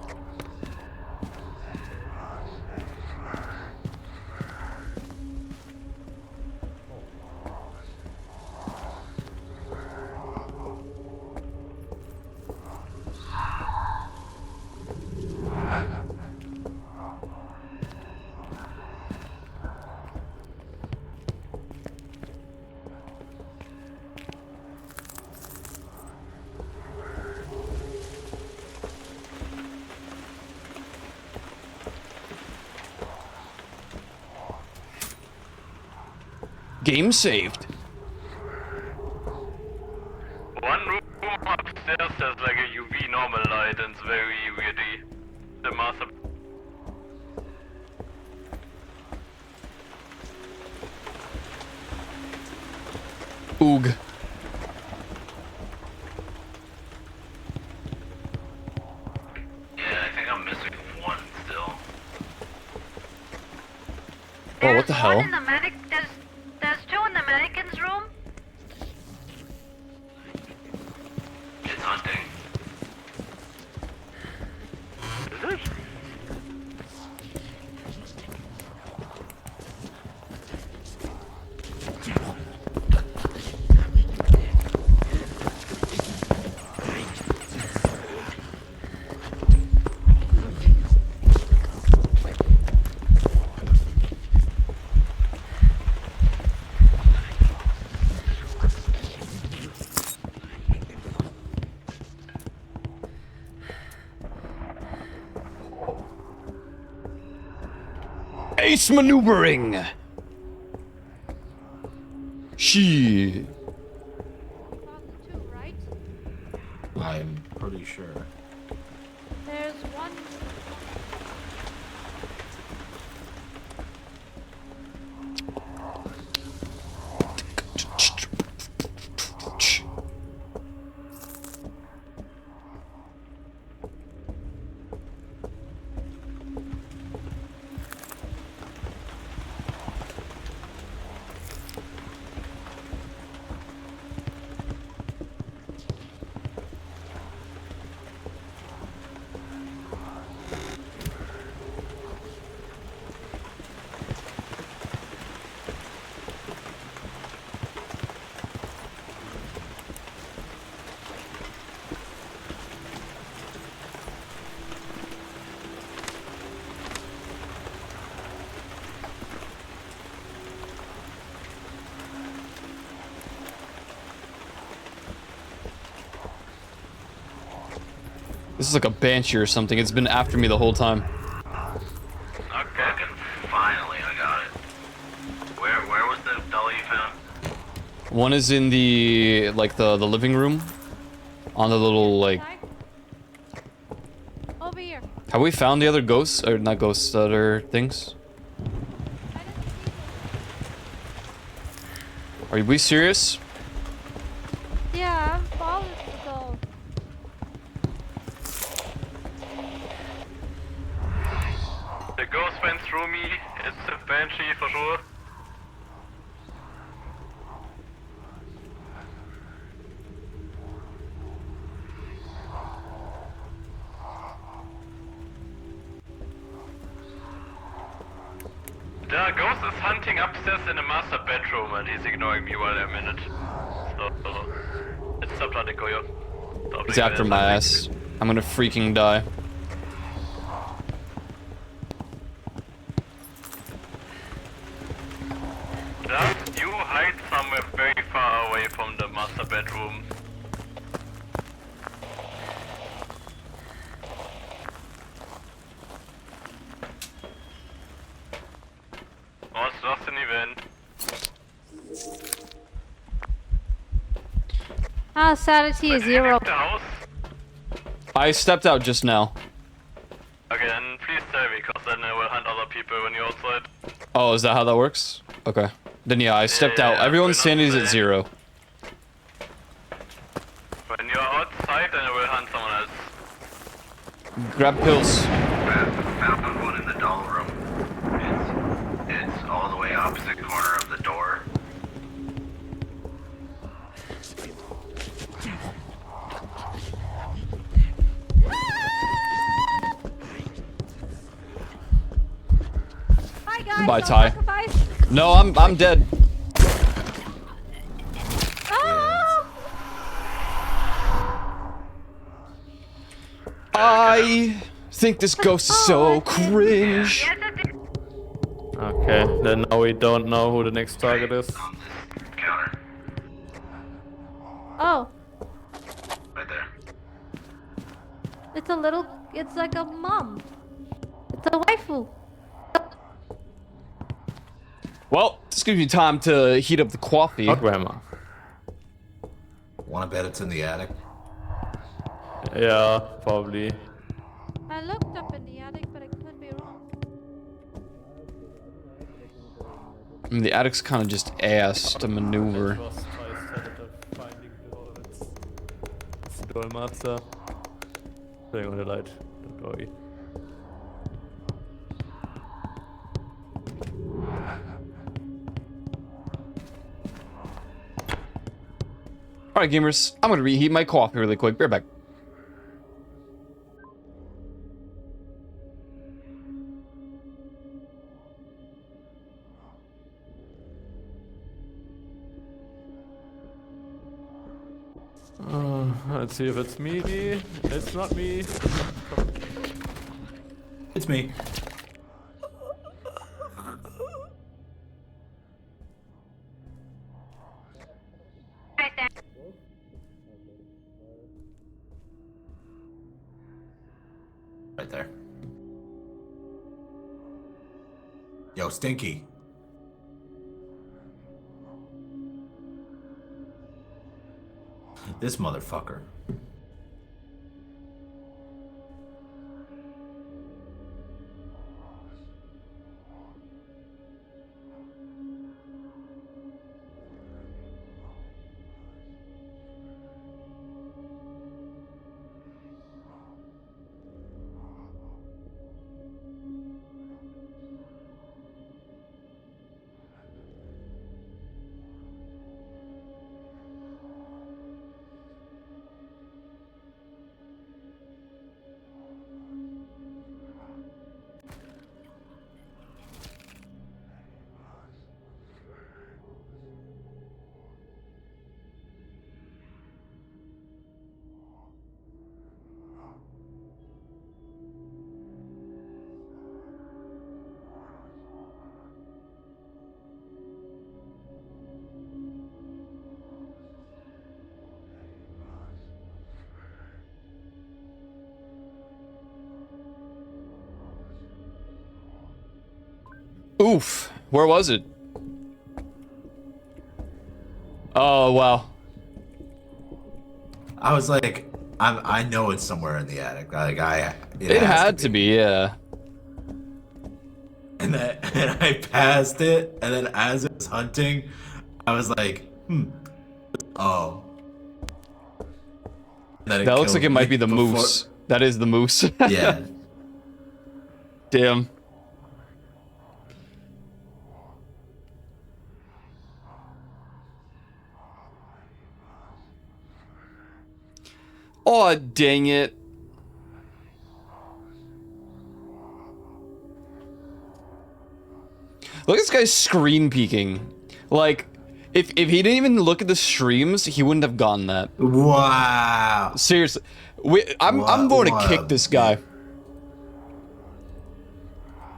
Game saved. One room upstairs has like a UV normal light and it's very weirdy. The master. Oog. Yeah, I think I'm missing 1 still. Oh, what the hell? One in the there's 2 in the mannequin's room. It's hunting. Is it? Ace maneuvering. Shit. Right? I'm pretty sure. There's one. This is like a banshee or something. It's been after me the whole time. Okay, finally I got it. Where was the dolly you found? One is in the the living room, on the little Over here. Have we found the other ghosts or not ghosts? Other things? Are we serious? Yeah, I'm following the doll. The ghost went through me. It's a banshee for sure. The ghost is hunting upstairs in the master bedroom and he's ignoring me while I'm in it. So, it's stop hunting Koyo. It's after my ass. I'm gonna freaking die. Just you hide somewhere very far away from the master bedroom. Oh, it's just an event. Ah, sanity is 0. The house? I stepped out just now. Okay, then please tell me, because then I will hunt other people when you're outside. Oh, is that how that works? Okay. Then yeah, I stepped out. Yeah, Everyone's we're not sanity is at there. 0. When you're outside, then I will hunt someone else. Grab pills. Found one in the doll room. It's all the way opposite corner of the door. Hi guys. Bye, no Ty. sacrifice. No, I'm dead. Ah! I think this ghost is so cringe. Okay, then now we don't know who the next target is. Counter. Oh, Right there. it's like a mom. It's a waifu. Well, this gives me time to heat up the coffee. Not grandma. Wanna bet it's in the attic? Yeah, probably. I looked up in the attic, but I could be wrong. I mean, the attic's kind of just ass to maneuver. It's the Dolmaster. Playing on the light. Don't worry. Alright, gamers. I'm gonna reheat my coffee really quick. Be right back. Let's see if it's me. It's not me. It's me. Right there. Yo, Yo, Stinky. This motherfucker. Oof. Where was it? Oh, wow. I was like, I know it's somewhere in the attic. Like It had to be, yeah. And I passed it, and then as it was hunting, I was like, oh. That looks like it might be the moose. That is the moose. Yeah. Damn. Oh, dang it. Look at this guy's screen peeking. Like, if he didn't even look at the streams, he wouldn't have gotten that. Wow. Seriously. I'm going to kick this guy.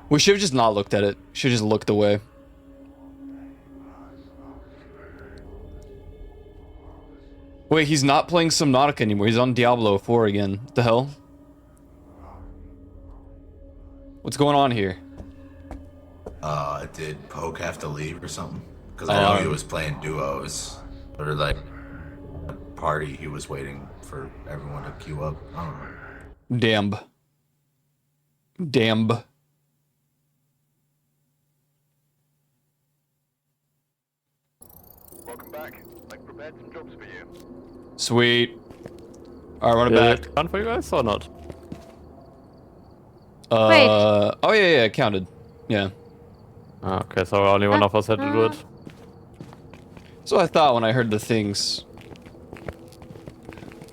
We should have just not looked at it. Should have just looked away. Wait, he's not playing Subnautica anymore. He's on Diablo 4 again. What the hell? What's going on here? Did Poke have to leave or something? Because I know he was playing duos. Or like a party, he was waiting for everyone to queue up. I don't know. Damn. Damn. Welcome back. I've prepared some jobs for you. Sweet. Alright, run it back. Did it count for you guys or not? Wait. Oh yeah, it counted. Yeah. Okay, so only one of us had to do it. So I thought when I heard the things.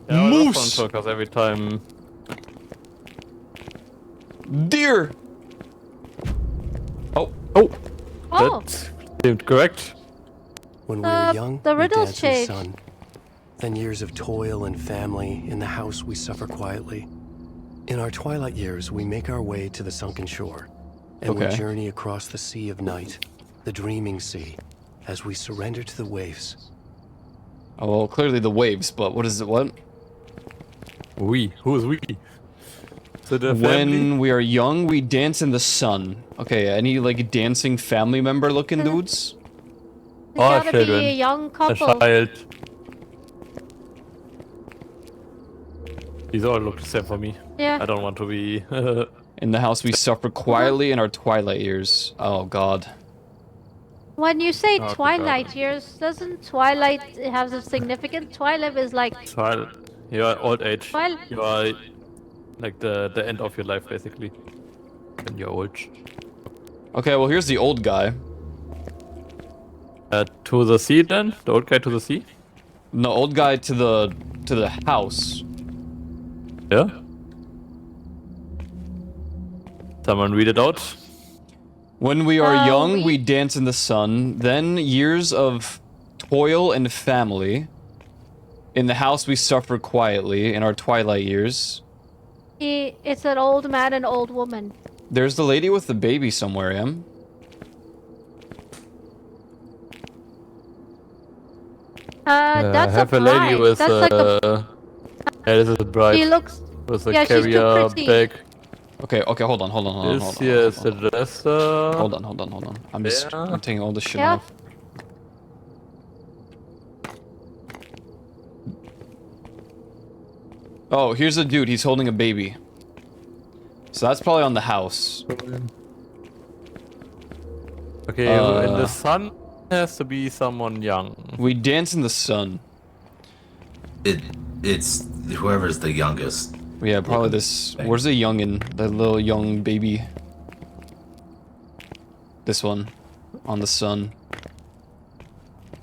Yeah, Moose! Because every time... Deer! Oh! Oh. That seemed correct. When we were young, the we riddles danced in the changed. sun. Then years of toil and family. In the house, we suffer quietly. In our twilight years, we make our way to the sunken shore. And we Okay. journey across the sea of night, the dreaming sea, as we surrender to the waves. Oh, well, clearly the waves, but what is it? What? We? Who is we? So the When family? we are young, we dance in the sun. Okay, any like dancing family member looking dudes? They Oh, gotta children. be a young A couple. child. These all look the same for me. Yeah. I don't want to be... In the house, we suffer quietly in our twilight years. Oh God. When you say Oh, twilight years, doesn't twilight have a significant? Twilight is like child. You are old age. Twilight. You are like the end of your life, basically. When you're old. Okay, well here's the old guy. To the sea then? The old guy to the sea? No, old guy to the house. Yeah? Someone read it out? When we are young, we- we dance in the sun. Then years of toil and family. In the house, we suffer quietly in our twilight years. it's an old man and old woman. There's the lady with the baby somewhere, Em. That's I have a a lady bride. with That's like a. yeah, this is a bride She looks. with a yeah, she's too carrier pretty. bag. Okay, hold on. This here is the dresser. Hold on. I'm taking all this shit Yeah. off. Oh, here's a dude. He's holding a baby. So that's probably on the house. Okay, in the sun has to be someone young. We dance in the sun. It's whoever's the youngest. Yeah, probably this. Where's the youngin? The little young baby. This one. On the sun.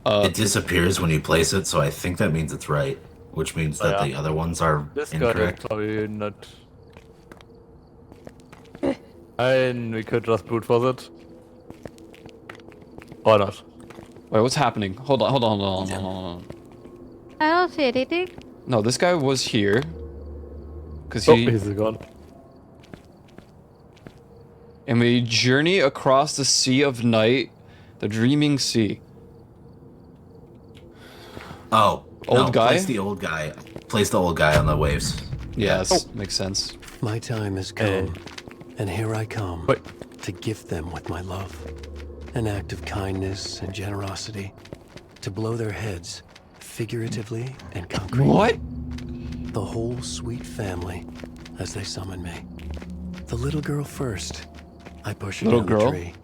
It disappears when you place it, so I think that means it's right. Which means that the other ones are This guy is incorrect. probably not. And we could just brute force it. Or not. Wait, what's happening? Hold on. I don't see anything. No, this guy was here. Cause Oh, he... he's gone. And we journey across the sea of night. The dreaming sea. Oh. Old guy? Place the old guy. Place the old guy on the waves. Yes, makes sense. My time has come, and here I come Wait. to gift them with my love. An act of kindness and generosity to blow their heads, figuratively and concretely. What? The whole sweet family as they summon me. The little girl first. I push her Little down girl? the tree.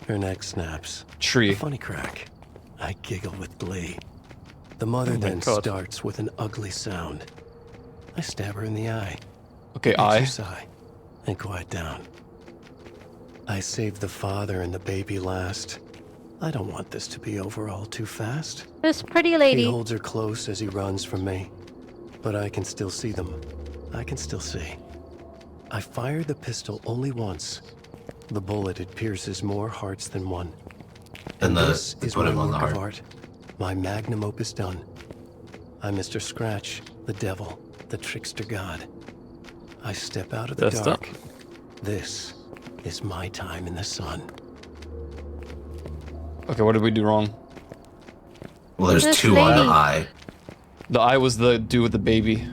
Her neck snaps. Tree. A funny crack. I giggle with glee. The mother my then God. starts with an ugly sound. I stab her in the eye. Okay, Makes I. her sigh and quiet down. I save the father and the baby last. I don't want this to be over all too fast. This pretty He lady. holds her close as he runs from me, but I can still see them. I can still see. I fire the pistol only once. The bullet, it pierces more hearts than one. And this is put my him on the work of heart. art. My magnum opus done. I'm Mr. Scratch, the devil, the trickster god. I step out of the That's dark. This is my time in the sun. Okay, what did we do wrong? Well, there's This two on the lady. eye. The eye was the dude with the baby.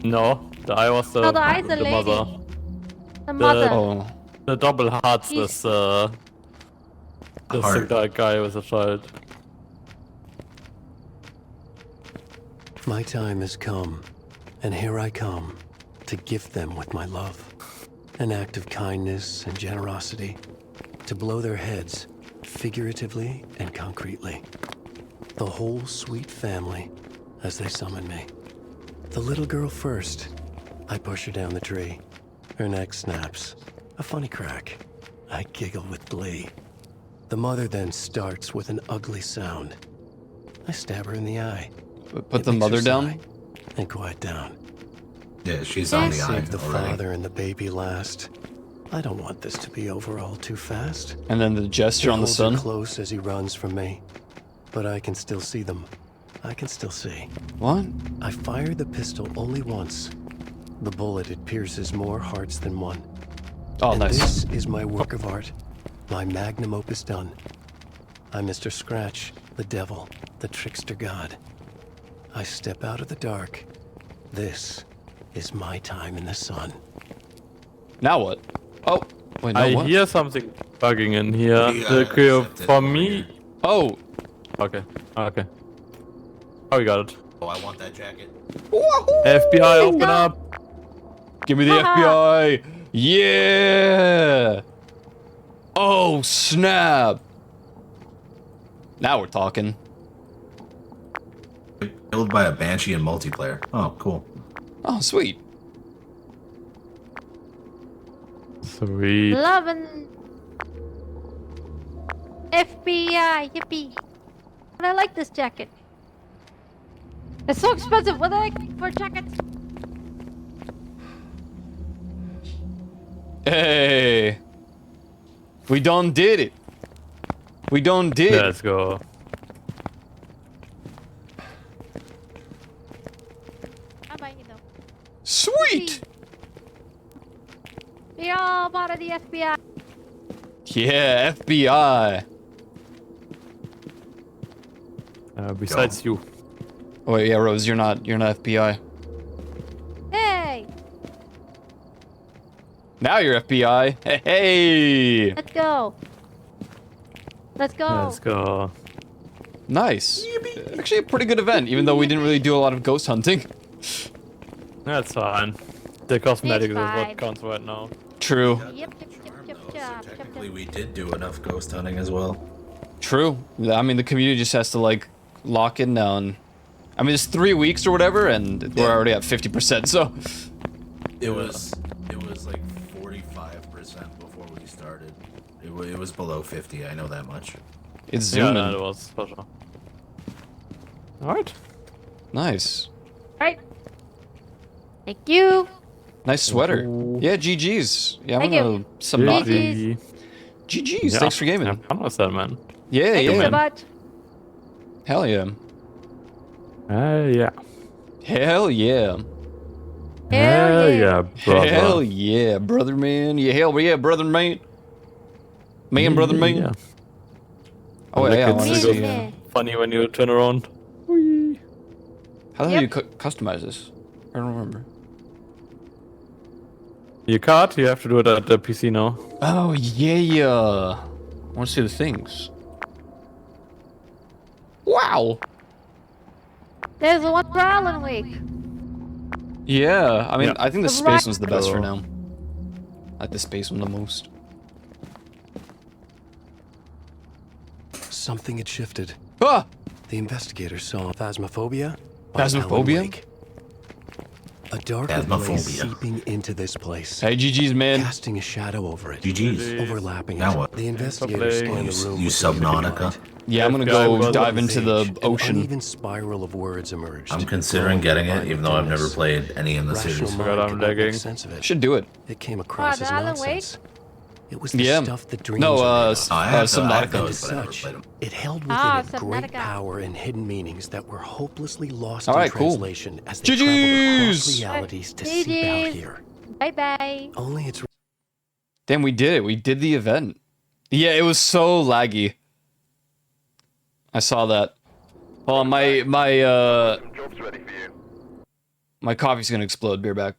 No, the eye was No, the eye's the lady. mother. The mother. Oh. The double hearts He's- is the Heart. guy with a child. My time has come, and here I come to gift them with my love. An act of kindness and generosity to blow their heads, figuratively and concretely. The whole sweet family as they summon me. The little girl first. I push her down the tree. Her neck snaps. A funny crack. I giggle with glee. The mother then starts with an ugly sound. I stab her in the eye. Put It the makes mother her down? sigh and quiet down. Yeah, she's on the eye Save the already. father and the baby last. I don't want this to be over all too fast. And then the gesture He on the holds her sun? close as he runs from me, but I can still see them. I can still see. What? I fired the pistol only once. The bullet, it pierces more hearts than one. Oh, And nice. this is my work of art, my magnum opus done. I'm Mr. Scratch, the devil, the trickster god. I step out of the dark. This is my time in the sun. Now what? Oh, wait, no, I what? hear something bugging in here. You The gotta crew accept it for over me. here. Oh, Okay. Okay. Oh, we got it. Oh, I want that jacket. FBI, open up. give me the FBI. Yeah. Oh, snap. Now we're talking. Killed by a banshee in multiplayer. Oh, cool. Oh, sweet. Sweet. Loving FBI, yippee. But I like this jacket. It's so expensive. What the heck for jackets? Hey. We done did it. We done did. Let's go. How about you though? Sweet. We all part of the FBI. Yeah, FBI. Besides you. Oh, wait, yeah, Rose, you're not FBI. Hey! Now you're FBI. Hey! Let's go. Let's go. Let's go. Nice. Actually, a pretty good event, even though we didn't really do a lot of ghost hunting. That's fine. The cosmetics is fine. what counts right now. True. Yep. So technically, we did do enough ghost hunting as well. True. I mean, the community just has to, like, lock in down. I mean, it's 3 weeks or whatever, and we're already at 50%, so... It was like 45% before we started. It was below 50, I know that much. It's Yeah, zooming. no, it was for sure. Alright. Nice. Right. Thank you. Nice sweater. Ooh. Yeah, GG's. Yeah, I'm Thank gonna... you. Some GG's. GG's. Yeah, Thanks for gaming. I'm fun with that, man. Yeah, Thank you yeah. so much. Hell yeah. Yeah. Hell yeah. Hell yeah. brother. Hell yeah, brother man. Yeah, hell yeah, brother man. Man, brother man. Yeah. Oh, Like yeah, I it's want to so see. Yeah. funny when you turn around. How the hell Yep. do you customize this? I don't remember. You can't, you have to do it at the PC now. Oh, yeah. I want to see the things. Wow. There's the one for Alan Wake. Yeah, I mean, Yeah. I think the The space one's the best for Cool. now. I like the space one the most. Something had shifted. Ah! The investigators saw Phasmophobia. by Alan Phasmophobia? Wake. A darker Phasmophobia. place seeping into this place, Hey, GG's, man. casting a shadow over it, GG's. overlapping Now it. what? The investigators Lovely. scanned the room. You with the Subnautica? light. Yeah, I'm gonna FBI go was dive on into the Page, ocean. An uneven spiral of words emerged. I'm considering getting it, even though I've never played any in the Rational series. mind God, I'm could not make lagging. sense of it. Should do it. It came across the as Alan nonsense. It was the Yeah. stuff that dreams No, are made of. I have Subnautica. those, And but I never such, played them. it held within Ah, it great Subnautica. power and hidden meanings that were hopelessly lost All in right, cool. translation as they GG's. traveled across realities to seep out GG's. here. Bye bye. Only it's Damn, we did it. We did the event. Yeah, it was so laggy. I saw that. Oh, my coffee's gonna explode. Beer back.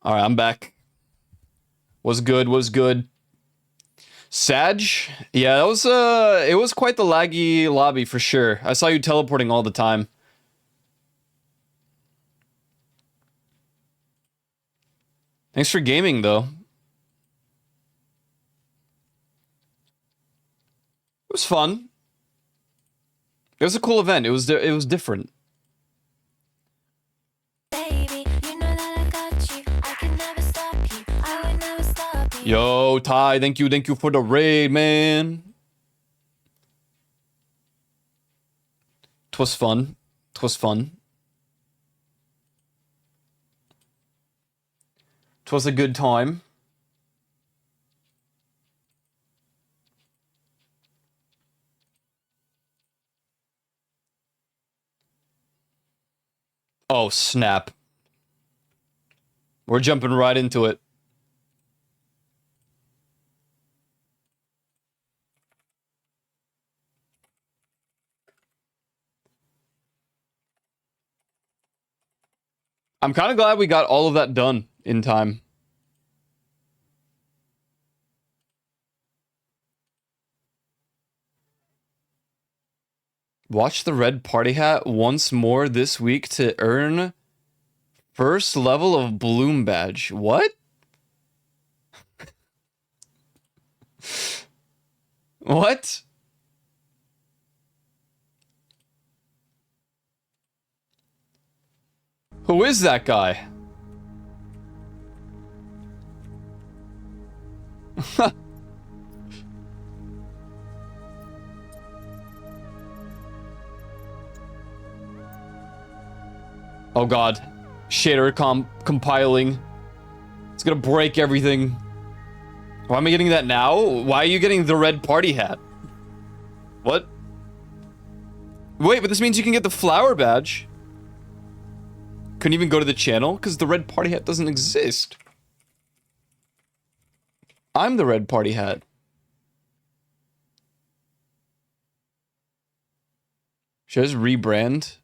All right, I'm back. Was good. Was good. Sag? Yeah, that was it was quite the laggy lobby for sure. I saw you teleporting all the time. Thanks for gaming though. It was fun. It was a cool event. It was different. Yo, Ty, thank you for the raid, man. Twas fun. Twas fun. Twas a good time. Oh, snap. We're jumping right into it. I'm kind of glad we got all of that done in time. Watch the red party hat once more this week to earn first level of Bloom badge. What? What? Who is that guy? Oh god. Shader compiling. It's gonna break everything. Why am I getting that now? Why are you getting the red party hat? What? Wait, but this means you can get the flower badge. Couldn't even go to the channel because the red party hat doesn't exist. I'm the red party hat. Should I just rebrand?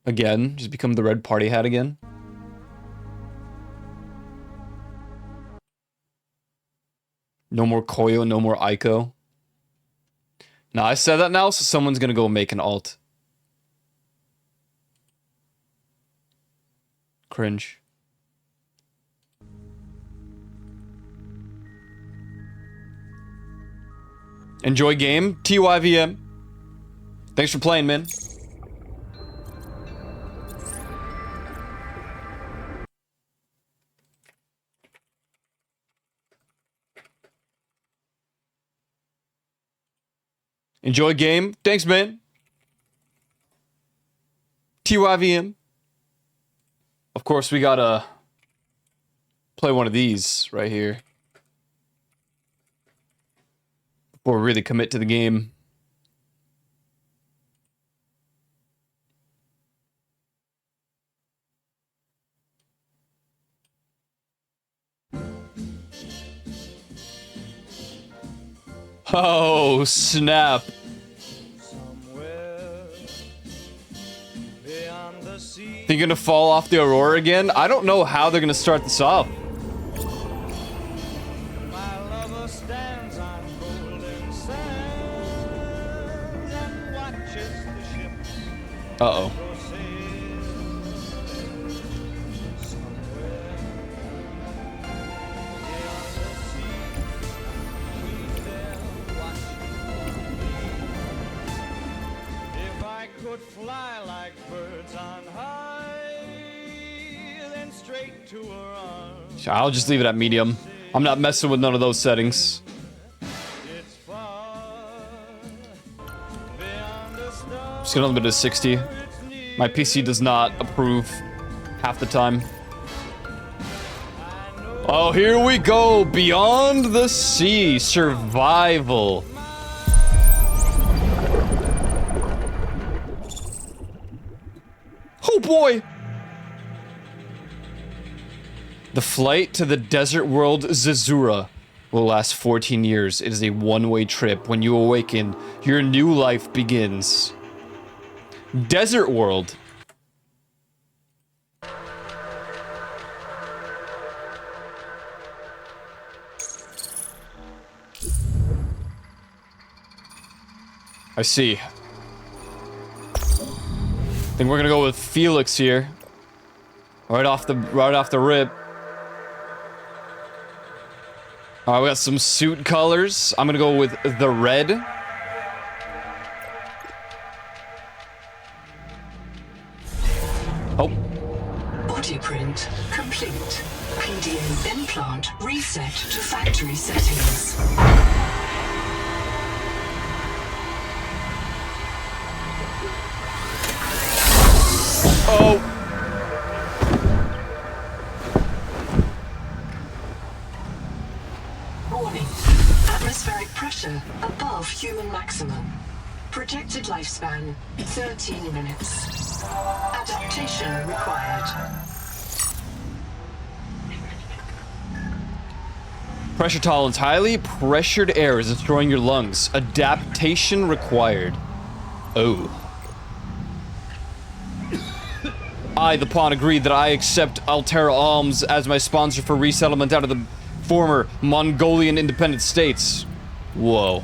Again? Just become the red party hat again? No more Koyo, no more Aiko. Now I said that now, so someone's gonna go make an alt. Cringe. Enjoy game, TYVM. Thanks for playing, man. Enjoy game. Thanks, man. TYVM. Of course, we gotta play one of these right here before we really commit to the game. Oh, snap. Think you're gonna fall off the Aurora again? I don't know how they're gonna start this off. Uh-oh. Fly like birds on high, then straight to her arms. I'll just leave it at medium. I'm not messing with none of those settings. Just gonna limit it to 60. My PC does not approve half the time. Oh, here we go. Beyond the Sea. Survival. Oh boy! The flight to the desert world Zazura will last 14 years. It is a one-way trip. When you awaken, your new life begins. Desert world. I see. I think we're gonna go with Felix here. Right off the rip. Alright, we got some suit colors. I'm gonna go with the red. Oh. Body print complete. PDA implant reset to factory settings. Oh. Warning. Atmospheric pressure above human maximum. Projected lifespan 13 minutes. Adaptation required. Pressure tolerance. Highly pressured air is destroying your lungs. Adaptation required. Oh. I, the pawn, agreed that I accept Altera Alms as my sponsor for resettlement out of the former Mongolian independent states. Whoa.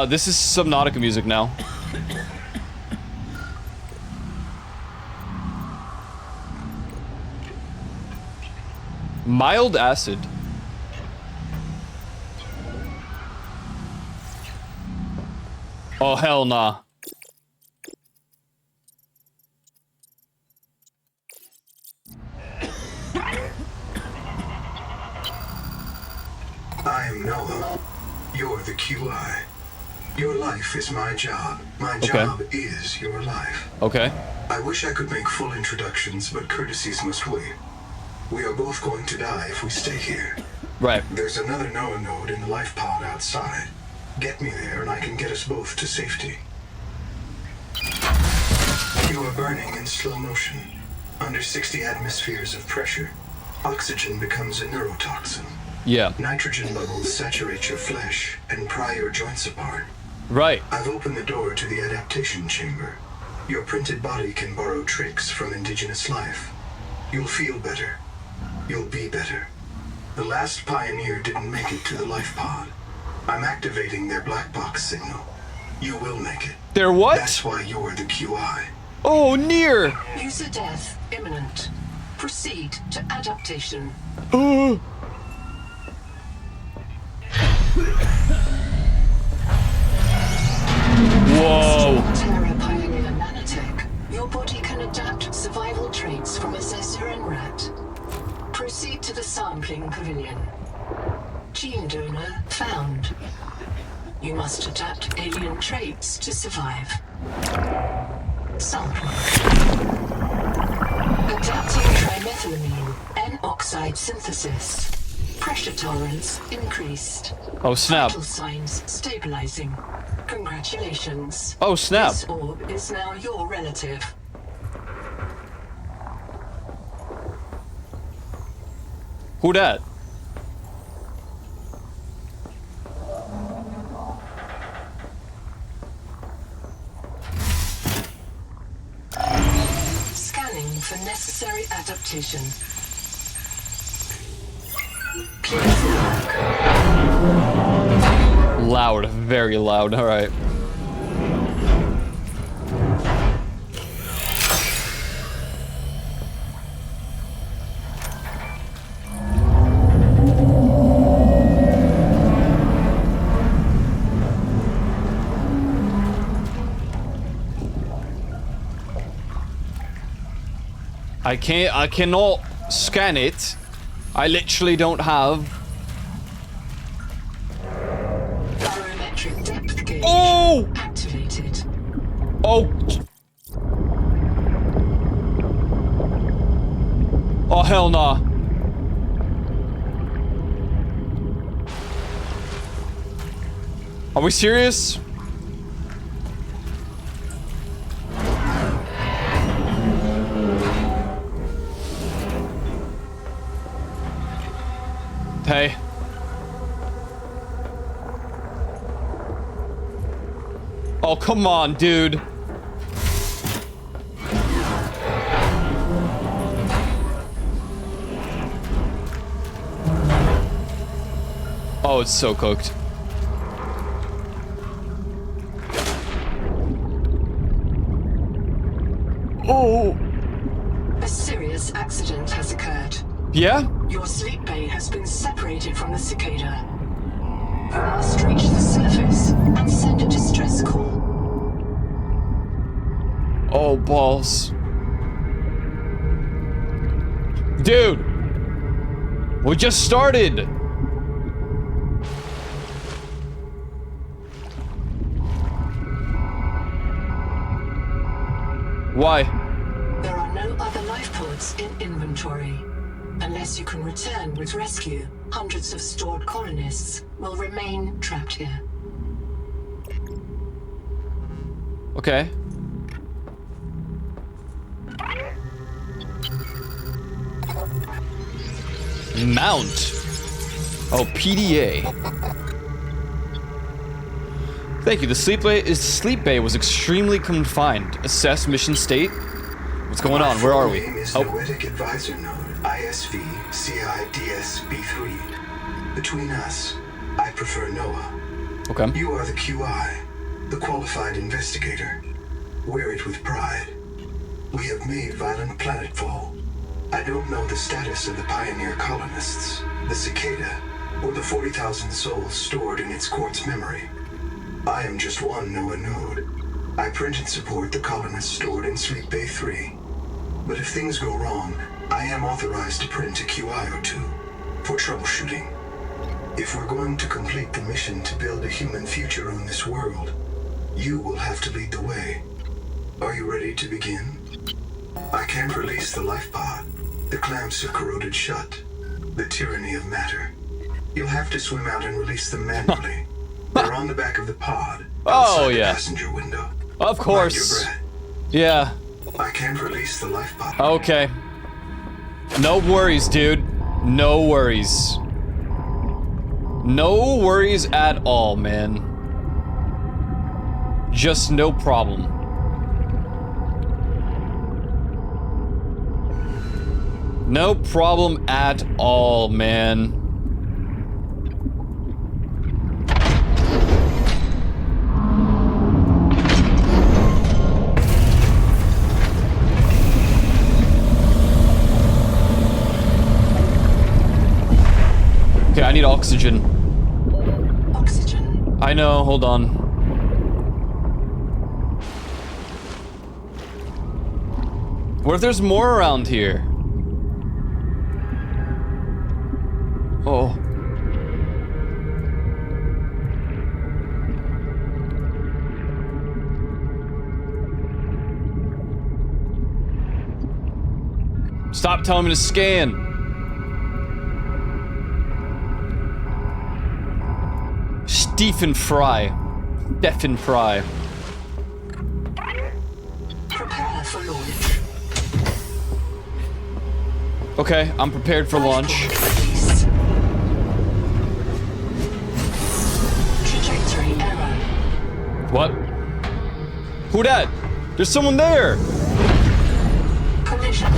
This is Subnautica music now. Mild acid. Oh, hell nah. I am Noah. You're the QI. Your life is my job. My job is your life. Okay. I wish I could make full introductions, but courtesies must wait. We are both going to die if we stay here. Right. There's another Noah node in the life pod outside. Get me there and I can get us both to safety. You are burning in slow motion. Under 60 atmospheres of pressure, oxygen becomes a neurotoxin. Yeah. Nitrogen levels saturate your flesh and pry your joints apart. Right. I've opened the door to the adaptation chamber. Your printed body can borrow tricks from indigenous life. You'll feel better. You'll be better. The last pioneer didn't make it to the life pod. I'm activating their black box signal. You will make it. Their what? That's why you're the QI. Oh, near. User death imminent. Proceed to adaptation. Whoa. Terra Pioneer nanotech. Your body can adapt survival traits from a Zesseran rat. Proceed to the sampling pavilion. Gene donor found. You must adapt alien traits to survive. Sample. Adapting trimethylamine, N-oxide synthesis. Pressure tolerance increased. Oh, snap. Vital signs stabilizing. Congratulations. Oh, snap. This orb is now your relative. Who dat? Scanning for necessary adaptation. Loud, very loud. All right. I cannot scan it. I literally don't have. Barometric depth gauge activated. Oh. Oh, hell nah. Are we serious? Hey. Oh, come on, dude. Oh, it's so cooked. Oh. A serious accident has occurred. Yeah? Your sleep bay has been separated from the cicada. You must reach the surface and send a distress call. Oh, balls. Dude! We just started! Why? There are no other life pods in inventory. Unless you can return with rescue, hundreds of stored colonists will remain trapped here. Okay. Mount. Oh, PDA. Thank you. The sleep bay was extremely confined. Assess mission state. What's going on? Where are we? Oh. Noetic Advisor Node, ISV CIDS B3. Between us, I prefer Noah. Okay. You are the QI, the qualified investigator. Wear it with pride. We have made violent planetfall. I don't know the status of the pioneer colonists, the cicada, or the 40,000 souls stored in its quartz memory. I am just one Noah node. I print and support the colonists stored in Sleep Bay 3. But if things go wrong, I am authorized to print a QI or two for troubleshooting. If we're going to complete the mission to build a human future on this world, you will have to lead the way. Are you ready to begin? I can't release the life pod. The clamps are corroded shut. The tyranny of matter. You'll have to swim out and release them manually. They're on the back of the pod. Oh, yeah. The passenger window. Of course. Yeah. I can't release the life pod. Okay. No worries, dude. No worries. No worries at all, man. Just no problem. No problem at all, man. Okay, I need oxygen. Oxygen. I know, hold on. What if there's more around here? Oh. Stop telling me to scan. Stephen Fry. Prepare for launch. Okay, I'm prepared for launch. Trajectory error. What? Who dat? There's someone there! Collision.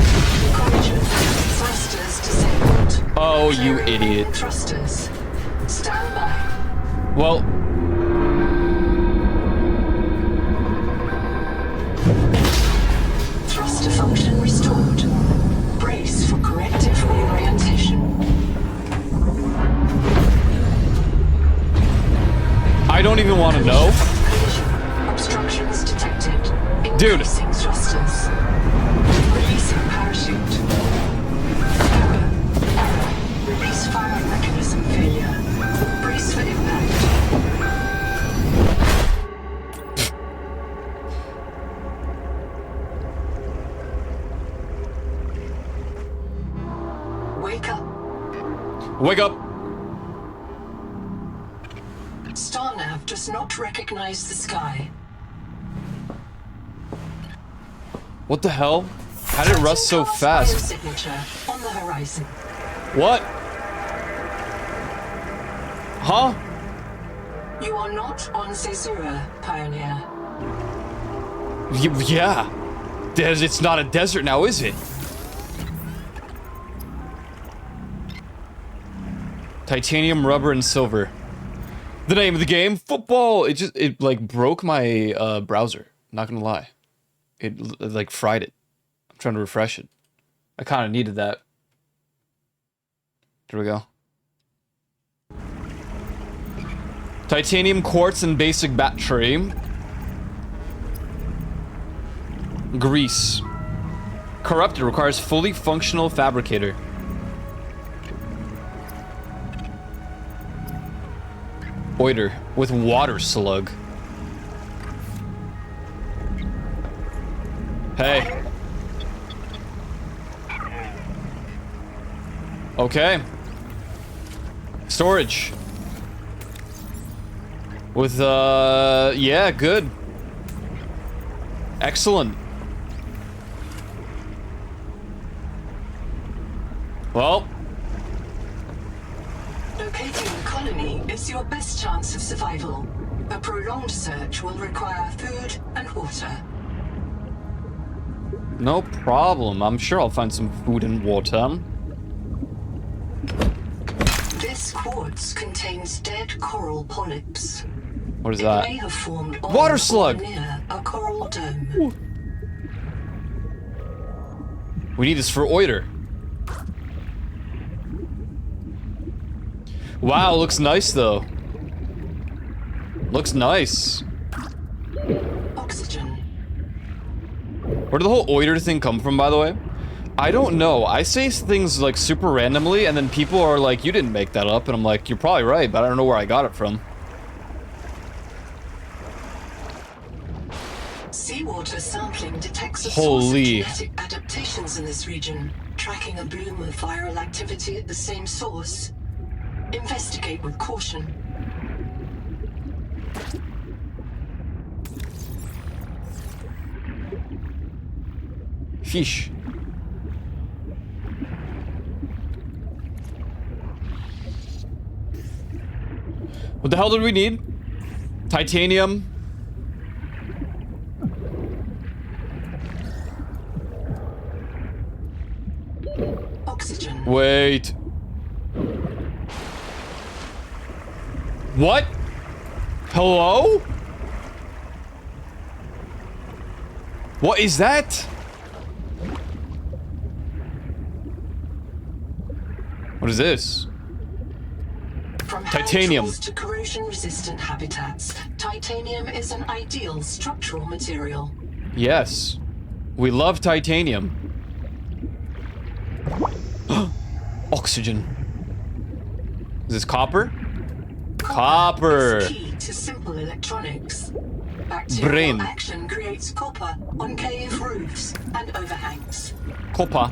Thrusters disabled. Oh, you idiot. Thrusters. Stand by. Well... Thruster function restored. Brace for corrective reorientation. I don't even want to know. Obstructions detected. Dude. Increasing thrusters. Releasing parachute. Error. Release fire mechanism failure. Brace for impact. Wake up. Wake up. Starnav does not recognize the sky. What the hell? How did it rust so fast? Signature on the horizon. What? Huh? You are not on Caesura, Pioneer. Yeah. It's not a desert now, is it? Titanium, rubber, and silver. The name of the game, football. It like broke my browser. Not gonna lie, it like fried it. I'm trying to refresh it. I kind of needed that. There we go. Titanium, quartz, and basic battery. Grease. Corrupted requires fully functional fabricator. Oiter with water slug. Hey. Okay. Storage. With, yeah, good. Excellent. Well. Locating the colony is your best chance of survival. A prolonged search will require food and water. No problem. I'm sure I'll find some food and water. This quartz contains dead coral polyps. What is that? It may have formed on Water slug! or near a coral dome. We need this for oiter. Wow, looks nice though. Looks nice. Oxygen. Where did the whole oiter thing come from, by the way? I don't know. I say things like super randomly, and then people are like, you didn't make that up, and I'm like, you're probably right, but I don't know where I got it from. Seawater sampling detects a Holy. source of genetic adaptations in this region, tracking a bloom of viral activity at the same source. Investigate with caution. Fish. What the hell did we need? Titanium. Oxygen. Wait. What? Hello? What is that? What is this? From Titanium. hand tools to corrosion-resistant habitats, titanium is an ideal structural material. Yes. We love titanium. Oxygen. Is this copper? Copper. Is key to simple electronics. Bacterial Brain. action creates copper on cave roofs and overhangs. Copper.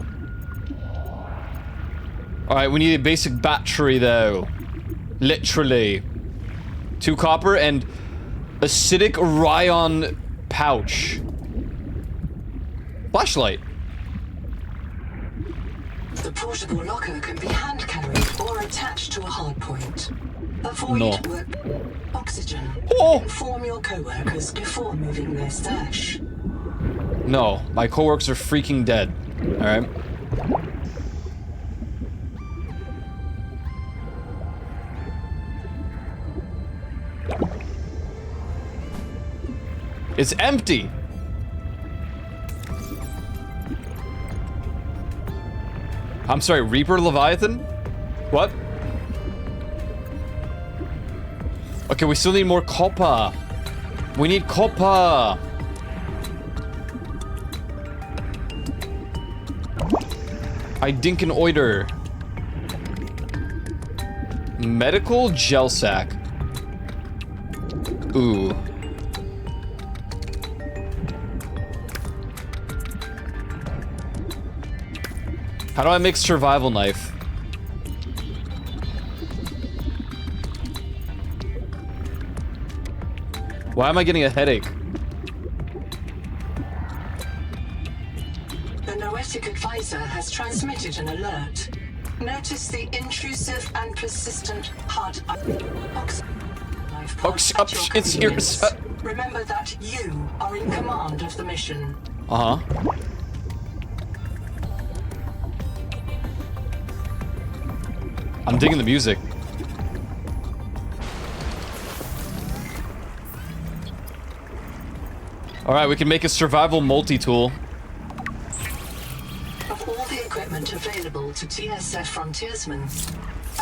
Alright, we need a basic battery though. Literally. 2 copper and acidic ryon pouch. Flashlight. The portable locker can be hand carried or attached to a hard point. Avoid No. work. Oxygen. Oh. Inform your co-workers before moving their stash. No, my coworkers are freaking dead. Alright. It's empty. I'm sorry, Reaper Leviathan? What? Okay, we still need more copper. We need copper. I dink an oiter. Medical gel sack. Ooh. How do I make survival knife? Why am I getting a headache? The Noetic advisor has transmitted an alert. Notice the intrusive and persistent hard It's here. Remember that you are in command of the mission. Uh-huh. I'm digging the music. Alright, we can make a survival multi-tool. Of all the equipment available to TSF frontiersmen,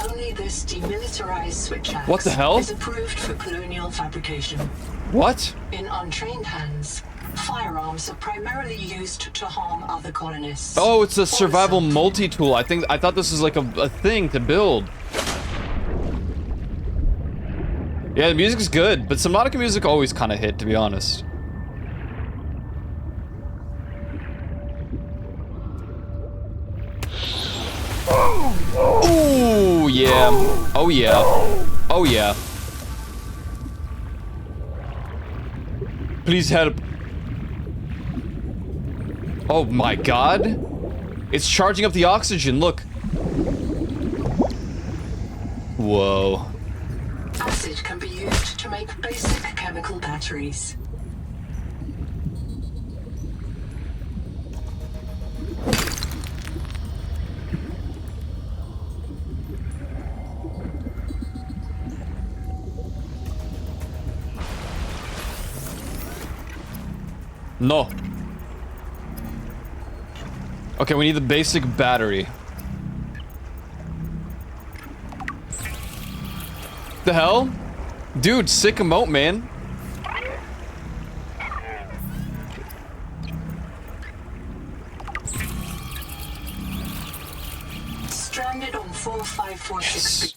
only this demilitarized switch axe What the hell? is approved for colonial fabrication. What? In untrained hands, firearms are primarily used to harm other colonists. Oh, it's a survival multi-tool. I thought this was like a thing to build. Yeah, the music's good, but Subnautica music always kind of hit, to be honest. Oh yeah. Oh yeah. Oh yeah. Please help. Oh my god. It's charging up the oxygen, look. Whoa. Acid can be used to make basic chemical batteries. No. Okay, we need the basic battery. The hell? Dude, sick emote, man. Stranded on 4546. Yes.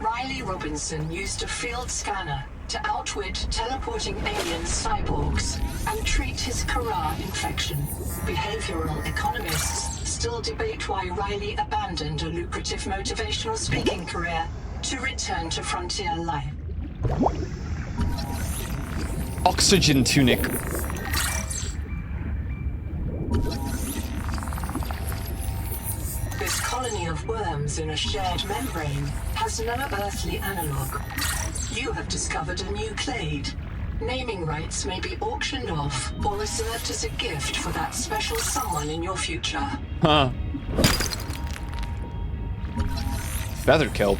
Riley Robinson used a field scanner to outwit teleporting alien cyborgs and treat his Kara infection. Behavioral economists still debate why Riley abandoned a lucrative motivational speaking career to return to frontier life. Oxygen tunic. This colony of worms in a shared membrane has no earthly analog. You have discovered a new clade. Naming rights may be auctioned off or reserved as a gift for that special someone in your future. Huh. Feather kelp.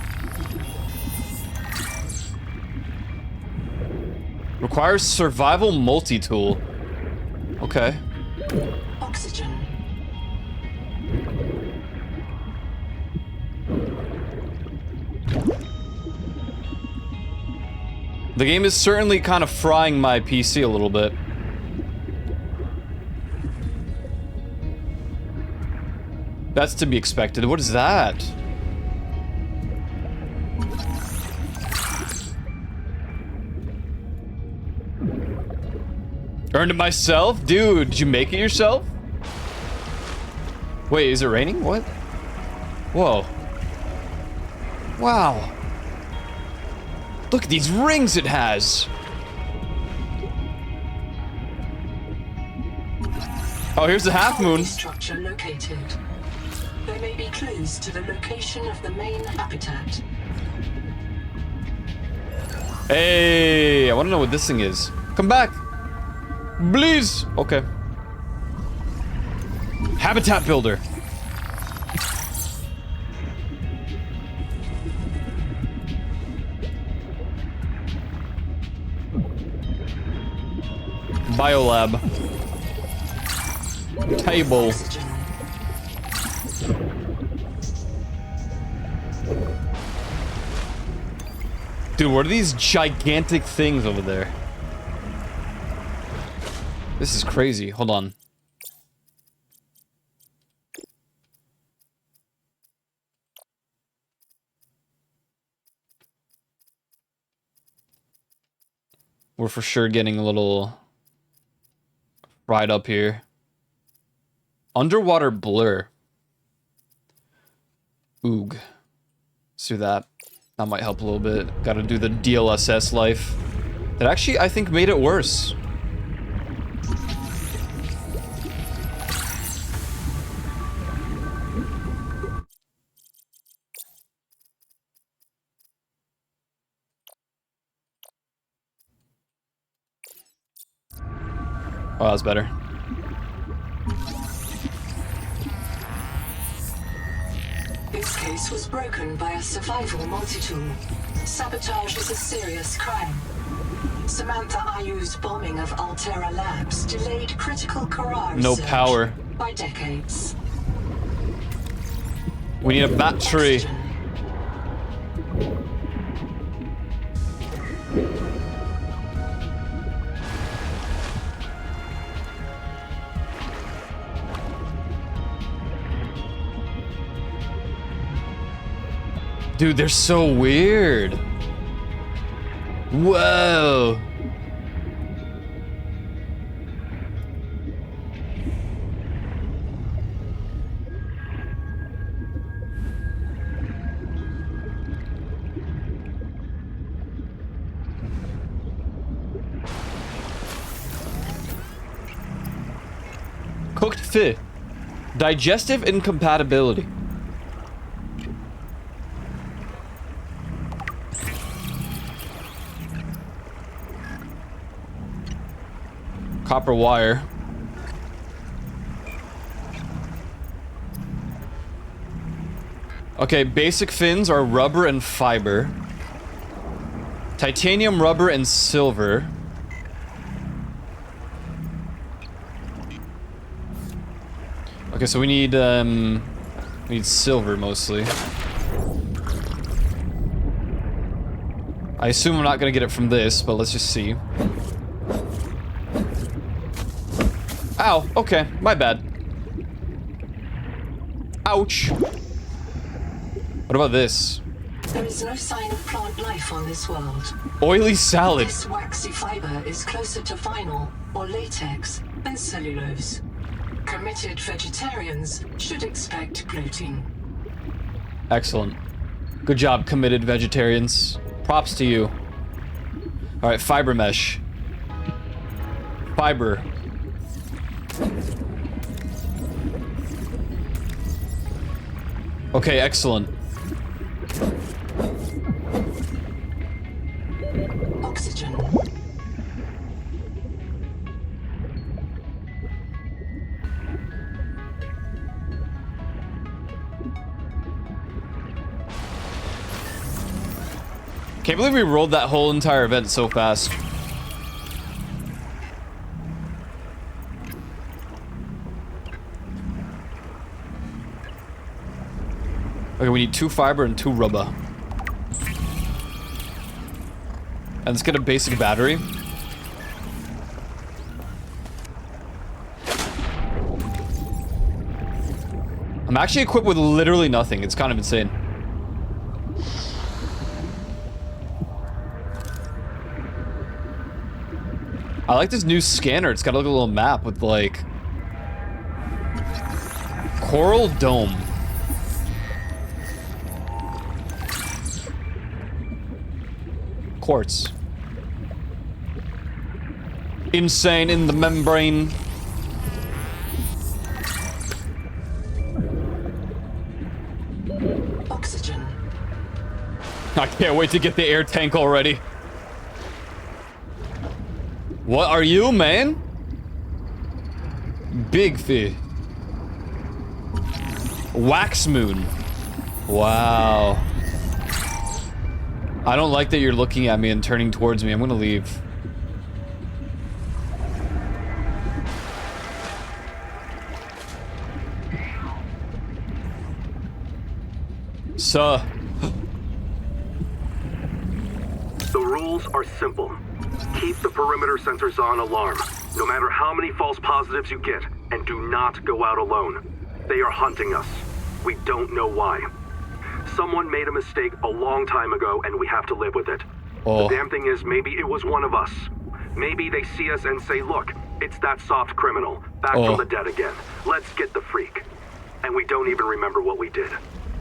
Requires survival multi-tool. Okay. Oxygen. The game is certainly kind of frying my PC a little bit. That's to be expected. What is that? Earned it myself? Dude, did you make it yourself? Wait, is it raining? What? Whoa. Wow. Look at these rings it has. Oh, here's the half moon. Structure located. There may be clues to the location of the main habitat. Hey, I want to know what this thing is. Come back. Please. Okay. Habitat builder. Biolab. Table. Dude, what are these gigantic things over there? This is crazy. Hold on. We're for sure getting a little right up here. Underwater blur. Oog. Let's do that. That might help a little bit. Gotta do the DLSS life. That actually, I think, made it worse. Oh, that's better. This case was broken by a survival multi-tool. Sabotage is a serious crime. Samantha Ayu's bombing of Altera Labs delayed critical Kara No research power. by decades. We need a battery. Oxygen. Dude, they're so weird. Whoa. Cooked fish. Digestive incompatibility. Copper wire. Okay, basic fins are rubber and fiber. Titanium, rubber, and silver. Okay, so we need silver mostly. I assume I'm not gonna get it from this, but let's just see. Ow, okay, my bad. Ouch. What about this? There is no sign of plant life on this world. Oily salad. This waxy fiber is closer to vinyl or latex than cellulose. Committed vegetarians should expect bloating. Excellent. Good job, committed vegetarians. Props to you. Alright, fiber mesh. Fiber. Okay, excellent. Oxygen. Can't believe we rolled that whole entire event so fast. Okay, we need 2 fiber and 2 rubber. And let's get a basic battery. I'm actually equipped with literally nothing. It's kind of insane. I like this new scanner. It's got like a little map with like Coral Dome. Quartz. Insane in the membrane. Oxygen. I can't wait to get the air tank already. What are you, man? Big fish. Wax moon. Wow. I don't like that you're looking at me and turning towards me. I'm gonna leave. Sir. The rules are simple. Keep the perimeter sensors on alarm, no matter how many false positives you get, and do not go out alone. They are hunting us. We don't know why. Someone made a mistake a long time ago, and we have to live with it. Oh. The damn thing is, maybe it was one of us. Maybe they see us and say, look, it's that soft criminal, back from the dead again. Let's get the freak. And we don't even remember what we did.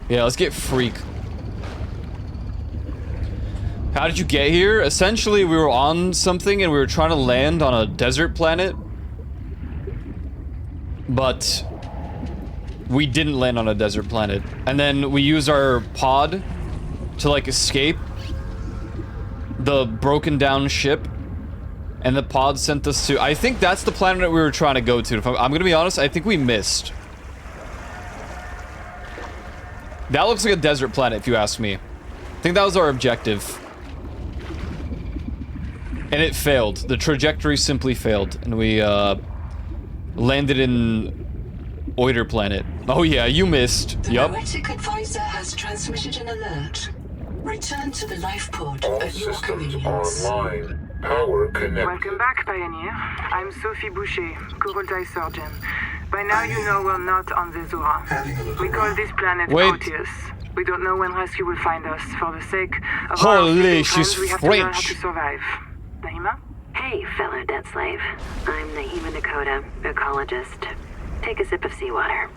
Yeah, let's get freak. How did you get here? Essentially, we were on something and we were trying to land on a desert planet. But we didn't land on a desert planet. And then we used our pod to like escape the broken down ship. And the pod sent us to... I think that's the planet that we were trying to go to. If I'm gonna be honest, I think we missed. That looks like a desert planet, if you ask me. I think that was our objective. And it failed. The trajectory simply failed. And we, landed in... Oiter planet. Oh yeah, you missed. Yup. The Noetic advisor has transmitted an alert. Return to the life pod at your convenience. Online. Power connected. Welcome back, Pioneer. I'm Sophie Boucher, coral dye surgeon. By now you know we're not on the Zora. We call this planet Proteus. We don't know when rescue will find us. For the sake of Holy, our she's friends, we have to learn how French. to survive. Naima? Hey, fellow dead slave. I'm Naima Dakota, ecologist. Take a sip of seawater.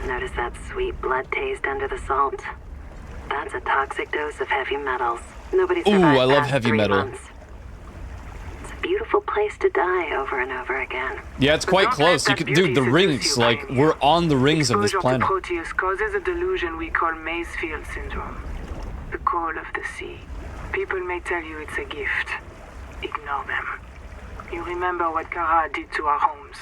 Notice that sweet blood taste under the salt? That's a toxic dose of heavy metals. Nobody survived I love past heavy 3 metal. months. It's a beautiful place. place to die over and over again. Yeah, it's quite close. You could do the rings. Like, we're on the rings of this planet. Exposure to Proteus causes a delusion we call Maysfield syndrome. The call of the sea. People may tell you it's a gift. Ignore them. You remember what Kara did to our homes.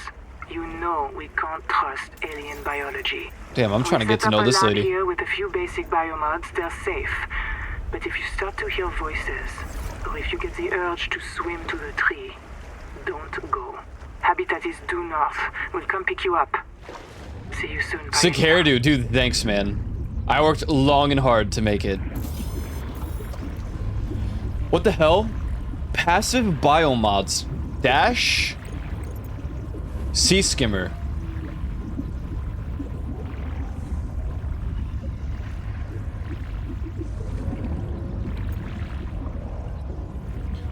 You know we can't trust alien biology. Damn, I'm trying to get to know this lady. Here with a few basic biomods, they're safe. But if you start to hear voices, or if you get the urge to swim to the tree, don't go. Habitat is due north. We'll come pick you up. See you soon. Sick hairdo, dude. Thanks, man. I worked long and hard to make it. What the hell? Passive biomods. Dash. Sea skimmer.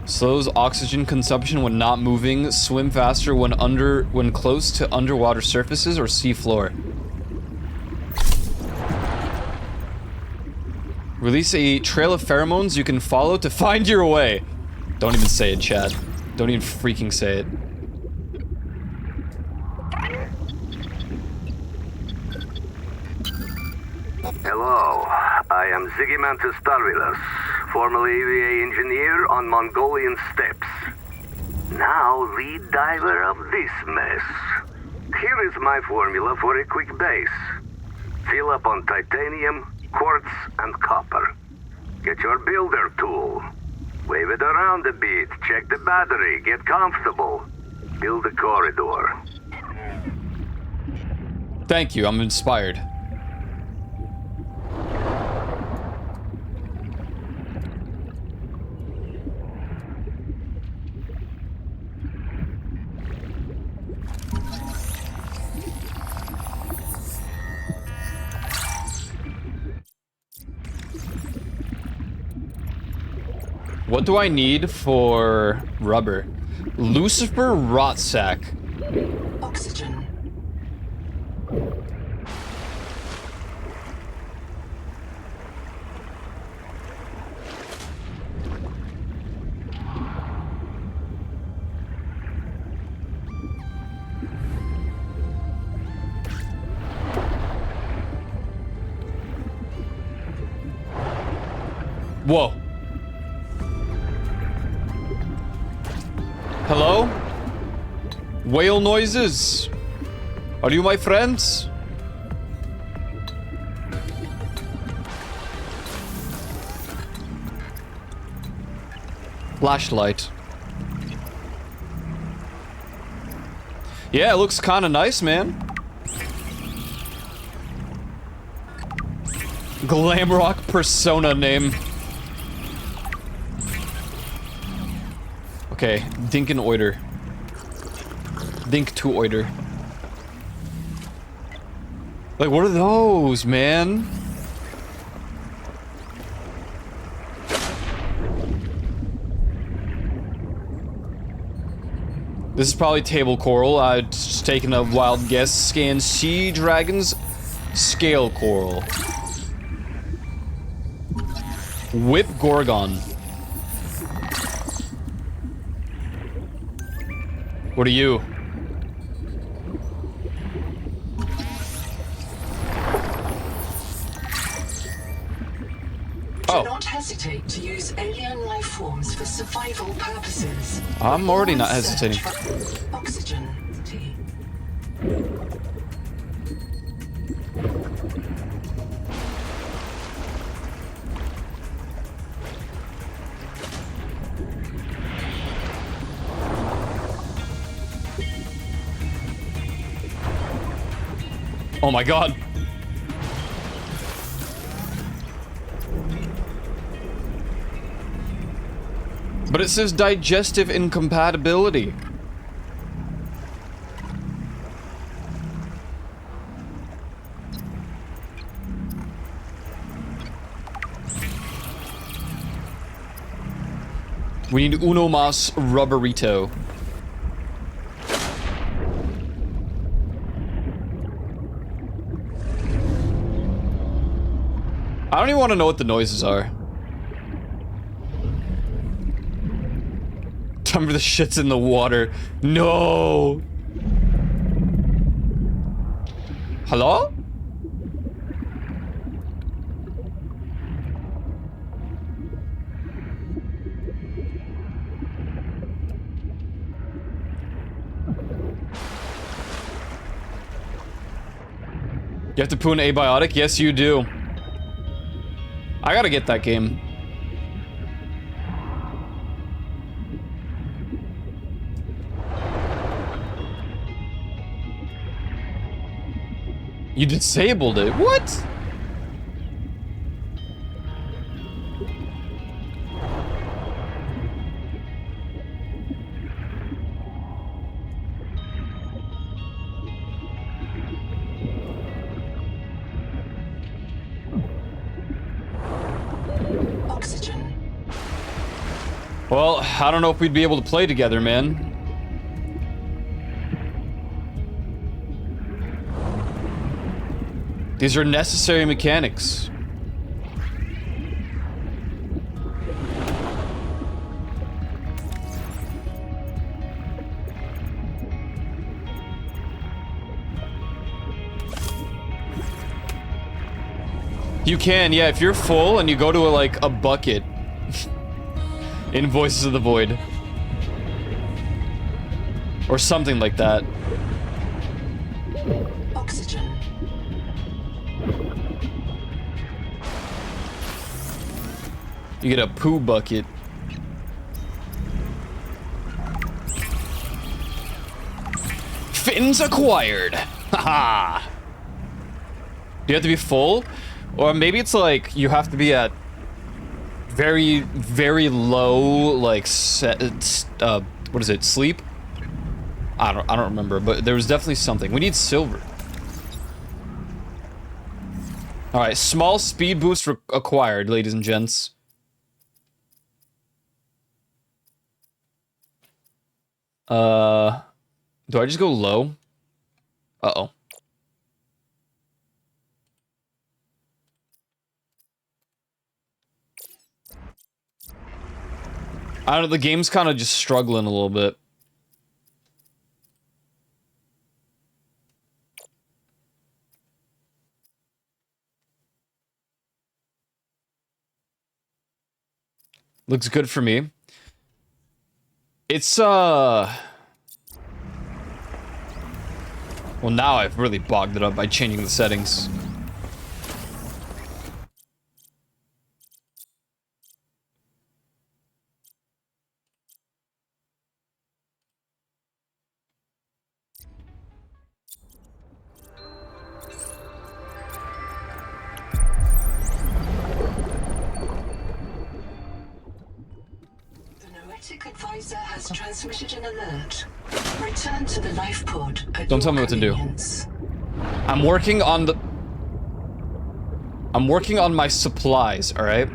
Slows oxygen consumption when not moving. Swim faster when close to underwater surfaces or sea floor. Release a trail of pheromones you can follow to find your way. Don't even say it, Chad. Don't even freaking say it. Hello, I am Zigimantus Starvilus, formerly EVA engineer on Mongolian steppes. Now lead diver of this mess. Here is my formula for a quick base. Fill up on titanium, quartz, and copper. Get your builder tool. Wave it around a bit, check the battery, get comfortable. Build a corridor. Thank you, I'm inspired. What do I need for rubber? Lucifer rot sack. Oxygen. Whoa. Hello? Whale noises. Are you my friends? Flashlight. Yeah, it looks kind of nice, man. Glamrock persona name. Okay, Dink and Oiter. Dink to Oiter. Like, what are those, man? This is probably table coral. I'd just taken a wild guess. Scan sea dragons, scale coral. Whip gorgon. What are you? Do not hesitate to use alien life forms for survival purposes. I'm already not hesitating. Oxygen. Oh my god. But it says digestive incompatibility. We need uno mas rubberito. I don't even want to know what the noises are. Dump the shit's in the water. No. Hello? You have to poo an abiotic? Yes, you do. I gotta get that game. You disabled it? What? Oxygen. Well, I don't know if we'd be able to play together, man. These are necessary mechanics. You can, yeah, if you're full and you go to like a bucket in Voices of the Void. Or something like that. Oxygen. You get a poo bucket. Fins acquired! Haha! Do you have to be full? Or maybe it's like you have to be at very, very low, like, what is it, sleep? I don't remember, but there was definitely something. We need silver. Alright, small speed boost acquired, ladies and gents. Do I just go low? Uh-oh. I don't know, the game's kind of just struggling a little bit. Looks good for me. It's, well, now I've really bogged it up by changing the settings. Advisor has transmitted an alert. Return to the life pod. Don't tell me what to do. I'm working on my supplies, alright?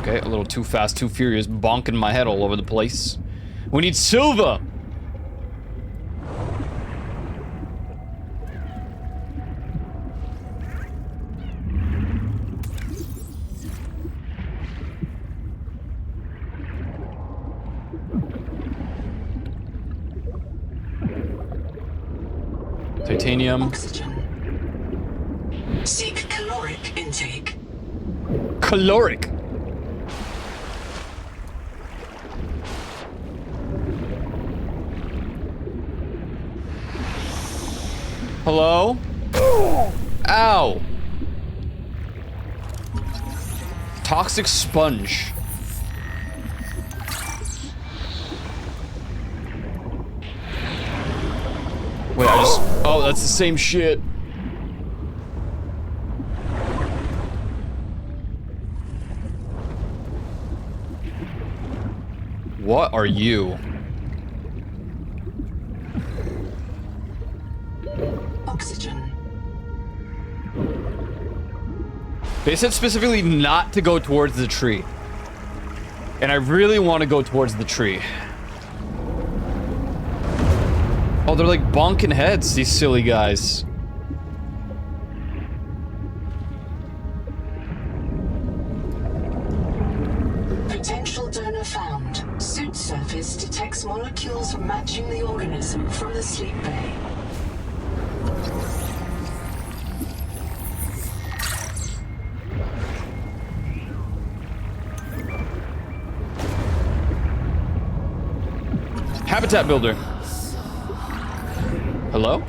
Okay, a little too fast, too furious, bonking my head all over the place. We need silver! Titanium. Oxygen. Seek caloric intake. Caloric. Hello? Ow. Toxic sponge. Wait, I just... Oh, that's the same shit. What are you? Oxygen. They said specifically not to go towards the tree. And I really want to go towards the tree. Oh, they're like bonking heads, these silly guys. Suit surface detects molecules matching the organism from the sleep bay. Habitat builder. Hello?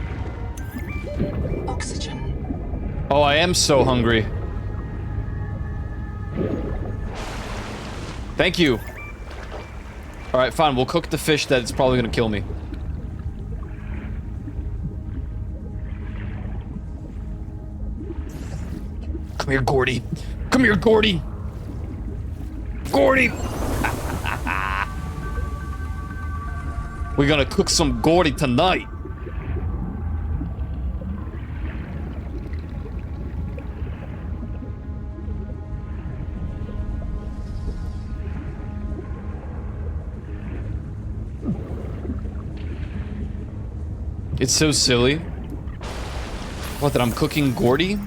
Oxygen. Oh, I am so hungry. Thank you. Alright, fine. We'll cook the fish that's probably gonna kill me. Come here, Gordy. Come here, Gordy. Gordy! We're gonna cook some Gordy tonight. It's so silly. What, that I'm cooking Gordy?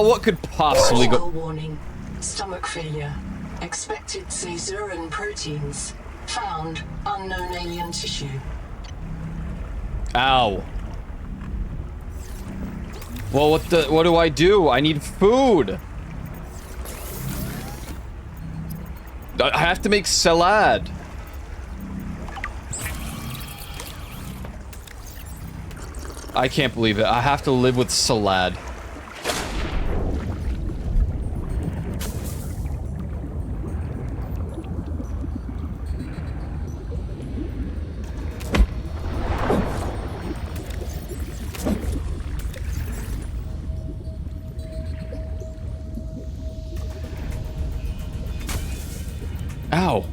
What could possibly go? Warning. Stomach failure. Expected caesarean proteins. Found unknown alien tissue. Ow. Well, what do I do? I need food. I have to make salad. I can't believe it. I have to live with salad. Ow.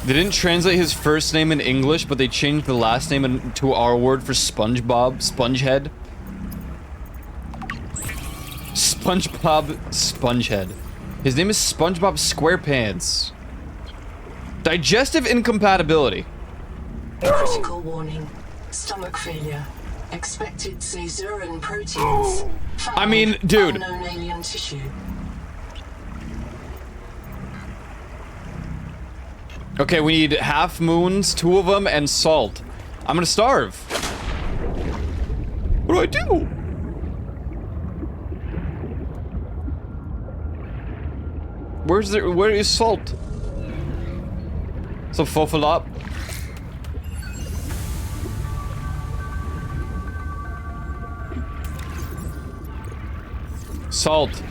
They didn't translate his first name in English, but they changed the last name into our word for SpongeBob, Spongehead. SpongeBob Spongehead. His name is SpongeBob SquarePants. Digestive incompatibility. Critical warning. Stomach failure. Expected caesarean proteins. Found I mean, dude. Unknown alien tissue. Okay, we need half moons, 2 of them, and salt. I'm gonna starve. What do I do? Where is salt? So fofalop. Salt.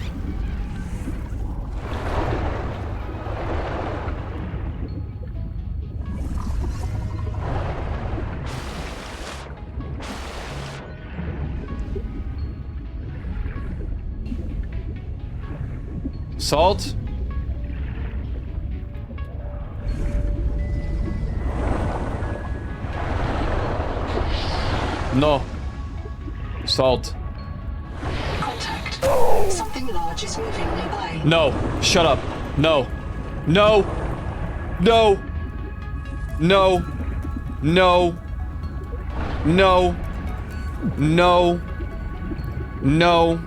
Salt. No. Salt. Contact. Something large is moving nearby. No. Shut up. No. No. No. No. No. No. No. No.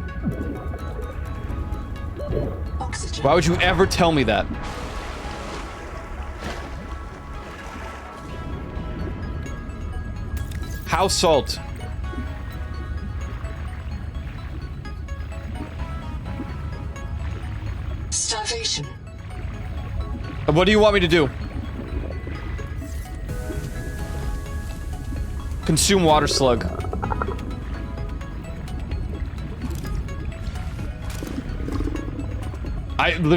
Oxygen. Why would you ever tell me that? How salt? Starvation. What do you want me to do? Consume water slug.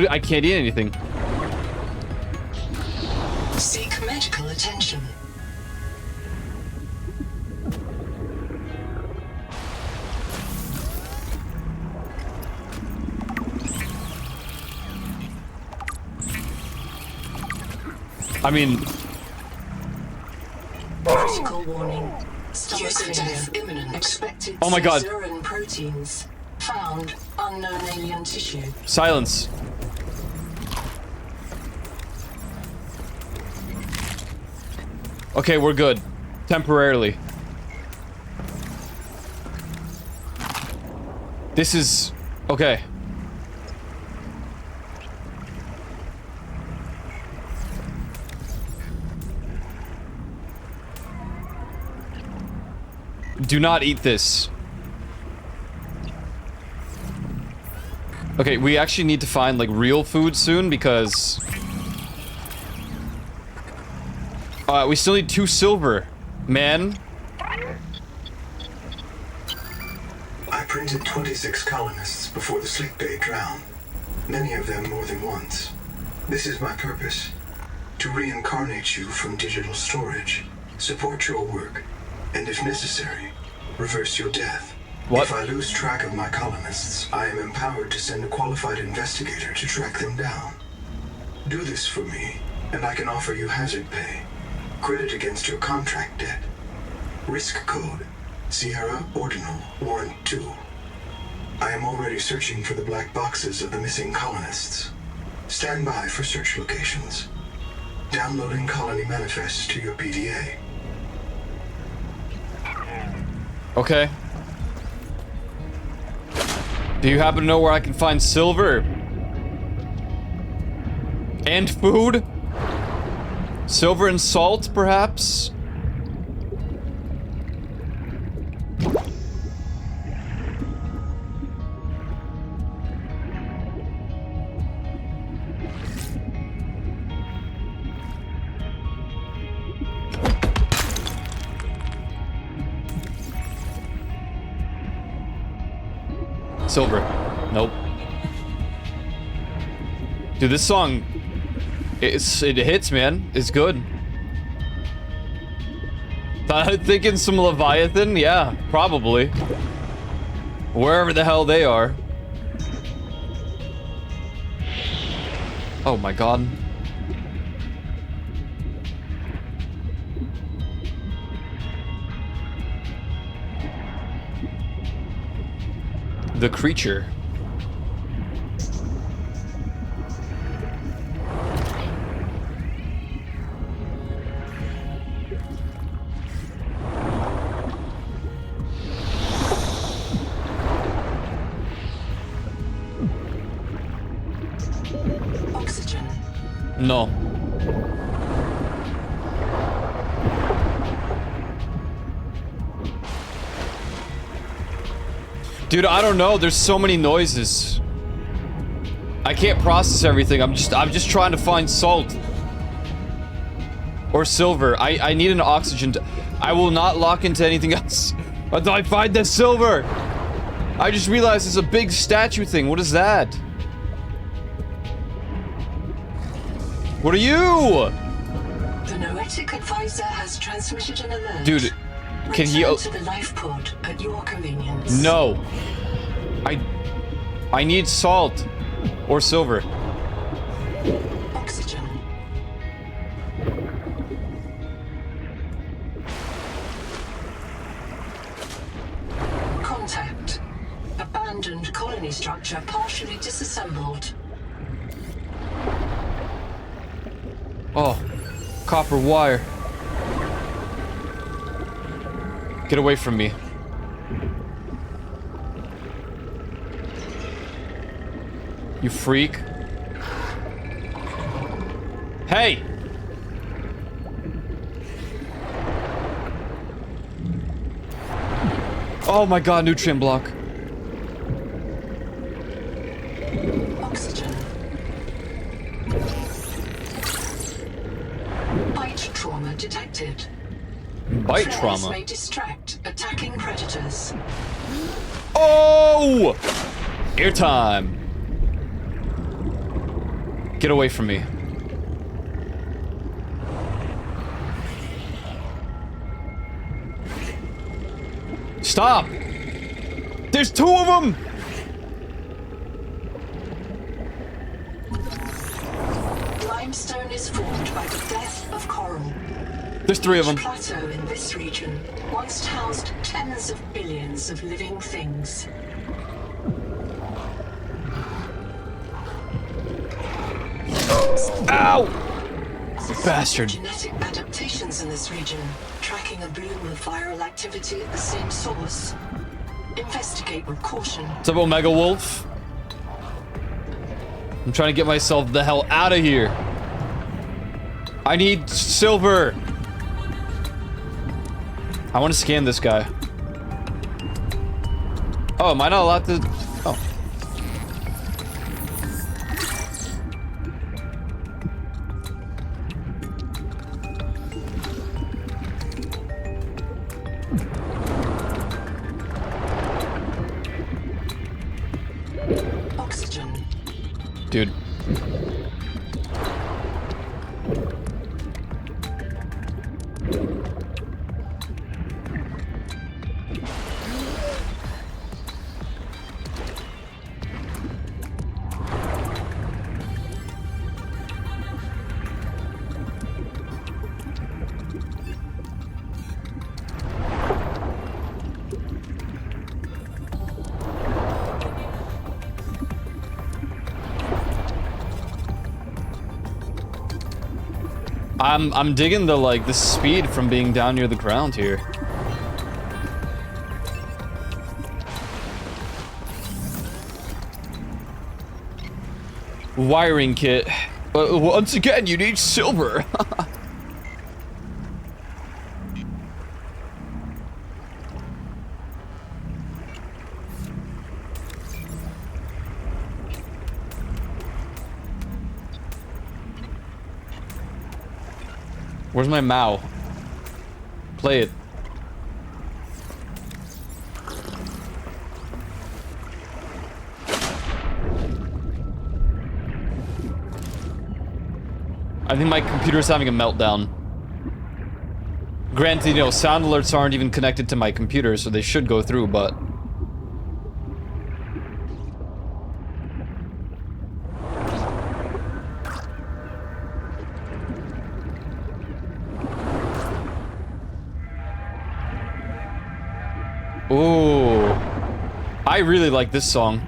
I can't eat anything. Seek medical attention. I mean, critical warning. Stomach death imminent. Expected oh my god. caesarean proteins. Found unknown alien tissue. Silence. Okay, we're good. Temporarily. This is... okay. Do not eat this. Okay, we actually need to find, like, real food soon, because... we still need 2 silver. Man. I printed 26 colonists before the sleep bay drowned. Many of them more than once. This is my purpose. To reincarnate you from digital storage, support your work, and if necessary, reverse your death. What? If I lose track of my colonists, I am empowered to send a qualified investigator to track them down. Do this for me, and I can offer you hazard pay. Credit against your contract debt. Risk code, Sierra Ordinal Warrant 2. I am already searching for the black boxes of the missing colonists. Stand by for search locations. Downloading colony manifests to your PDA. Okay. Do you happen to know where I can find silver? And food? Silver and salt, perhaps? Silver. Nope. Dude, this song, it hits, man. It's good. Thinking some Leviathan? Yeah, probably. Wherever the hell they are. Oh my god. The creature. Oxygen. No. Dude, I don't know. There's so many noises. I can't process everything. I'm just trying to find salt. Or silver. I need an oxygen. I will not lock into anything else until I find the silver. I just realized it's a big statue thing. What is that? What are you? The Noetic advisor has transmitted an alert. Dude, can he... Return to the life pod at your convenience. No. I need salt. Or silver. Oxygen. Contact. Abandoned colony structure partially disassembled. Oh. Copper wire. Get away from me. You freak. Hey! Oh my god, nutrient block. Oxygen. Bite trauma detected. Bite Flares trauma? may distract attacking predators. Oh! Airtime. Get away from me. Stop! There's 2 of them! Limestone is formed by the death of coral. There's 3 of them. Each plateau in this region once housed tens of billions of living things. Ow! Bastard. Genetic adaptations in this region, tracking a boom of viral activity at the same source. Investigate with caution. What's up, Omega Wolf? I'm trying to get myself the hell out of here. I need silver. I want to scan this guy. Oh, am I not allowed to? Oh. Oxygen. Dude. I'm digging the speed from being down near the ground here. Wiring kit. Once again, you need silver. Where's my Mao? Play it. I think my computer's having a meltdown. Granted, you know, sound alerts aren't even connected to my computer, so they should go through, but... Ooh, I really like this song.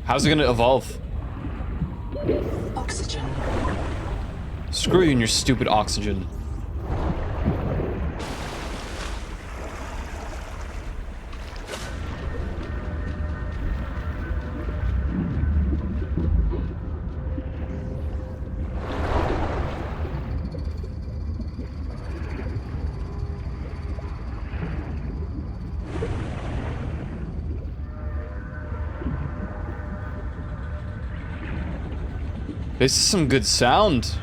How's it gonna evolve? Oxygen. Screw you and your stupid oxygen. This is some good sound.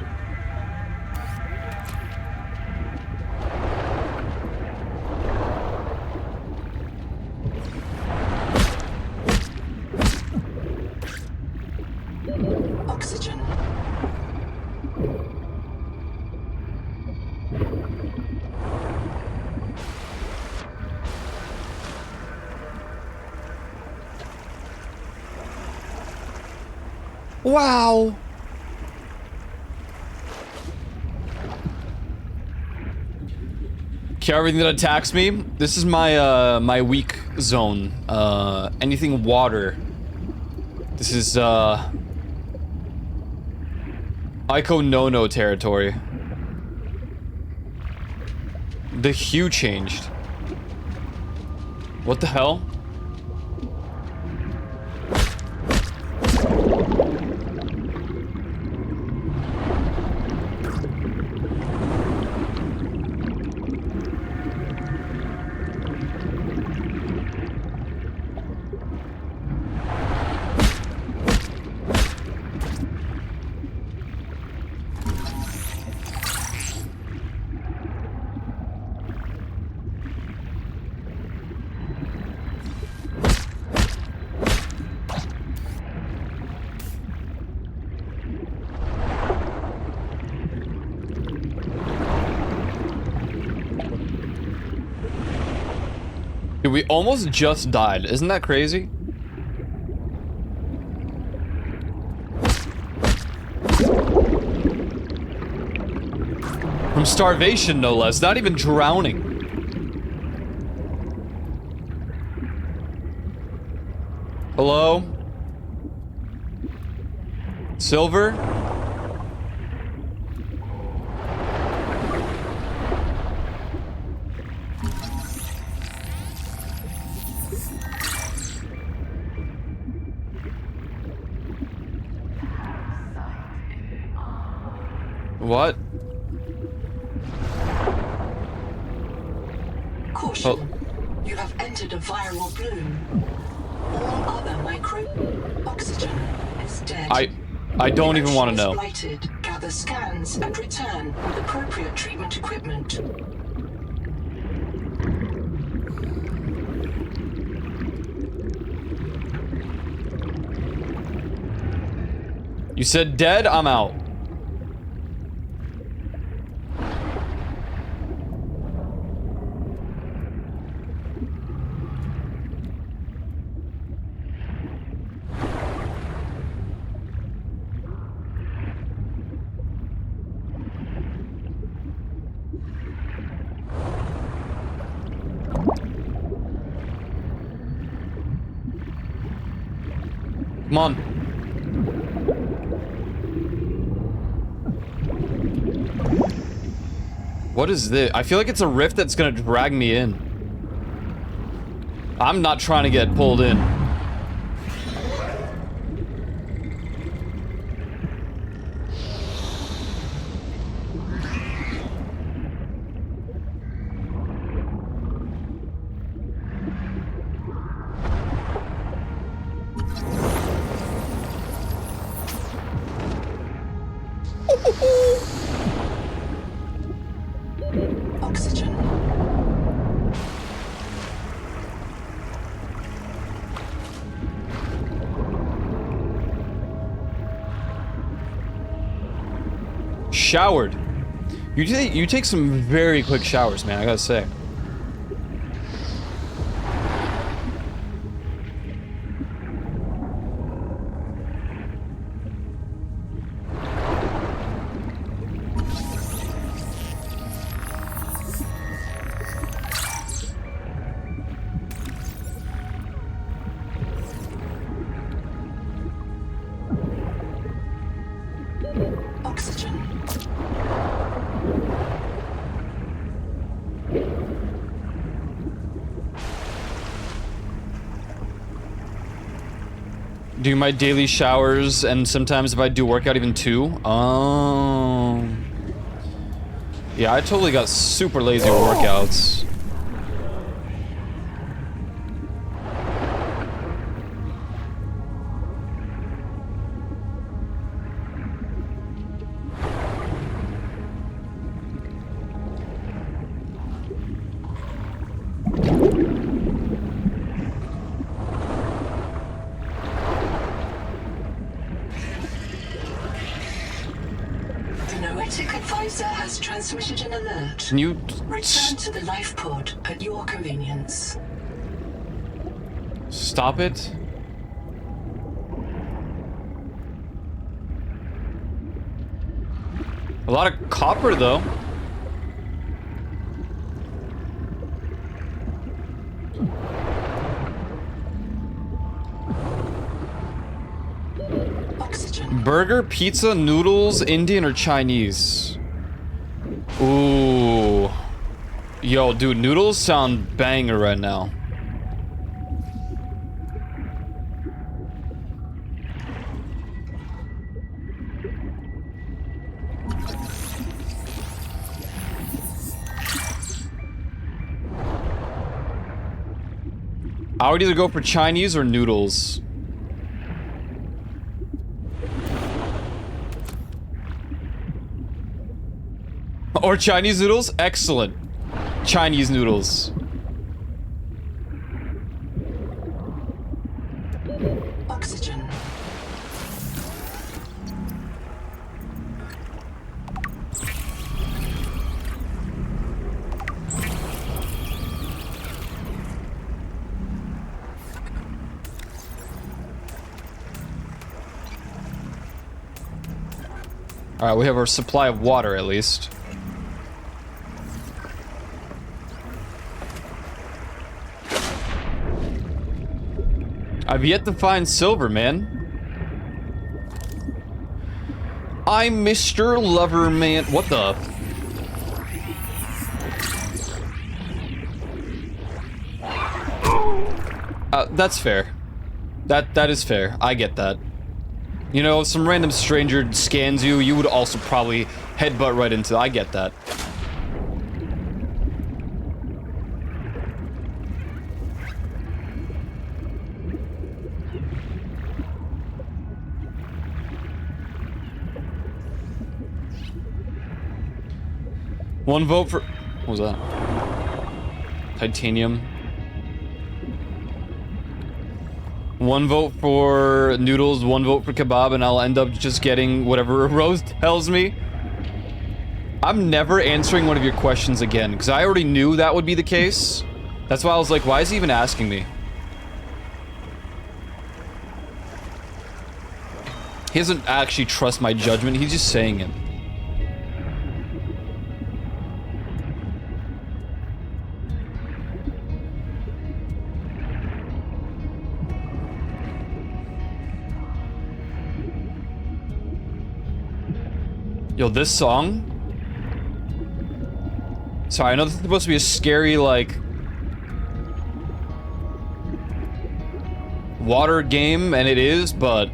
Oxygen. Wow. Kill everything that attacks me. This is my my weak zone. Anything water. This is Aiko no territory. The hue changed. What the hell? Dude, we almost just died. Isn't that crazy? From starvation, no less. Not even drowning. Hello? Silver? What? Caution. Oh. You have entered a viral bloom. All other oxygen is dead. I don't even want to know. Blighted. Gather scans and return with appropriate treatment equipment. You said dead? I'm out. Come on. What is this? I feel like it's a rift that's gonna drag me in. I'm not trying to get pulled in. Oxygen. Showered. You take some very quick showers, man, I gotta say. Oxygen. Do my daily showers, and sometimes if I do workout, even 2. Oh. Yeah, I totally got super lazy with workouts. Noetic advisor has transmitted an alert. Can you return to the life pod at your convenience? Stop it? A lot of copper, though. Oxygen. Burger, pizza, noodles, Indian or Chinese? Ooh. Yo, dude, noodles sound banger right now. I would either go for Chinese or noodles. Or Chinese noodles? Excellent. Chinese noodles. Oxygen. Alright, we have our supply of water at least. I've yet to find silver, man. I'm Mr. Loverman. What the? That's fair. That is fair. I get that. You know, if some random stranger scans you, you would also probably headbutt right into. I get that. One vote for... What was that? Titanium. One vote for noodles, one vote for kebab, and I'll end up just getting whatever Rose tells me. I'm never answering one of your questions again, because I already knew that would be the case. That's why I was like, why is he even asking me? He doesn't actually trust my judgment, he's just saying it. Yo, this song? Sorry, I know this is supposed to be a scary, like... water game, and it is, but...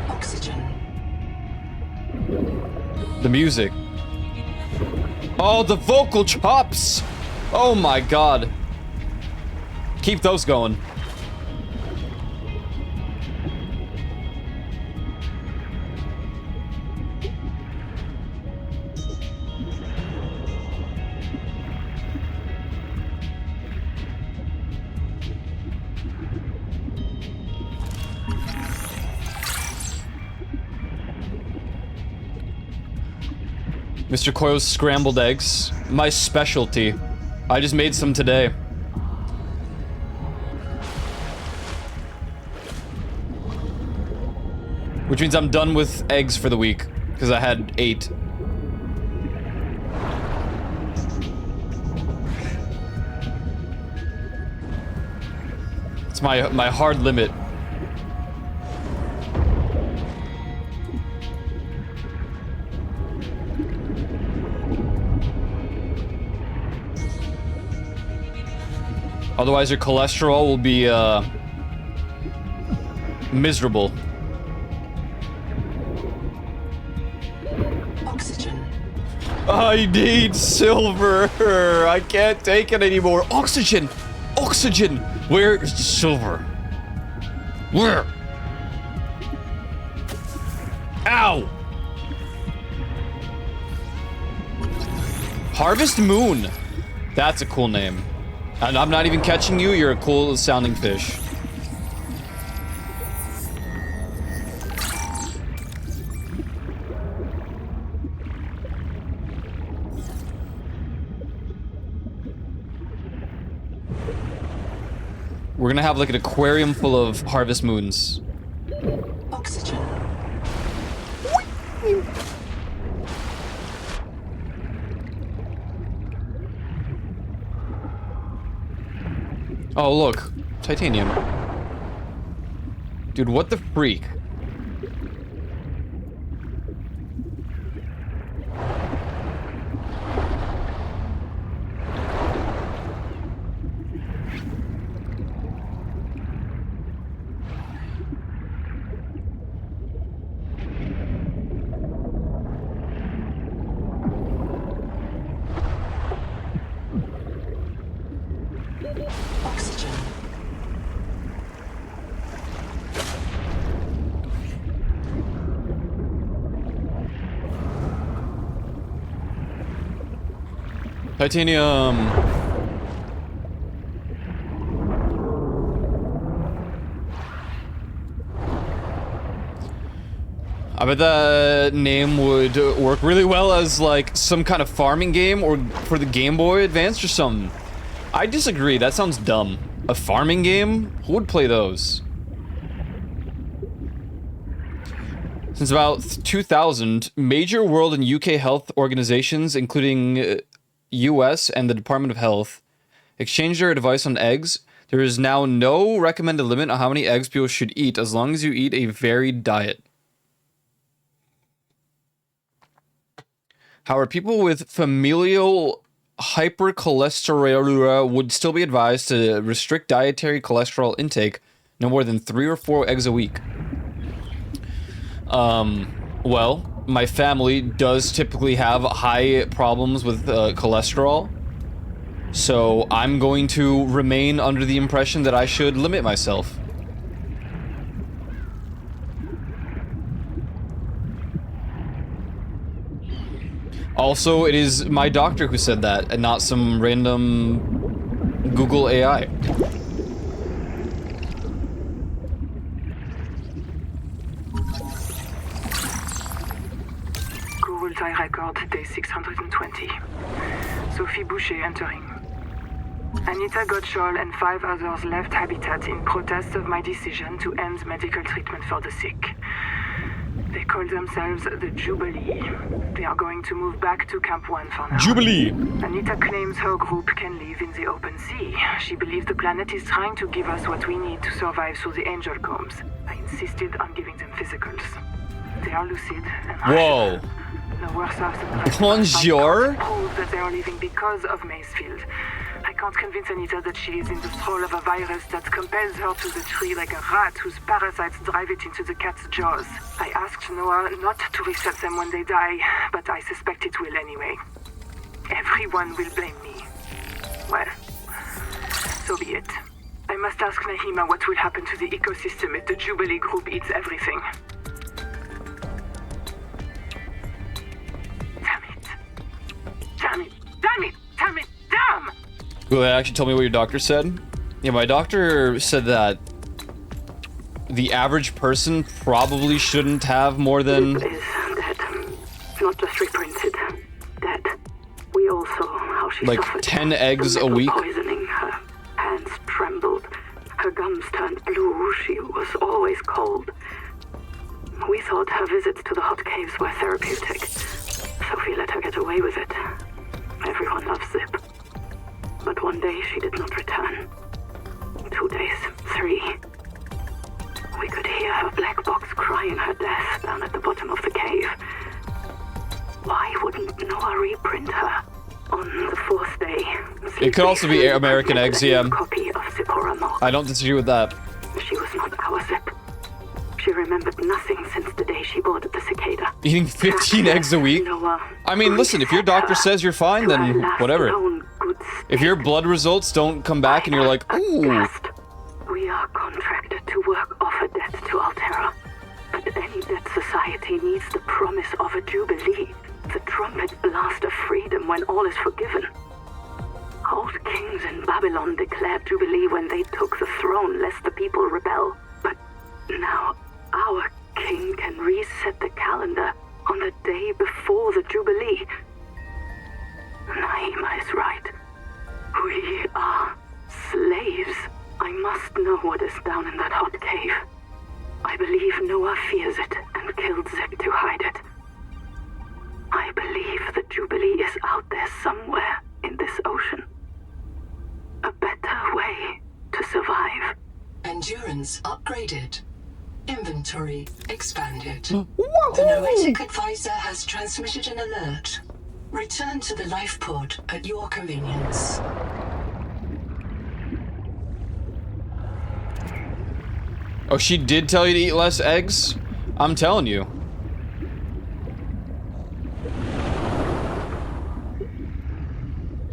Oxygen. The music. Oh, the vocal chops! Oh my god. Keep those going. Mr. Koyo's scrambled eggs. My specialty. I just made some today. Which means I'm done with eggs for the week, because I had 8. It's my hard limit. Otherwise, your cholesterol will be, miserable. Oxygen. I need silver. I can't take it anymore. Oxygen! Oxygen! Where is the silver? Where? Ow! Harvest Moon. That's a cool name. And I'm not even catching you, you're a cool sounding fish. We're gonna have like an aquarium full of Harvest Moons. Oxygen. Oh, look. Titanium. Dude, what the freak? Titanium. I bet that name would work really well as like some kind of farming game or for the Game Boy Advance or something. I disagree, that sounds dumb. A farming game? Who would play those? Since about 2000, major world and UK health organizations, including US and the Department of Health, exchanged their advice on eggs. There is now no recommended limit on how many eggs people should eat as long as you eat a varied diet. However, people with familial hypercholesterol would still be advised to restrict dietary cholesterol intake no more than 3 or 4 eggs a week. Well, my family does typically have high problems with cholesterol, so I'm going to remain under the impression that I should limit myself. Also, it is my doctor who said that, and not some random Google AI. Google tie record day 620. Sophie Boucher entering. Anita Gottschall and 5 others left Habitat in protest of my decision to end medical treatment for the sick. They call themselves the Jubilee. They are going to move back to Camp 1 for now. Jubilee! Anita claims her group can live in the open sea. She believes the planet is trying to give us what we need to survive through the angel combs. I insisted on giving them physicals. They are lucid and whoa. The worst of them Bonjour? prove that they are leaving because of Macefield. I can't convince Anita that she is in the thrall of a virus that compels her to the tree like a rat whose parasites drive it into the cat's jaws. I asked Noah not to reset them when they die, but I suspect it will anyway. Everyone will blame me. Well, so be it. I must ask Nahima what will happen to the ecosystem if the Jubilee group eats everything. Damn it! Damn it! Damn it! Damn! Will they actually tell me what your doctor said? Yeah, my doctor said that the average person probably shouldn't have more than... Is dead. Not just reprinted. Dead. We all saw how she like suffered. 10 eggs a week? Poisoning. Her hands trembled. Her gums turned blue. She was always cold. We thought her visits to the hot caves were therapeutic. Sophie let her get away with it. Everyone loves Zip. But one day she did not return. 2 days, 3. We could hear her black box crying her death down at the bottom of the cave. Why wouldn't Noah reprint her? On the 4th day... It could also be American eggs, yeah. Copy of Zipporah Moth. I don't disagree with that. She was not our Zip. She remembered nothing since the day she boarded the cicada. Eating 15 eggs a week? I mean, listen, if your doctor says you're fine, then whatever. If your blood results don't come back and you're like, ooh. We are contracted to work off a debt to Altera. But any debt society needs the promise of a jubilee. The trumpet blast of freedom when all is forgiven. Old kings in Babylon declared jubilee when they took the throne lest the people rebel. But now our king can reset the calendar on the day before the jubilee. Naima is right. We are slaves. I must know what is down in that hot cave. I believe Noah fears it and killed Zip to hide it. I believe the Jubilee is out there somewhere in this ocean. A better way to survive. Endurance upgraded. Inventory expanded. The Noetic Advisor has transmitted an alert. Return to the life pod at your convenience. Oh, she did tell you to eat less eggs? I'm telling you.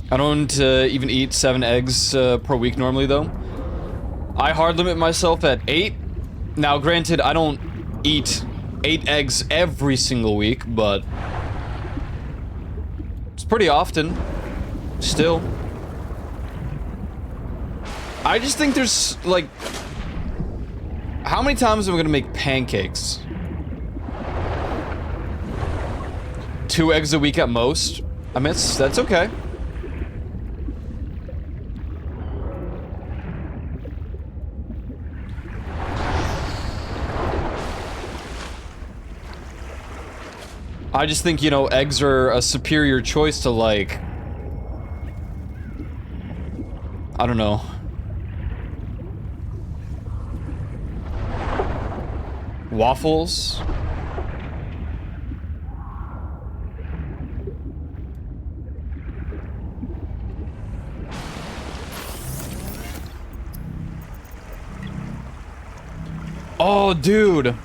I don't even eat 7 eggs per week normally, though. I hard limit myself at 8. Now, granted, I don't eat 8 eggs every single week, but it's pretty often. Still. I just think there's, like... How many times am I gonna make pancakes? 2 eggs a week at most? I mean, that's okay. I just think, you know, eggs are a superior choice to, like... I don't know. Waffles? Oh, dude.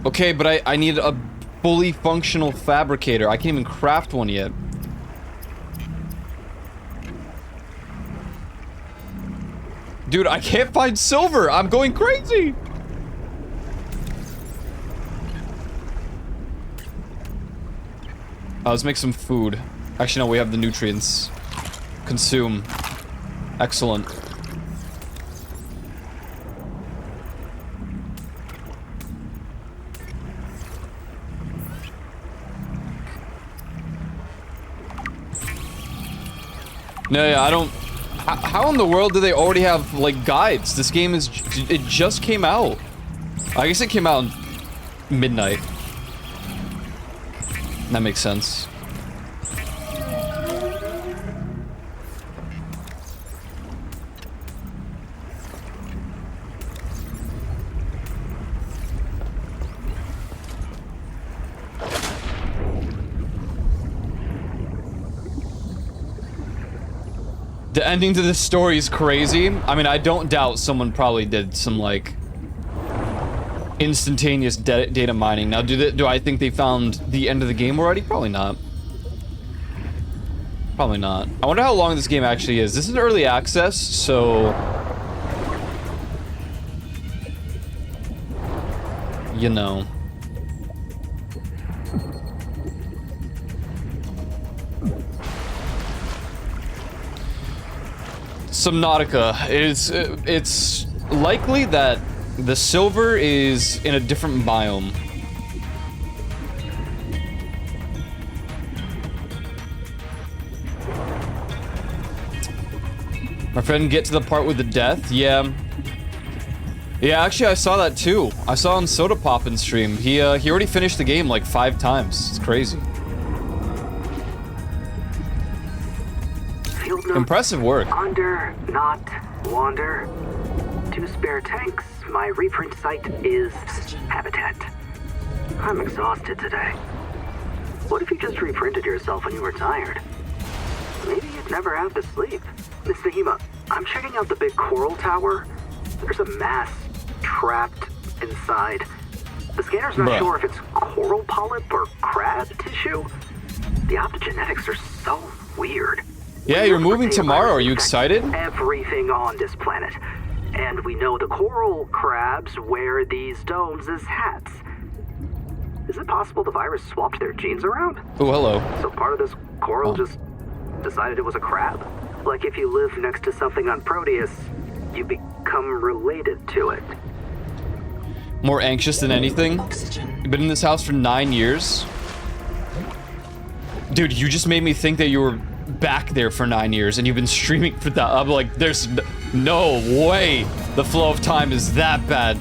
Okay, but I need a fully functional fabricator. I can't even craft one yet. Dude, I can't find silver. I'm going crazy. Let's make some food. Actually, no, we have the nutrients. Consume. Excellent. No, yeah, I don't... How in the world do they already have, like, guides? This game is... It just came out. I guess it came out midnight. That makes sense. The ending to this story is crazy. I mean, I don't doubt someone probably did some, like, instantaneous data mining. Now, do I think they found the end of the game already? Probably not. Probably not. I wonder how long this game actually is. This is early access, so... You know. Subnautica. It's likely that the silver is in a different biome. My friend get to the part with the death? Yeah. Yeah, actually I saw that too. I saw on Soda Poppin's stream. He already finished the game like 5 times. It's crazy. Impressive work. Wander, not wander. 2 spare tanks. My reprint site is habitat. I'm exhausted today. What if you just reprinted yourself when you were tired? Maybe you'd never have to sleep. Miss Nahima, I'm checking out the big coral tower. There's a mass trapped inside. The scanner's not sure if it's coral polyp or crab tissue. The optogenetics are so weird. Yeah, you're moving tomorrow. Are you excited? Everything on this planet. And we know the coral crabs wear these domes as hats. Is it possible the virus swapped their genes around? Oh, hello. So part of this coral just decided it was a crab? Like if you live next to something on Proteus, you become related to it. More anxious than anything? You've been in this house for 9 years? Dude, you just made me think that you were back there for 9 years and you've been streaming for that. I'm like, there's no way the flow of time is that bad.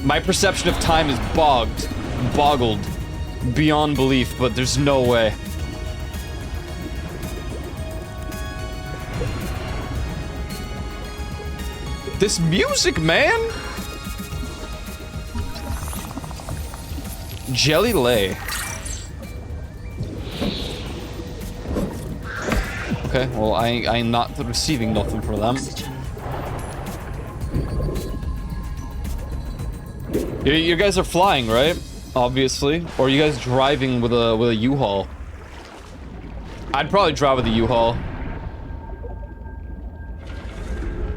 My perception of time is boggled beyond belief, but there's no way. This music, man! Jelly Lay. Okay, well, I'm not receiving nothing for them. You guys are flying, right? Obviously. Or are you guys driving with a U-Haul? I'd probably drive with a U-Haul.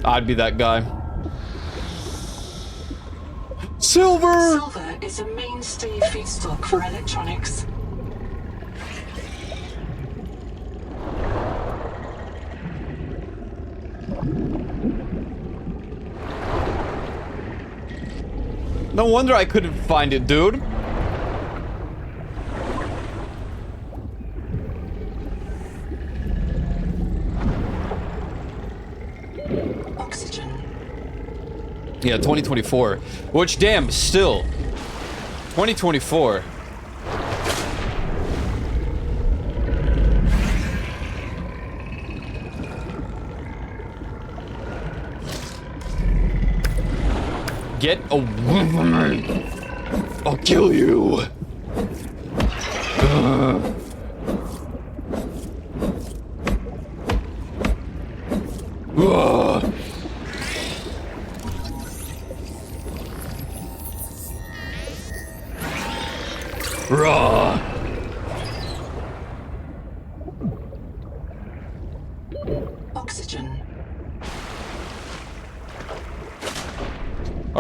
I'd be that guy. Silver! Silver is a mainstay feedstock for electronics. No wonder I couldn't find it, dude. Oxygen. Yeah, 2024. Which, damn, still. 2024. Get away from me! I'll kill you!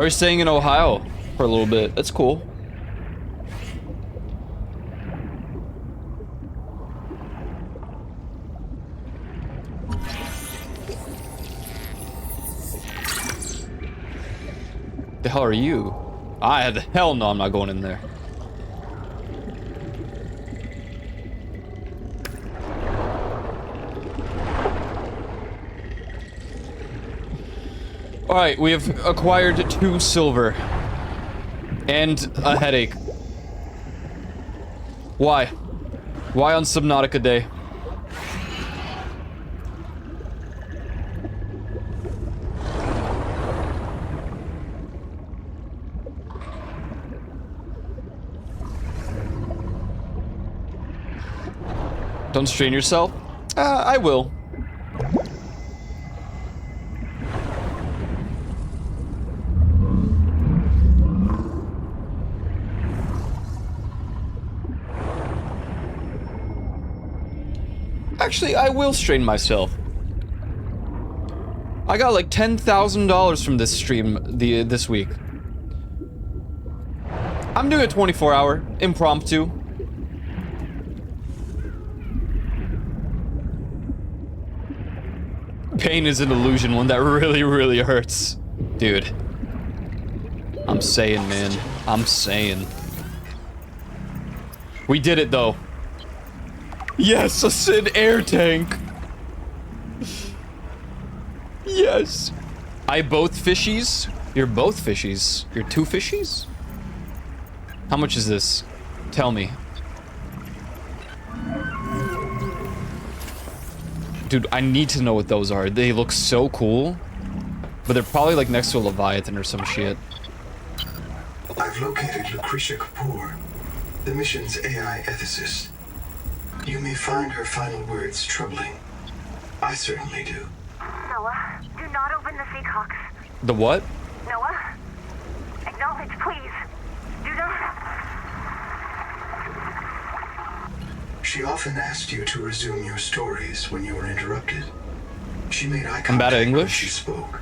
Are you staying in Ohio for a little bit? That's cool. The hell are you? The hell no, I'm not going in there. Alright, we have acquired 2 silver. And a headache. Why? Why on Subnautica Day? Don't strain yourself? I will. Actually, I will strain myself. I got like $10,000 from this stream this week. I'm doing a 24-hour impromptu. Pain is an illusion, one that really, really hurts. Dude. I'm saying, man. I'm saying. We did it, though. Yes, a Sid air tank. Yes. I both fishies. You're both fishies. You're 2 fishies? How much is this? Tell me. Dude, I need to know what those are. They look so cool. But they're probably like next to a Leviathan or some shit. I've located Lucretia Kapoor, the mission's AI ethicist. You may find her final words troubling. I certainly do. Noah, do not open the Seahawks. The what? Noah, acknowledge, please. Do not. She often asked you to resume your stories when you were interrupted. She made eye contact I'm bad at when English. she spoke.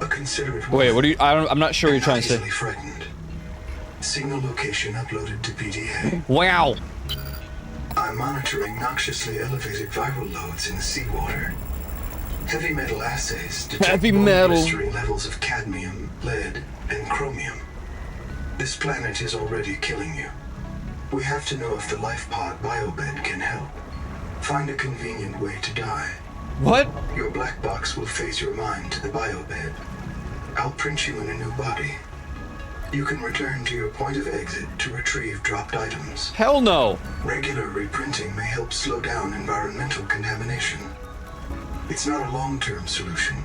A considerate Wait, woman, what are you? I'm not sure what you're trying to say. easily frightened. Signal location uploaded to PDA. Wow. I'm monitoring noxiously elevated viral loads in the seawater. Heavy metal assays detect blistering levels of cadmium, lead, and chromium. This planet is already killing you. We have to know if the life pod biobed can help. Find a convenient way to die. What? Your black box will phase your mind to the biobed. I'll print you in a new body. You can return to your point of exit to retrieve dropped items. Hell no. Regular reprinting may help slow down environmental contamination. It's not a long-term solution,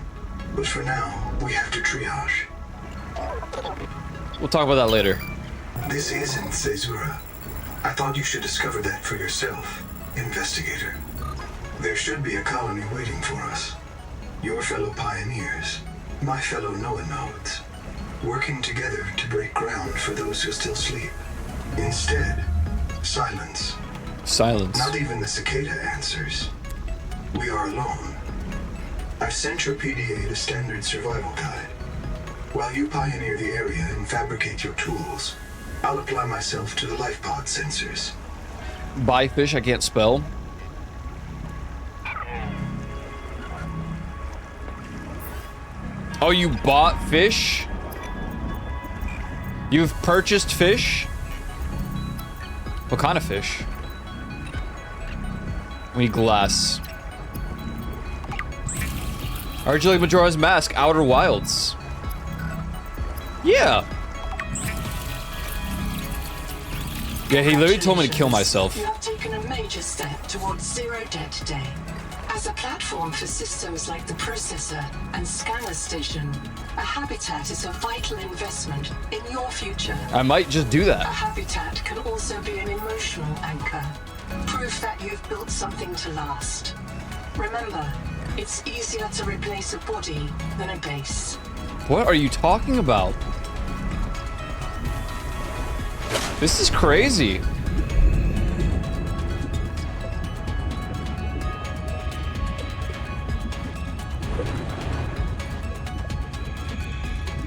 but for now, we have to triage. We'll talk about that later. This isn't Caesura. I thought you should discover that for yourself, investigator. There should be a colony waiting for us. Your fellow pioneers, my fellow Noah nodes, working together to break ground for those who still sleep. Instead, silence. Silence. Not even the cicada answers. We are alone. I've sent your PDA the standard survival guide. While you pioneer the area and fabricate your tools, I'll apply myself to the life pod sensors. Buy fish I can't spell. Oh, you bought fish? You've purchased fish? What kind of fish? We need glass. How'd you like Majora's Mask? Outer Wilds. Yeah. Yeah, he literally told me to kill myself. You have taken a major step towards zero debt today. As a platform for systems like the processor and scanner station, a habitat is a vital investment in your future. I might just do A that. habitat can also be an emotional anchor, proof that you've built something to last. Remember, it's easier to replace a body than a base. What are you talking about? This is crazy.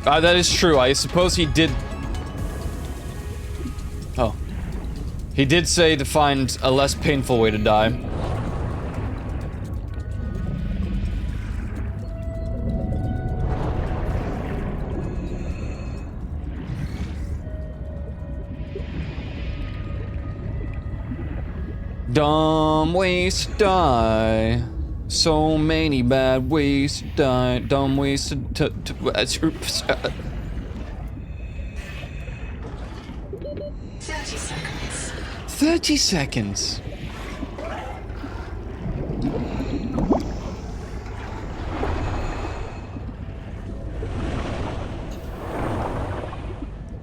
That is true. I suppose he did... Oh. He did say to find a less painful way to die. Dumb ways to die. So many bad ways to die. Dumb ways to 30 seconds. 30 seconds.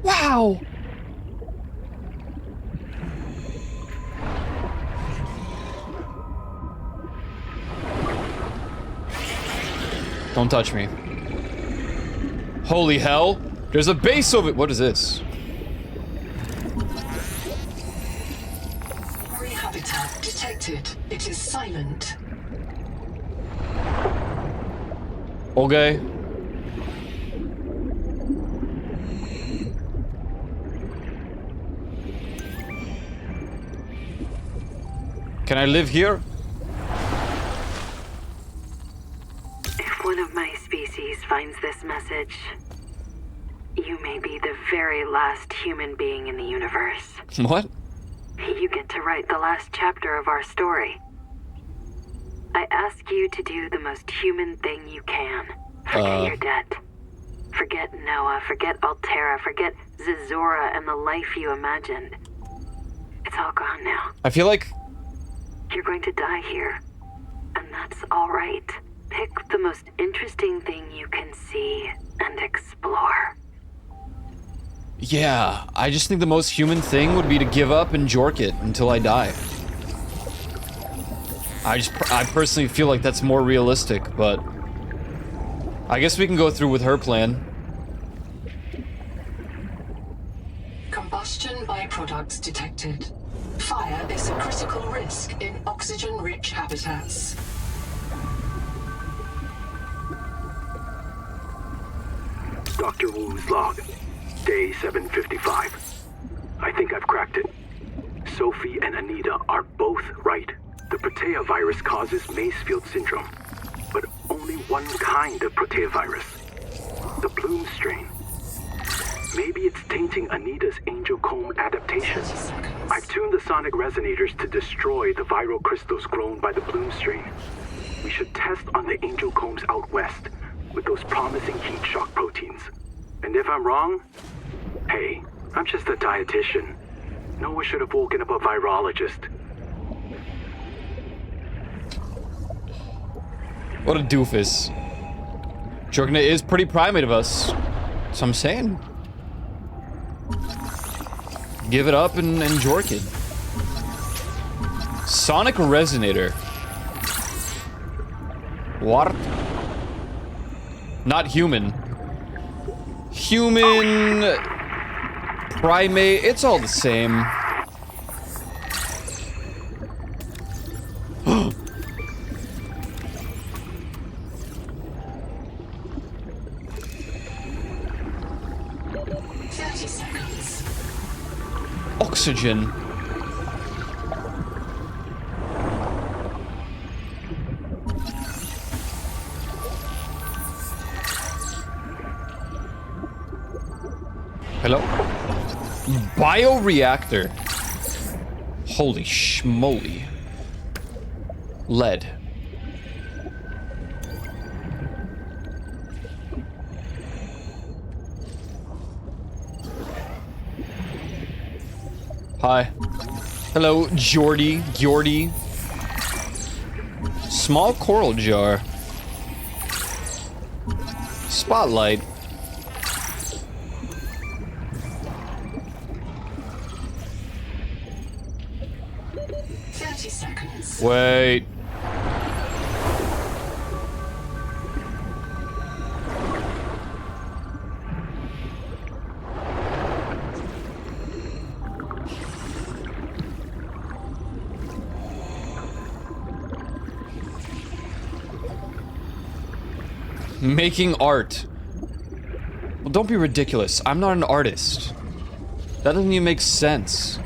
Wow. Don't touch me. Holy hell! There's a base over it. What is this? Habitat detected. It is silent. Okay. Can I live here? If one of my species finds this message, you may be the very last human being in the universe. What? You get to write the last chapter of our story. I ask you to do the most human thing you can. Forget your debt. Forget Noah, forget Altera, forget Zazora and the life you imagined. It's all gone now. I feel like... You're going to die here. And that's all right. Pick the most interesting thing you can see and explore. Yeah, I just think the most human thing would be to give up and jork it until I die. I personally feel like that's more realistic, but... I guess we can go through with her plan. Combustion byproducts detected. Fire is a critical risk in oxygen-rich habitats. Dr. Wu's log. Day 755. I think I've cracked it. Sophie and Anita are both right. The Protea virus causes Macefield syndrome, but only one kind of Protea virus. The Plume strain. Maybe it's tainting Anita's angel comb adaptation. I've tuned the sonic resonators to destroy the viral crystals grown by the Plume strain. We should test on the angel combs out west with those promising heat shock proteins. And if I'm wrong, hey, I'm just a dietitian. Noah should have woken up a virologist. What a doofus. Jorgna is pretty primate of us. So I'm saying. Give it up and jork it. Sonic resonator. What? Not human. Human... primate, it's all the same. 30 seconds. Oxygen. Hello? Bioreactor. Holy schmoly. Lead. Hi. Hello, Geordie. Small coral jar. Spotlight. Wait. Making art. Well, don't be ridiculous. I'm not an artist. That doesn't even make sense.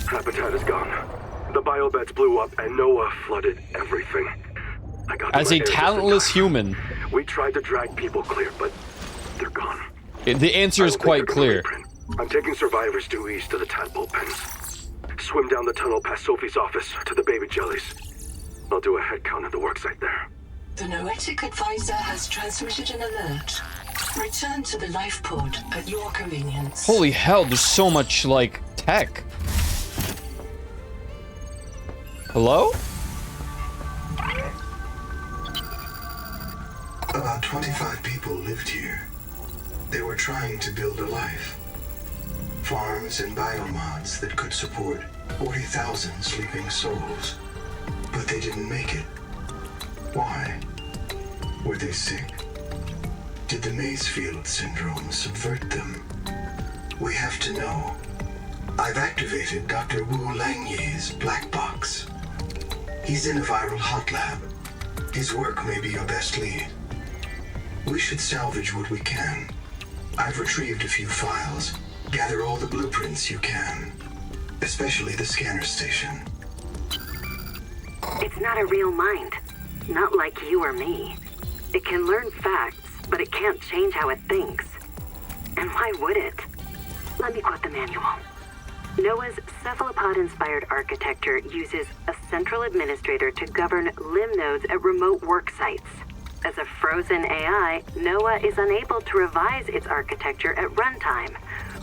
Habitat is gone. The biobeds blew up and Noah flooded everything. I got As a talentless human. We tried to drag people clear, but they're gone. The answer is quite clear. I'm taking survivors due east to the tadpole pens. Swim down the tunnel past Sophie's office to the baby jellies. I'll do a head count at the worksite there. The Noetic Advisor has transmitted an alert. Return to the life pod at your convenience. Holy hell, there's so much, like, tech. Hello? About 25 people lived here. They were trying to build a life. Farms and biomods that could support 40,000 sleeping souls. But they didn't make it. Why? Were they sick? Did the Maysfield syndrome subvert them? We have to know. I've activated Dr. Wu Langye's black box. He's in a viral hot lab. His work may be your best lead. We should salvage what we can. I've retrieved a few files. Gather all the blueprints you can. Especially the scanner station. It's not a real mind. Not like you or me. It can learn facts, but it can't change how it thinks. And why would it? Let me quote the manual. Noah's cephalopod-inspired architecture uses a central administrator to govern limb nodes at remote work sites. As a frozen AI, Noah is unable to revise its architecture at runtime,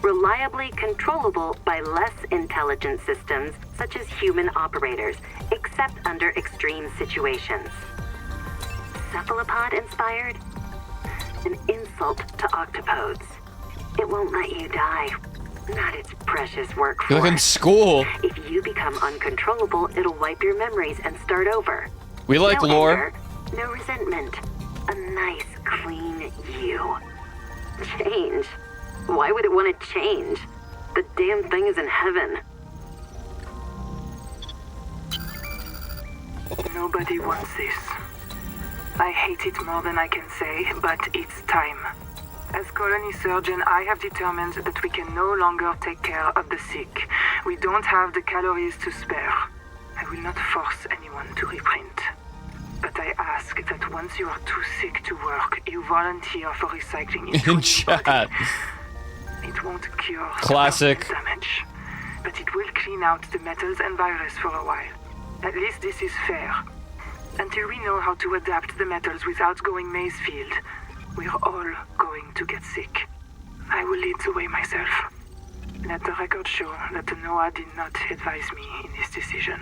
reliably controllable by less intelligent systems such as human operators, except under extreme situations. Cephalopod-inspired? An insult to octopodes. It won't let you die. Not its precious workforce. You're like in school. If you become uncontrollable, it'll wipe your memories and start over. We like no lore. Anger, no resentment. A nice, clean you. Change. Why would it want to change? The damn thing is in heaven. Nobody wants this. I hate it more than I can say, but it's time. As colony surgeon, I have determined that we can no longer take care of the sick. We don't have the calories to spare. I will not force anyone to reprint. But I ask that once you are too sick to work, you volunteer for recycling into In chat. It won't cure Classic. damage, but it will clean out the metals and virus for a while. At least this is fair. Until we know how to adapt the metals without going Maysfield, we're all going to get sick. I will lead the way myself. Let the record show that Noah did not advise me in this decision.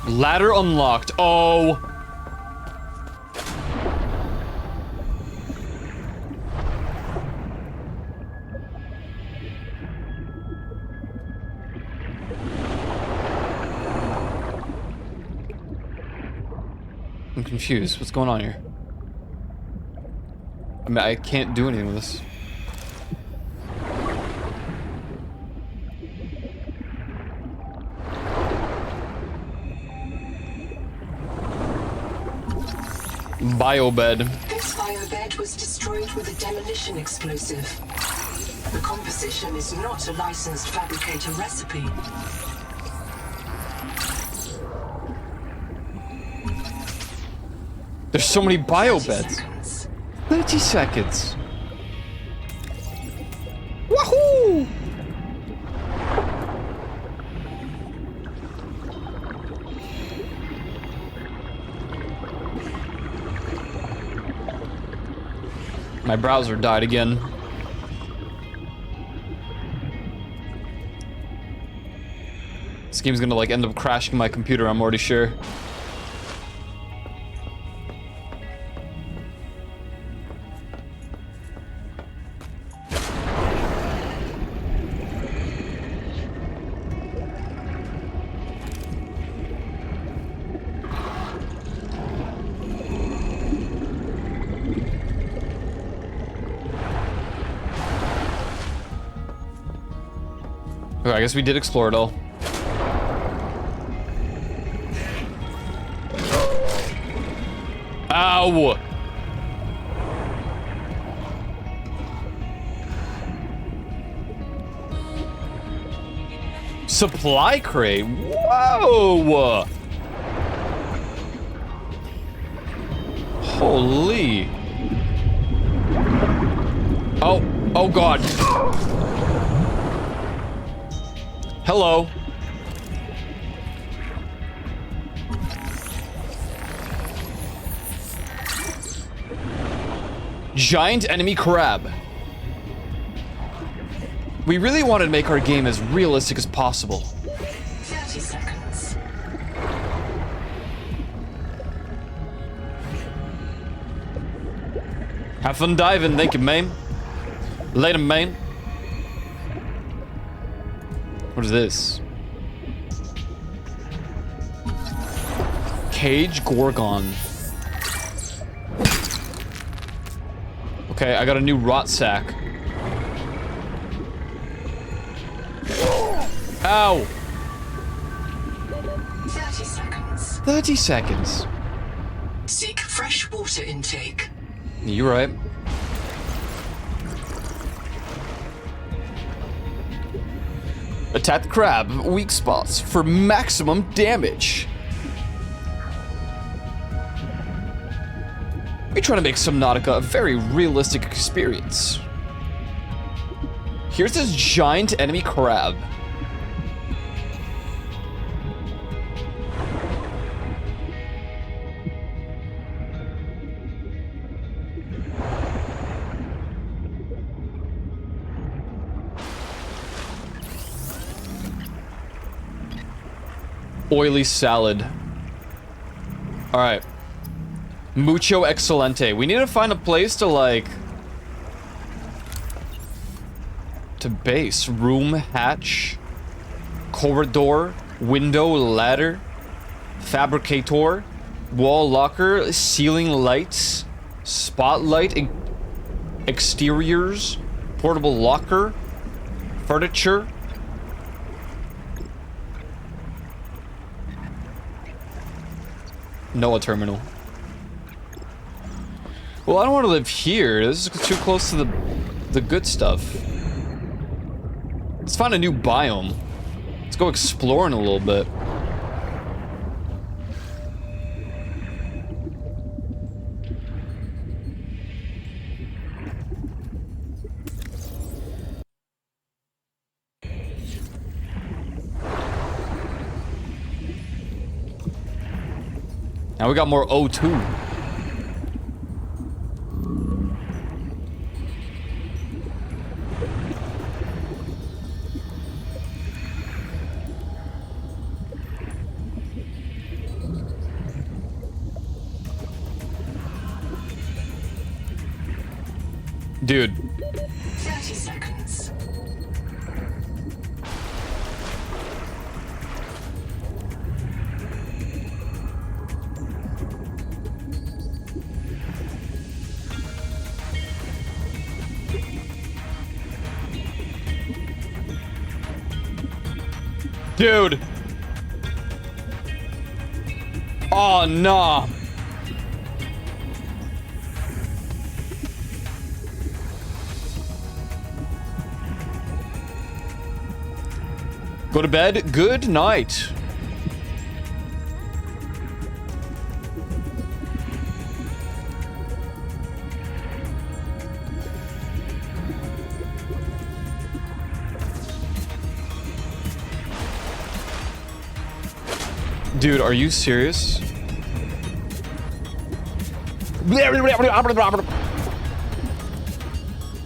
Ladder unlocked. Oh. I'm confused. What's going on here? I mean, I can't do anything with this. Biobed. This biobed was destroyed with a demolition explosive. The composition is not a licensed fabricator recipe. There's so many biobeds. 30 seconds. Wahoo! My browser died again. This game's gonna like end up crashing my computer, I'm already sure. Okay, I guess we did explore it all. Ow! Supply crate? Whoa! Holy. Oh God. Hello. Giant enemy crab. We really wanted to make our game as realistic as possible. 30 seconds. Have fun diving, thank you, man. Later, man. What is this? Cage Gorgon. Okay, I got a new rot sack. Ow! 30 seconds. 30 seconds. Seek fresh water intake. You're right. Attack the crab, weak spots for maximum damage. We're trying to make Subnautica a very realistic experience. Here's this giant enemy crab. Oily salad. All right. Mucho excelente. We need to find a place to, like, to base. Room, hatch, corridor, window, ladder, fabricator, wall locker, ceiling lights, spotlight, exteriors, portable locker, furniture. Noah terminal. Well, I don't want to live here. This is too close to the good stuff. Let's find a new biome. Let's go exploring a little bit. Now we got more O2. Dude. 30 seconds. Dude. Oh, nah. Go to bed. Good night. Dude, are you serious?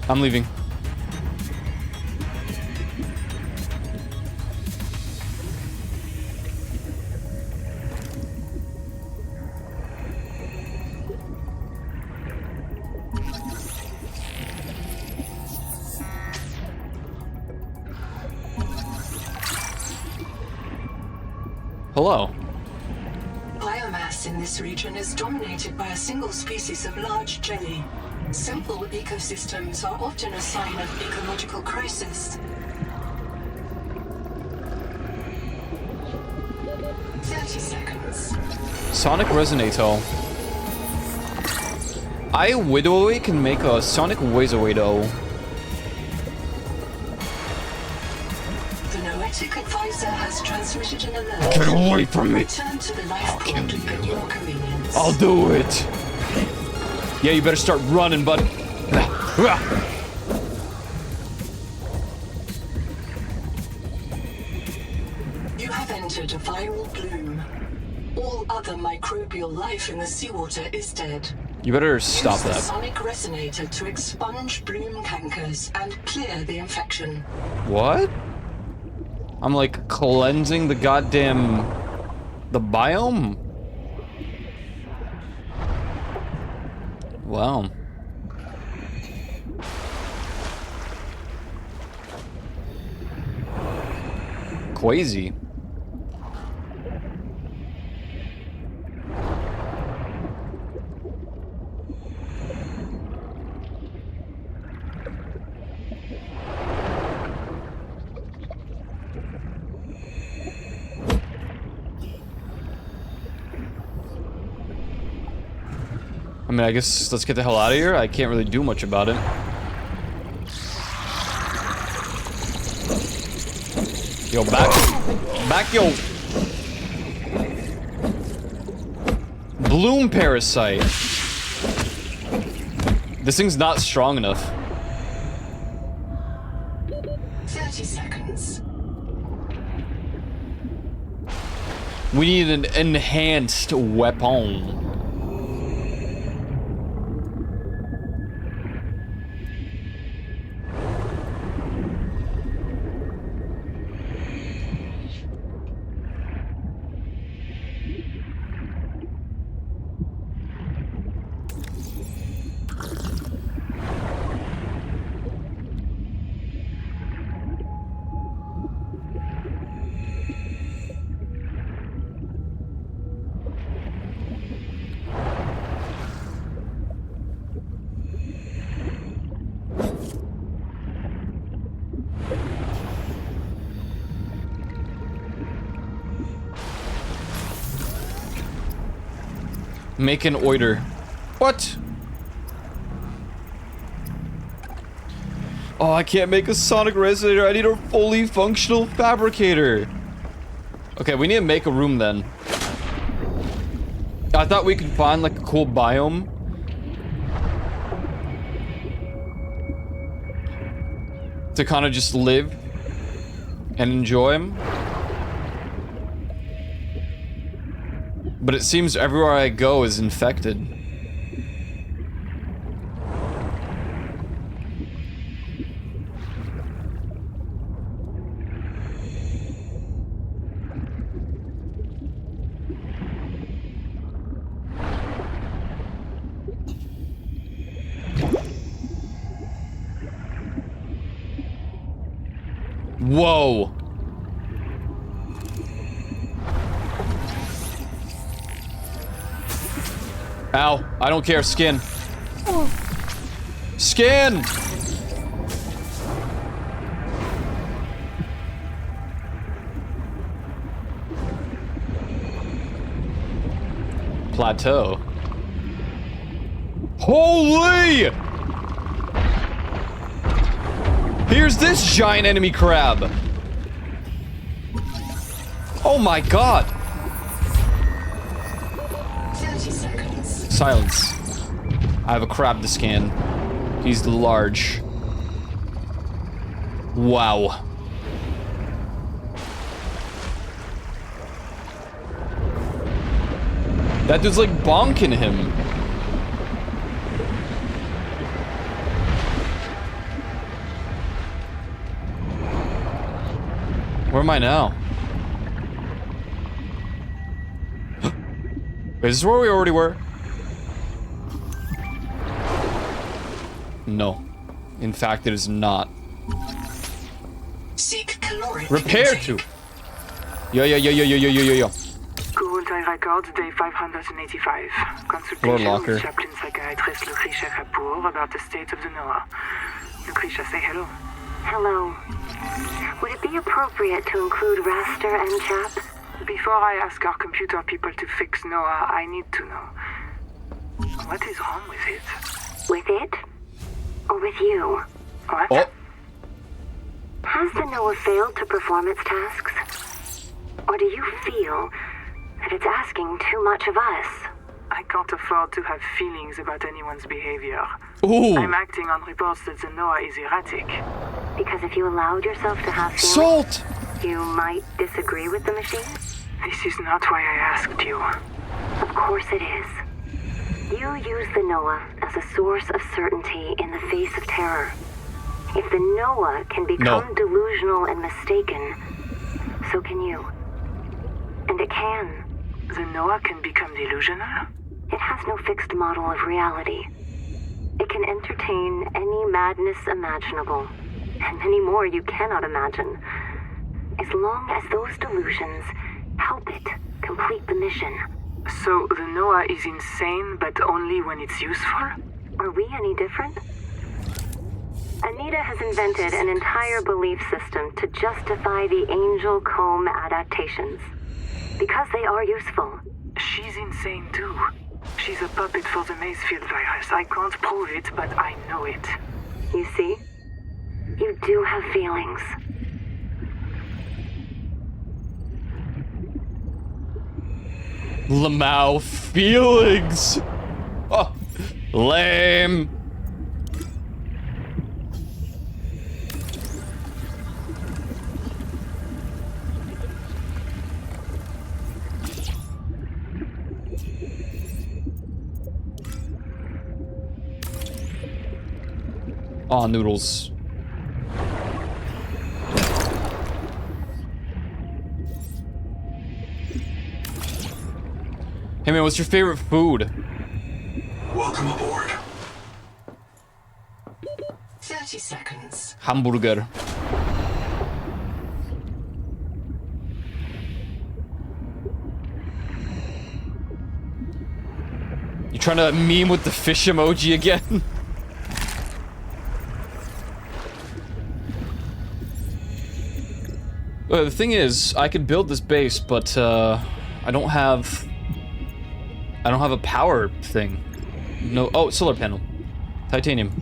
I'm leaving. Hello. Biomass in this region is dominated by a single species of large jelly. Simple ecosystems are often a sign of ecological crisis. 30 seconds. Sonic Resonator. I Widowy can make a Sonic Wazoido. The Noetic advisor has transmitted an alert. Get away from me! Return to the life pod at your convenience. I'll do it! Yeah, you better start running, buddy. You have entered a viral bloom. All other microbial life in the seawater is dead. You better stop Use the that. sonic resonator to expunge bloom cankers and clear the infection. What? I'm like cleansing the goddamn... the biome? Wow. Crazy. I mean, I guess let's get the hell out of here. I can't really do much about it. Yo, back. Back, yo. Bloom parasite. This thing's not strong enough. 30 seconds. We need an enhanced weapon. Make an order. What? Oh, I can't make a sonic resonator. I need a fully functional fabricator. Okay, we need to make a room then. I thought we could find like a cool biome. To kind of just live and enjoy them. But it seems everywhere I go is infected. Whoa. Ow, I don't care, skin. Skin! Plateau. Holy! Here's this giant enemy crab. Oh my god. 30 seconds. Silence. I have a crab to scan. He's large. Wow. That dude's like bonking him. Where am I now? Wait, is this where we already were? No. In fact, it is not. Seek caloric Repair to. Yo. Kurultai Records, day 585. Lord Consultation Locker. with Chaplain Psychiatrist Lucretia Kapoor about the state of the Noah. Lucretia, say hello. Hello. Would it be appropriate to include Raster and Chap? Before I ask our computer people to fix Noah, I need to know. What is wrong with it? With it? Or with you? What? Oh. Has the Noah failed to perform its tasks? Or do you feel that it's asking too much of us? I can't afford to have feelings about anyone's behavior. Ooh. I'm acting on reports that the Noah is erratic. Because if you allowed yourself to have feelings, Salt! you might disagree with the machine? This is not why I asked you. Of course it is. You use the Noah as a source of certainty in the face of terror. If the Noah can become delusional and mistaken, so can you. And it can. The Noah can become delusional? It has no fixed model of reality. It can entertain any madness imaginable, and many more you cannot imagine, as long as those delusions help it complete the mission. So the Noah is insane, but only when it's useful? Are we any different? Anita has invented an entire belief system to justify the Angel Comb adaptations. Because they are useful. She's insane too. She's a puppet for the Macefield virus. I can't prove it, but I know it. You see? You do have feelings. Lamau feelings! Oh, lame! Aw, noodles. Hey man, what's your favorite food? Welcome aboard. 30 seconds. Hamburger. You trying to meme with the fish emoji again? The thing is, I could build this base, but I don't have a power thing. No. Oh, solar panel, titanium.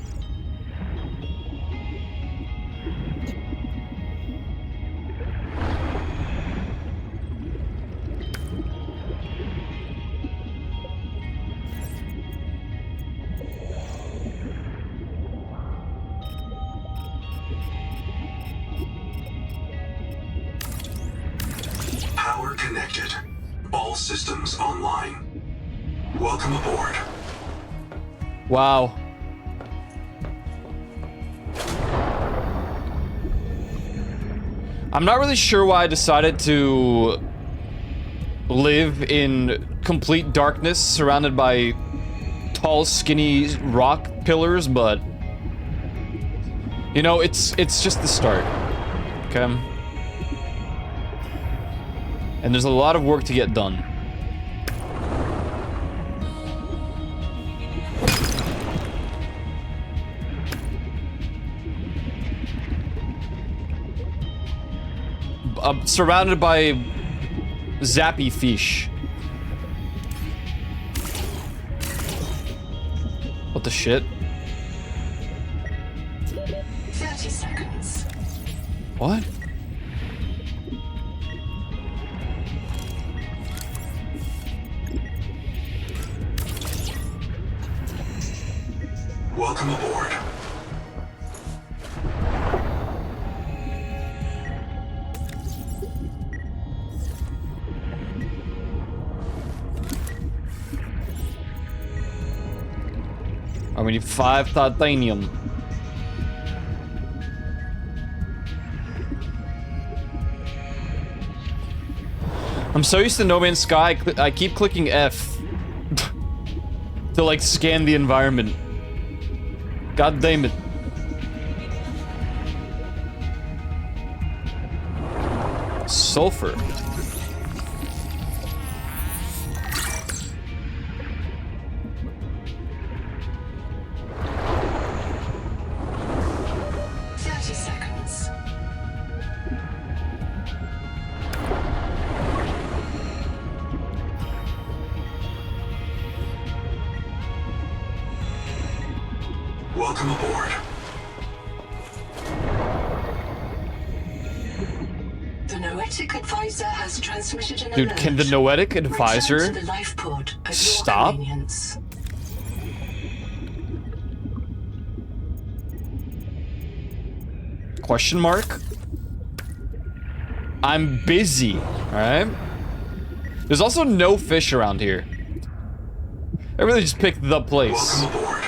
Power connected. All systems online. Welcome aboard. Wow. I'm not really sure why I decided to live in complete darkness surrounded by tall, skinny rock pillars, but you know, it's just the start. Okay? And there's a lot of work to get done. Surrounded by zappy fish. What the shit? 30 seconds. What? Welcome aboard. We need 5 titanium. I'm so used to No Man's Sky, I keep clicking F to like scan the environment. God damn it. Sulfur. Welcome aboard. The Noetic Advisor has transmitted an Dude, alert. can the Noetic Return Advisor to the life pod at your stop? convenience. Question mark? I'm busy, alright? There's also no fish around here. I really just picked the place. Welcome aboard.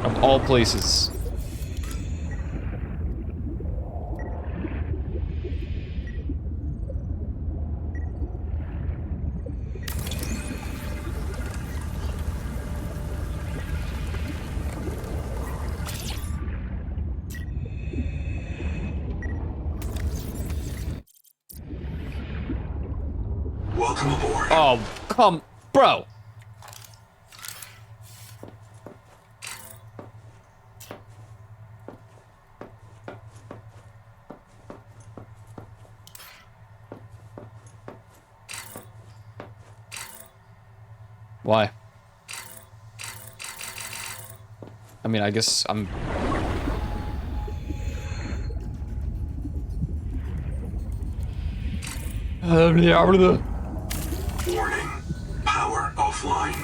Of all places. Welcome aboard. Oh, come, bro. Why? I mean, I guess I'm... Warning. Power offline.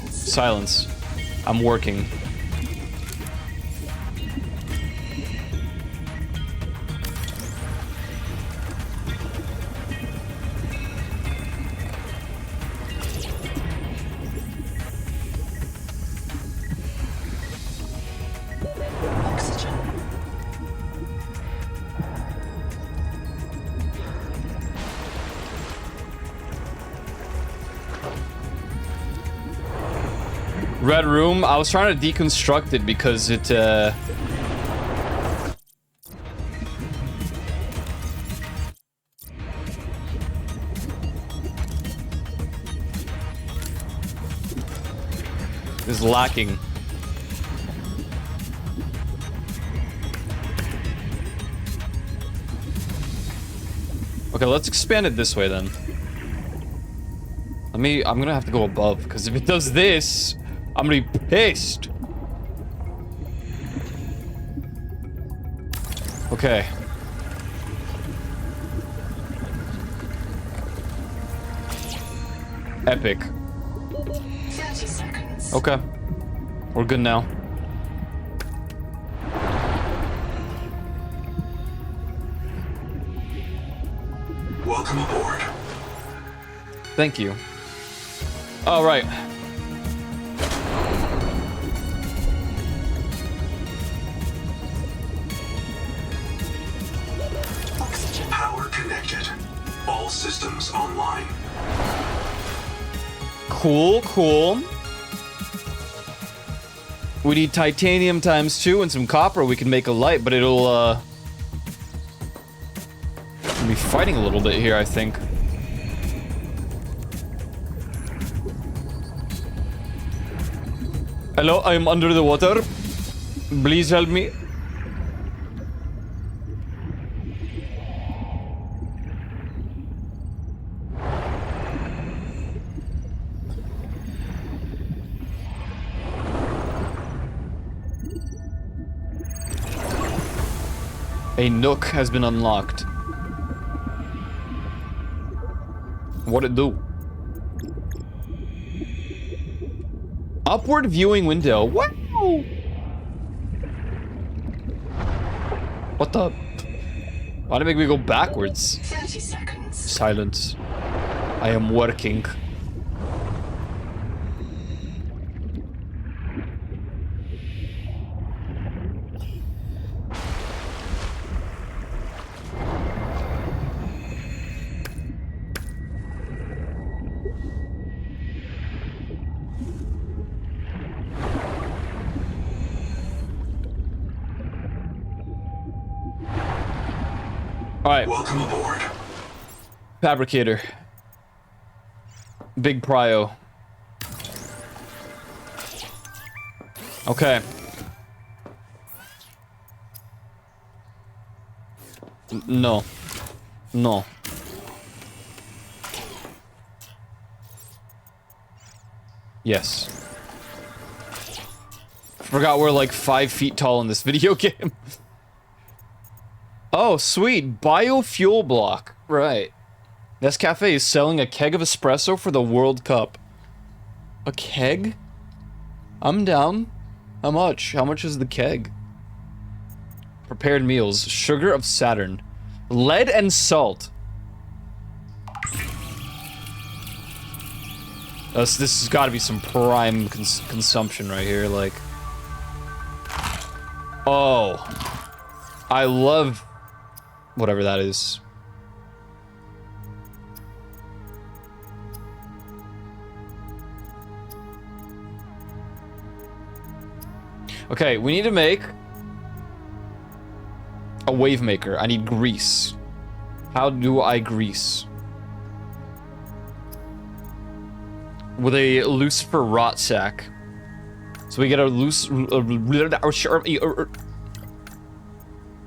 Silence. I'm working. Oxygen. Red room, I was trying to deconstruct it because it, is lacking. Okay, let's expand it this way then. I'm gonna have to go above, because if it does this, I'm gonna be pissed. Okay. Epic. 30 seconds. Okay. We're good now. Welcome aboard. Thank you. All right. Oxygen power connected. All systems online. Cool, cool. We need titanium ×2 and some copper. We can make a light, but it'll, we'll be fighting a little bit here, I think. Hello, I am under the water. Please help me. A nook has been unlocked. What'd it do? Upward viewing window. Wow! What the? Why'd it make me go backwards? 30 seconds. Silence. I am working. Alright. Welcome aboard. Fabricator. Big prio. Okay. No. No. Yes. Forgot we're like 5 feet tall in this video game. Oh, sweet. Biofuel block. Right. Nescafe is selling a keg of espresso for the World Cup. A keg? I'm down. How much? How much is the keg? Prepared meals. Sugar of Saturn. Lead and salt. This has got to be some prime consumption right here, like... Oh. I love... whatever that is. Okay, we need to make... a wave maker. I need grease. How do I grease? With a Lucifer rot sack. So we get a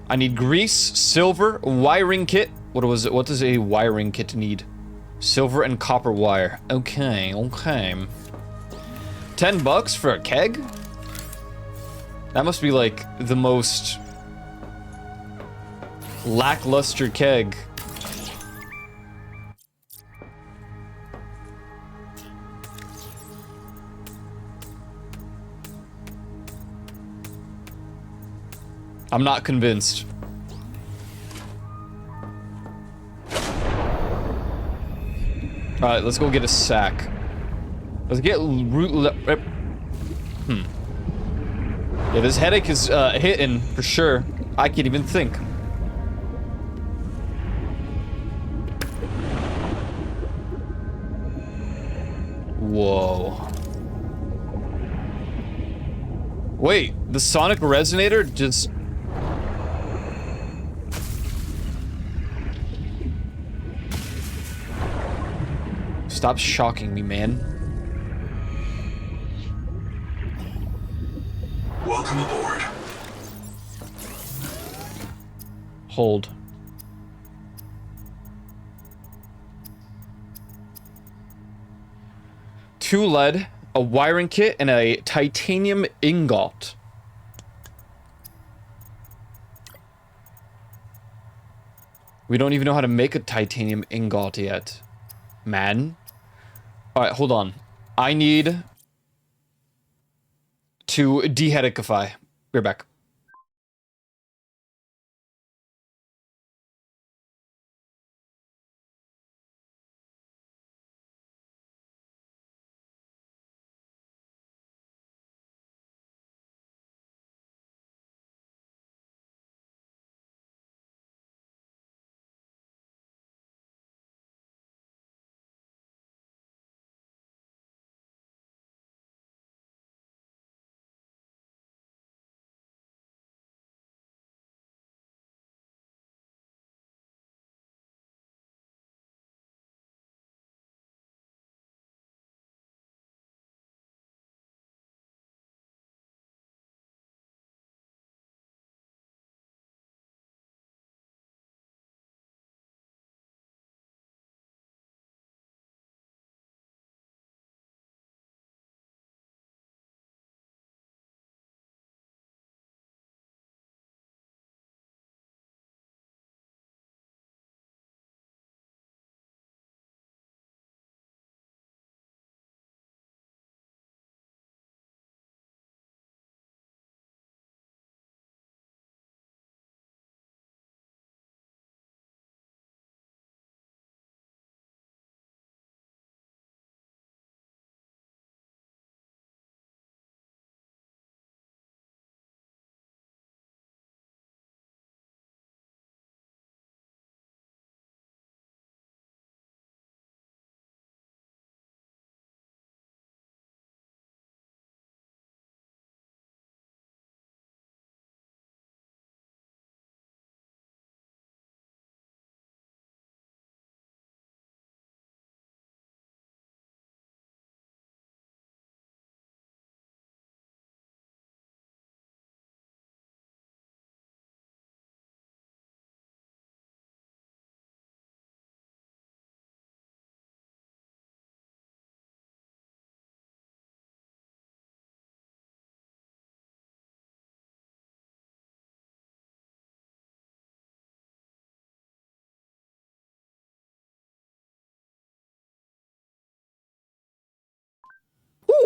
I need grease, silver, wiring kit. What was it? What does a wiring kit need? Silver and copper wire. Okay, okay. $10 for a keg? That must be like the most lackluster keg. I'm not convinced. Alright, let's go get a sack. Let's get Yeah, this headache is hitting for sure. I can't even think. Whoa. Wait, the sonic resonator just... Stop shocking me, man. Welcome aboard. Hold. Two lead, a wiring kit, and a titanium ingot. We don't even know how to make a titanium ingot yet. Man. Alright, hold on. I need to dehelicify. We're back.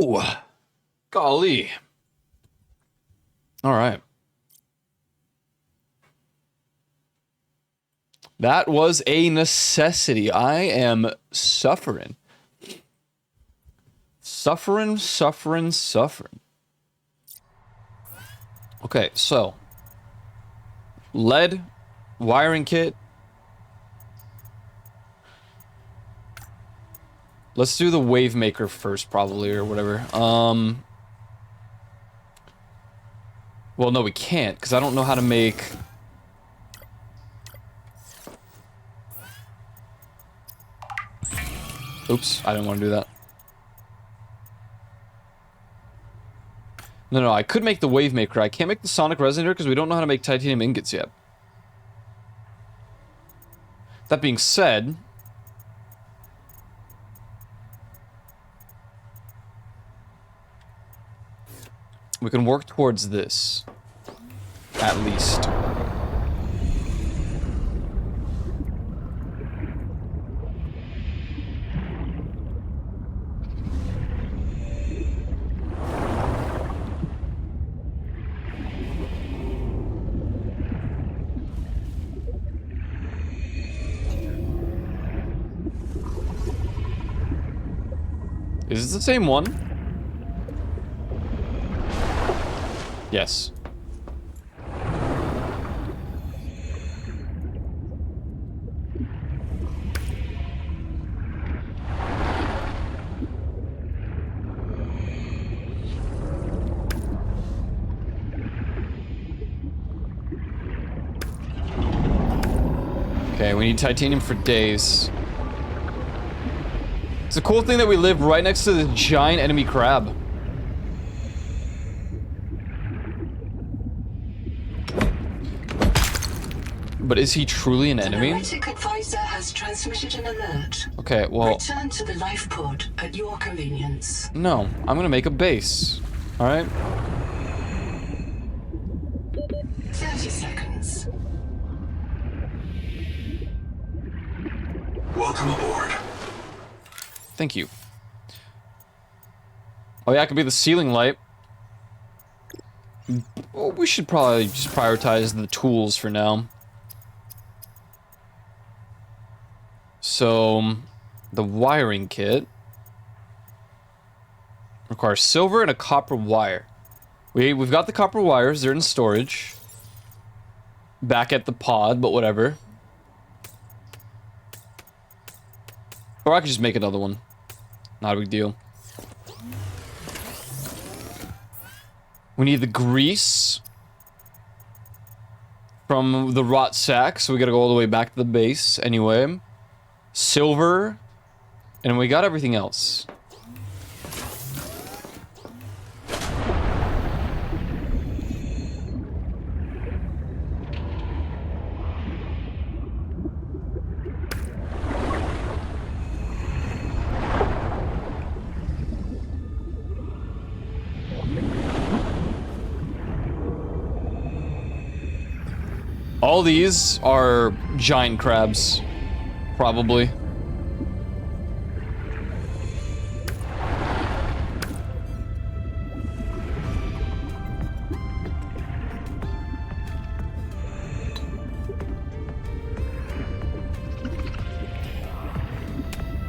Woo! Golly. All right. That was a necessity. I am suffering. Suffering. Okay, so. Lead, wiring kit. Let's do the wave maker first, probably, or whatever. Well, no, we can't, because I don't know how to make... Oops, I didn't want to do that. No, I could make the wave maker. I can't make the sonic resonator because we don't know how to make titanium ingots yet. That being said... we can work towards this. At least. Is this the same one? Yes. Okay, we need titanium for days. It's a cool thing that we live right next to the giant enemy crab. But is he truly an enemy? The Noetic advisor has transmitted an alert. Okay, well... return to the life pod at your convenience. No, I'm gonna make a base. Alright? 30 seconds. Welcome aboard. Thank you. Oh yeah, it could be the ceiling light. Well, we should probably just prioritize the tools for now. So, the wiring kit requires silver and a copper wire. We've got the copper wires, they're in storage. Back at the pod, but whatever. Or I could just make another one. Not a big deal. We need the grease from the rot sack, so we gotta go all the way back to the base anyway. Silver, and we got everything else. All these are giant crabs, probably.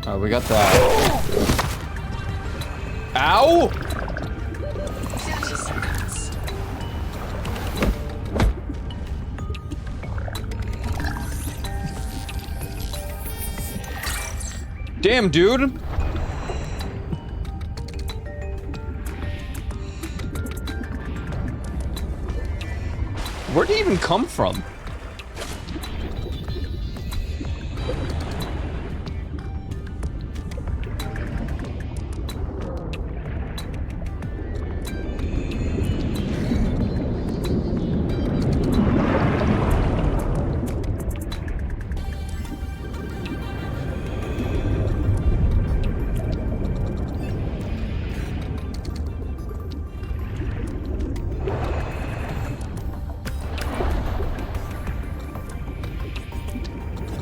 Alright, we got that. Ow! Damn, dude. Where'd he even come from?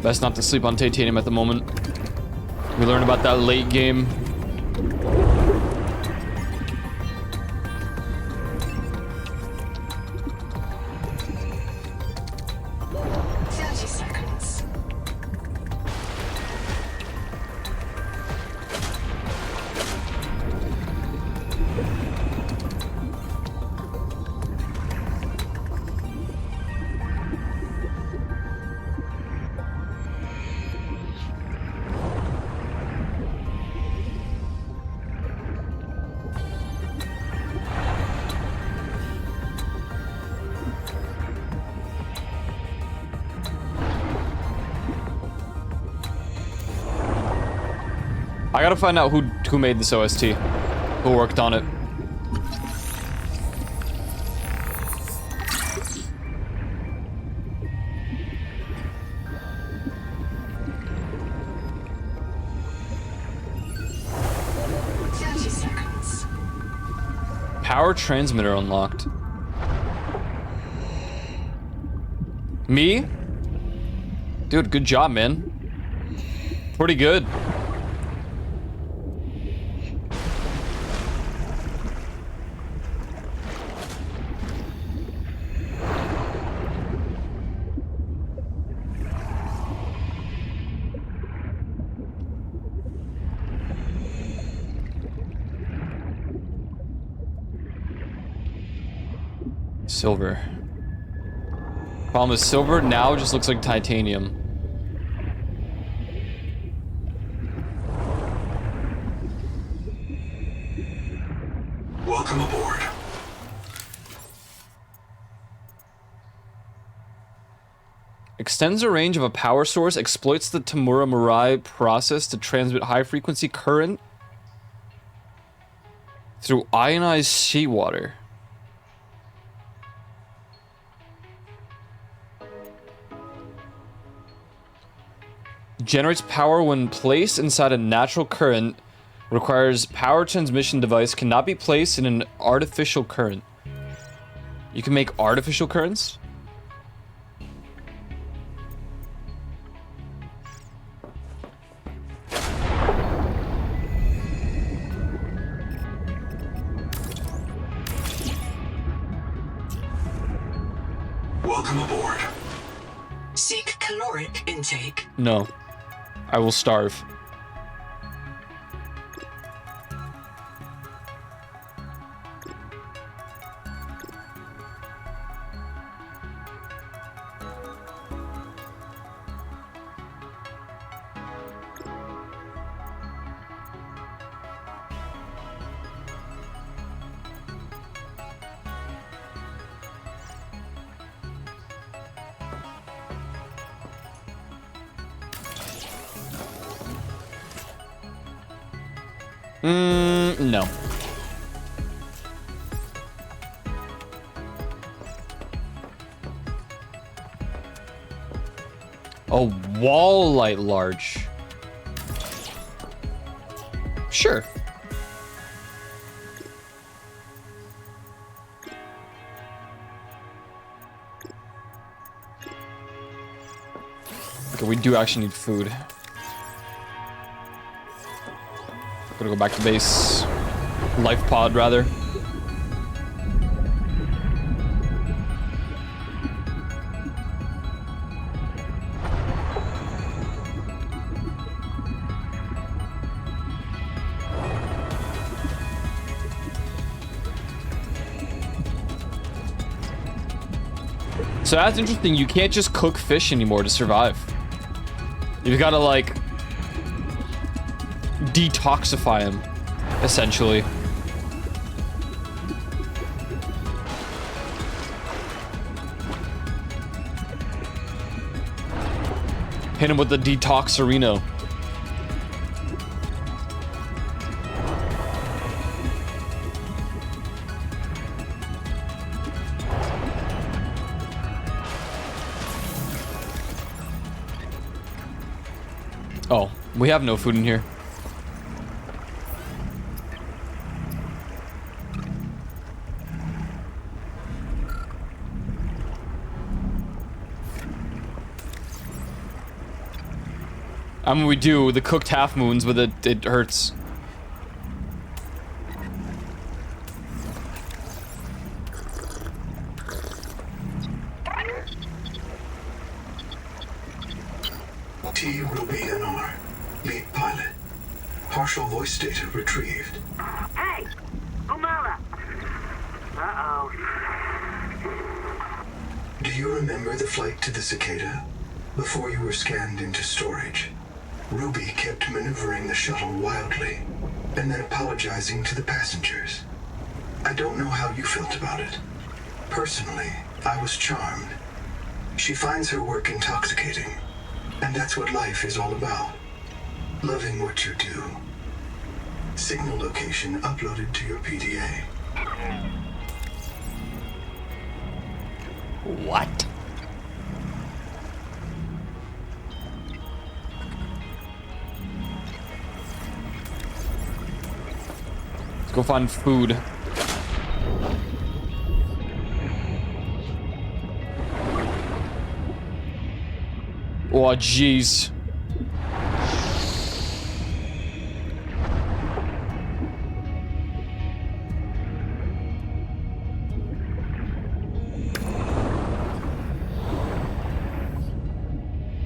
Best not to sleep on titanium at the moment. We learned about that late game. gotta find out who made this OST, who worked on it. Power transmitter unlocked. Me? Dude, good job, man. Pretty good. Silver. Problem is, silver now just looks like titanium. Welcome aboard. Extends the range of a power source, exploits the Tamura Murai process to transmit high-frequency current through ionized seawater. Generates power when placed inside a natural current. Requires power transmission device. Cannot be placed in an artificial current. You can make artificial currents? Welcome aboard. Seek caloric intake. No. I will starve. No. A wall light large. Sure. Okay, we do actually need food. Gotta go back to base. Life pod, rather. So that's interesting. You can't just cook fish anymore to survive. You've got to, like, detoxify him, essentially. Hit him with the detoxerino. Oh, we have no food in here. I mean, we do the cooked half moons, but it hurts. T. Ruby NR, lead pilot. Partial voice data retrieved. Hey, Umala. Uh-oh. Do you remember the flight to the Cicada? Before you were scanned into storage, Ruby kept maneuvering the shuttle wildly, and then apologizing to the passengers. I don't know how you felt about it. Personally, I was charmed. She finds her work intoxicating, and that's what life is all about. Loving what you do, Signal location uploaded to your PDA. What? Let's go find food. Oh, jeez.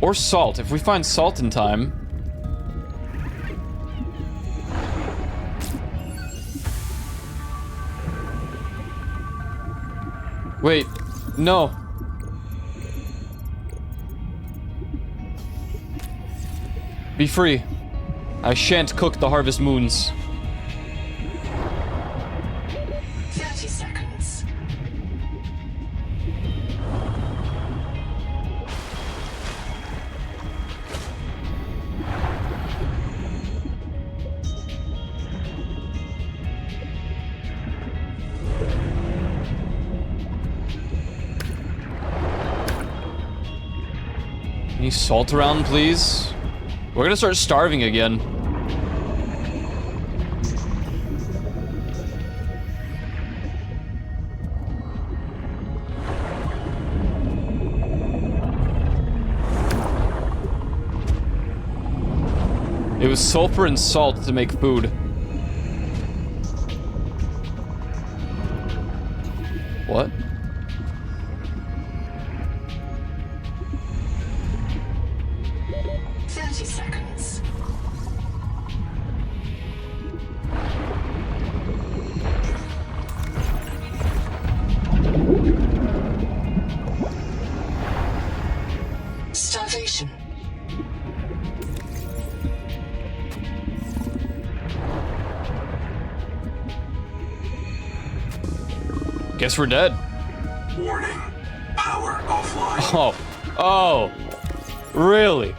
Or salt. If we find salt in time. Wait, no. Be free. I shan't cook the harvest moons. 30 seconds. Any salt around, please? We're gonna start starving again. It was sulfur and salt to make food. What? Starvation. Guess we're dead. Warning. Power offline. Oh. Oh. Really?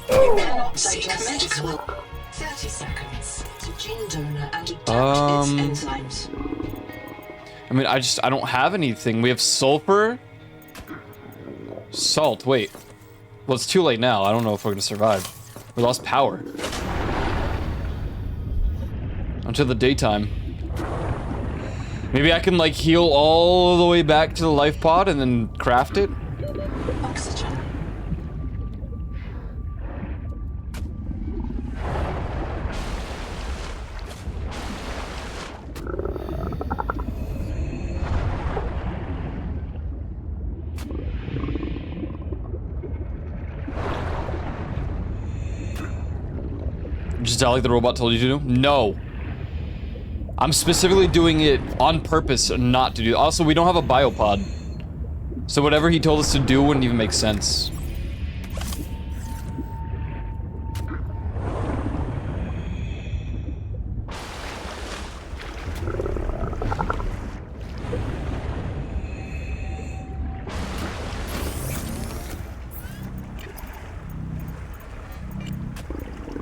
You cannot digest well. 30 seconds to gene donor and adapt its enzymes. I mean, I don't have anything. We have sulfur. Salt, wait. Well, it's too late now. I don't know if we're gonna survive. We lost power. Until the daytime. Maybe I can, like, heal all the way back to the life pod and then craft it? Oxygen. Just like the robot told you to do? No. I'm specifically doing it on purpose not to do. Also, we don't have a biopod. So whatever he told us to do wouldn't even make sense.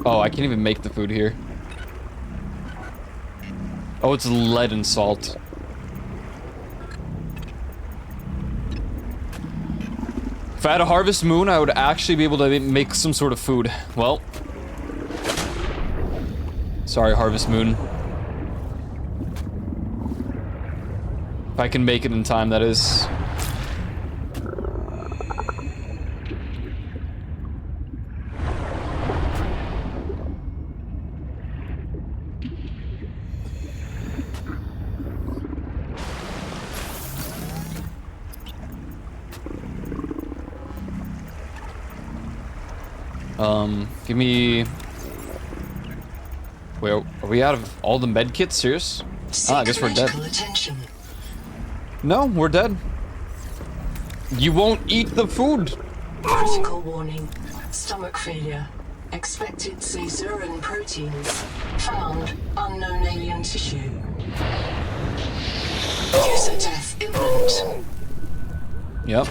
Oh, I can't even make the food here. Oh, it's lead and salt. If I had a harvest moon, I would actually be able to make some sort of food. Well. Sorry, harvest moon. If I can make it in time, that is. Give me... Wait, are we out of all the med kits? Serious? Ah, I guess we're dead. Attention. No, we're dead. You won't eat the food. Critical warning. Stomach failure. Expected caesarean proteins. Found unknown alien tissue. User death imminent. Yep.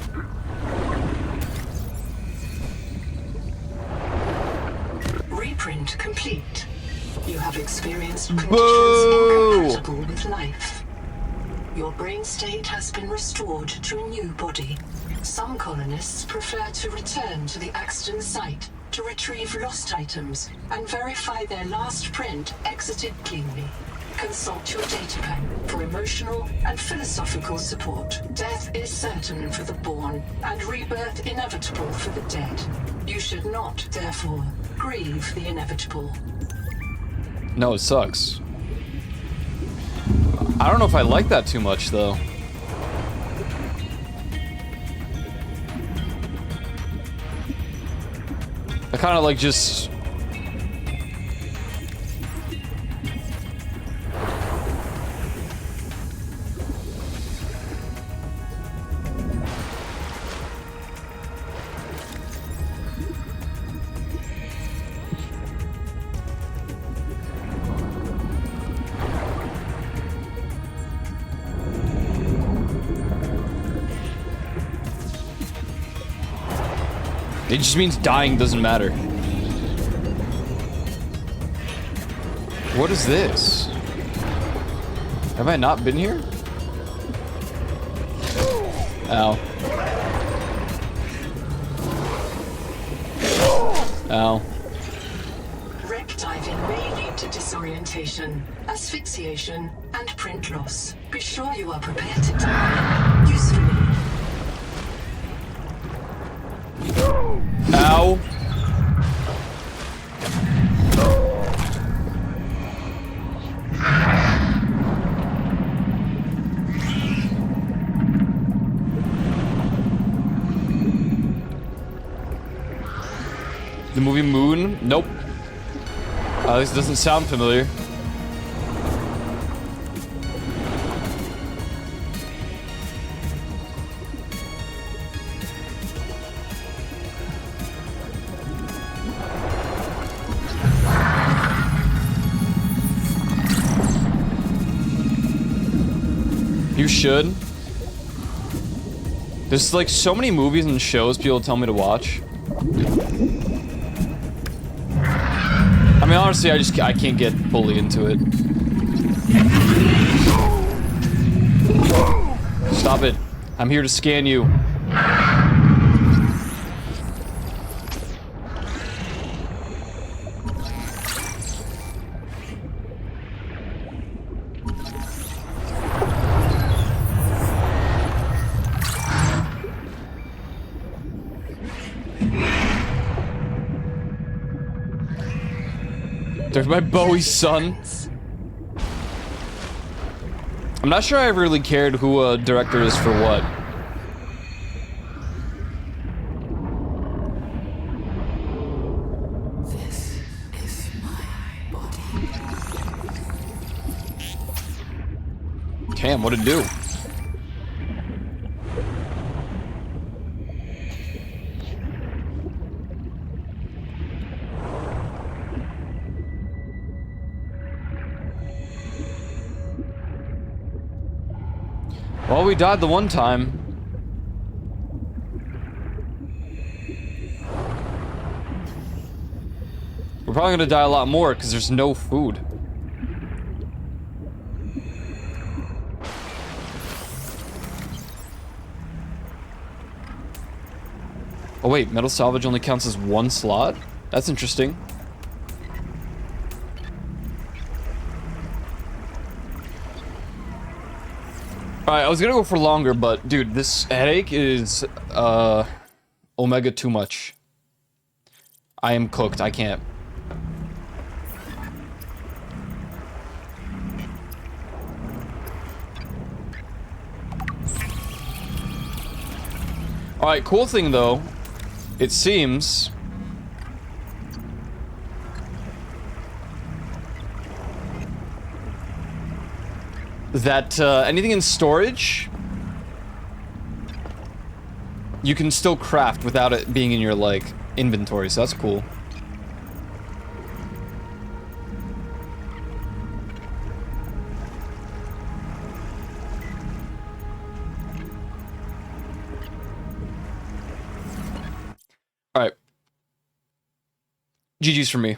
Reprint complete. experienced conditions incompatible with life. Your brain state has been restored to a new body. Some colonists prefer to return to the accident site to retrieve lost items and verify their last print exited cleanly. Consult your data bank for emotional and philosophical support. Death is certain for the born, and rebirth inevitable for the dead. You should not, therefore, grieve the inevitable. No, it sucks. I don't know if I like that too much, though. I kind of like just... It just means dying doesn't matter. What is this? Have I not been here? Ow. Ow. Wreck diving may lead to disorientation, asphyxiation, and print loss. Be sure you are prepared to die usefully. Ow. The movie Moon? Nope. This doesn't sound familiar. You should. There's like so many movies and shows people tell me to watch. I mean, honestly, I can't get fully into it. Stop it. I'm here to scan you. There's my Bowie's son. I'm not sure I ever really cared who a director is for what. This is my body. Damn, what'd it do? Well, we died the one time. We're probably gonna die a lot more because there's no food. Oh wait, metal salvage only counts as one slot? That's interesting. Alright, I was gonna go for longer, but dude, this headache is, omega too much. I am cooked, I can't. Alright, cool thing though, it seems... that anything in storage you can still craft without it being in your like inventory, so that's cool. All right, GG's for me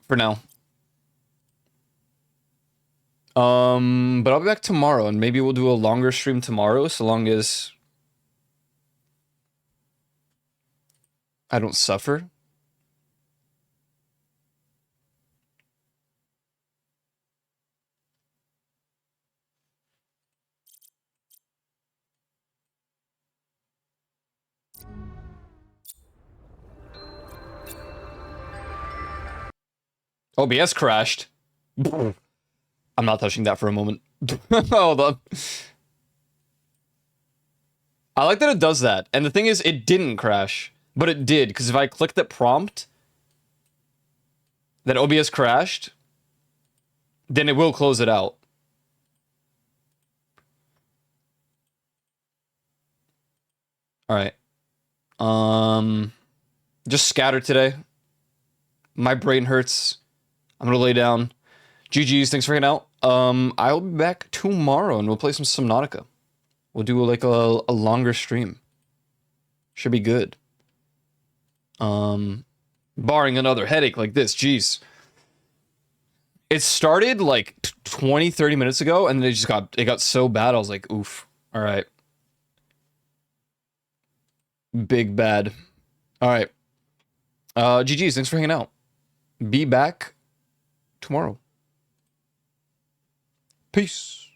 for now. But I'll be back tomorrow, and maybe we'll do a longer stream tomorrow, so long as I don't suffer. OBS crashed. I'm not touching that for a moment. Hold on. I like that it does that. And the thing is, it didn't crash. But it did, because if I click that prompt, that OBS crashed, then it will close it out. Alright. Just scattered today. My brain hurts. I'm gonna lay down. GG's, thanks for hanging out. I'll be back tomorrow and we'll play some Subnautica. We'll do like a longer stream. Should be good. Barring another headache like this, jeez. It started like 20, 30 minutes ago and then it got so bad I was like, oof. Alright. Big bad. Alright. GG's, thanks for hanging out. Be back tomorrow. Peace.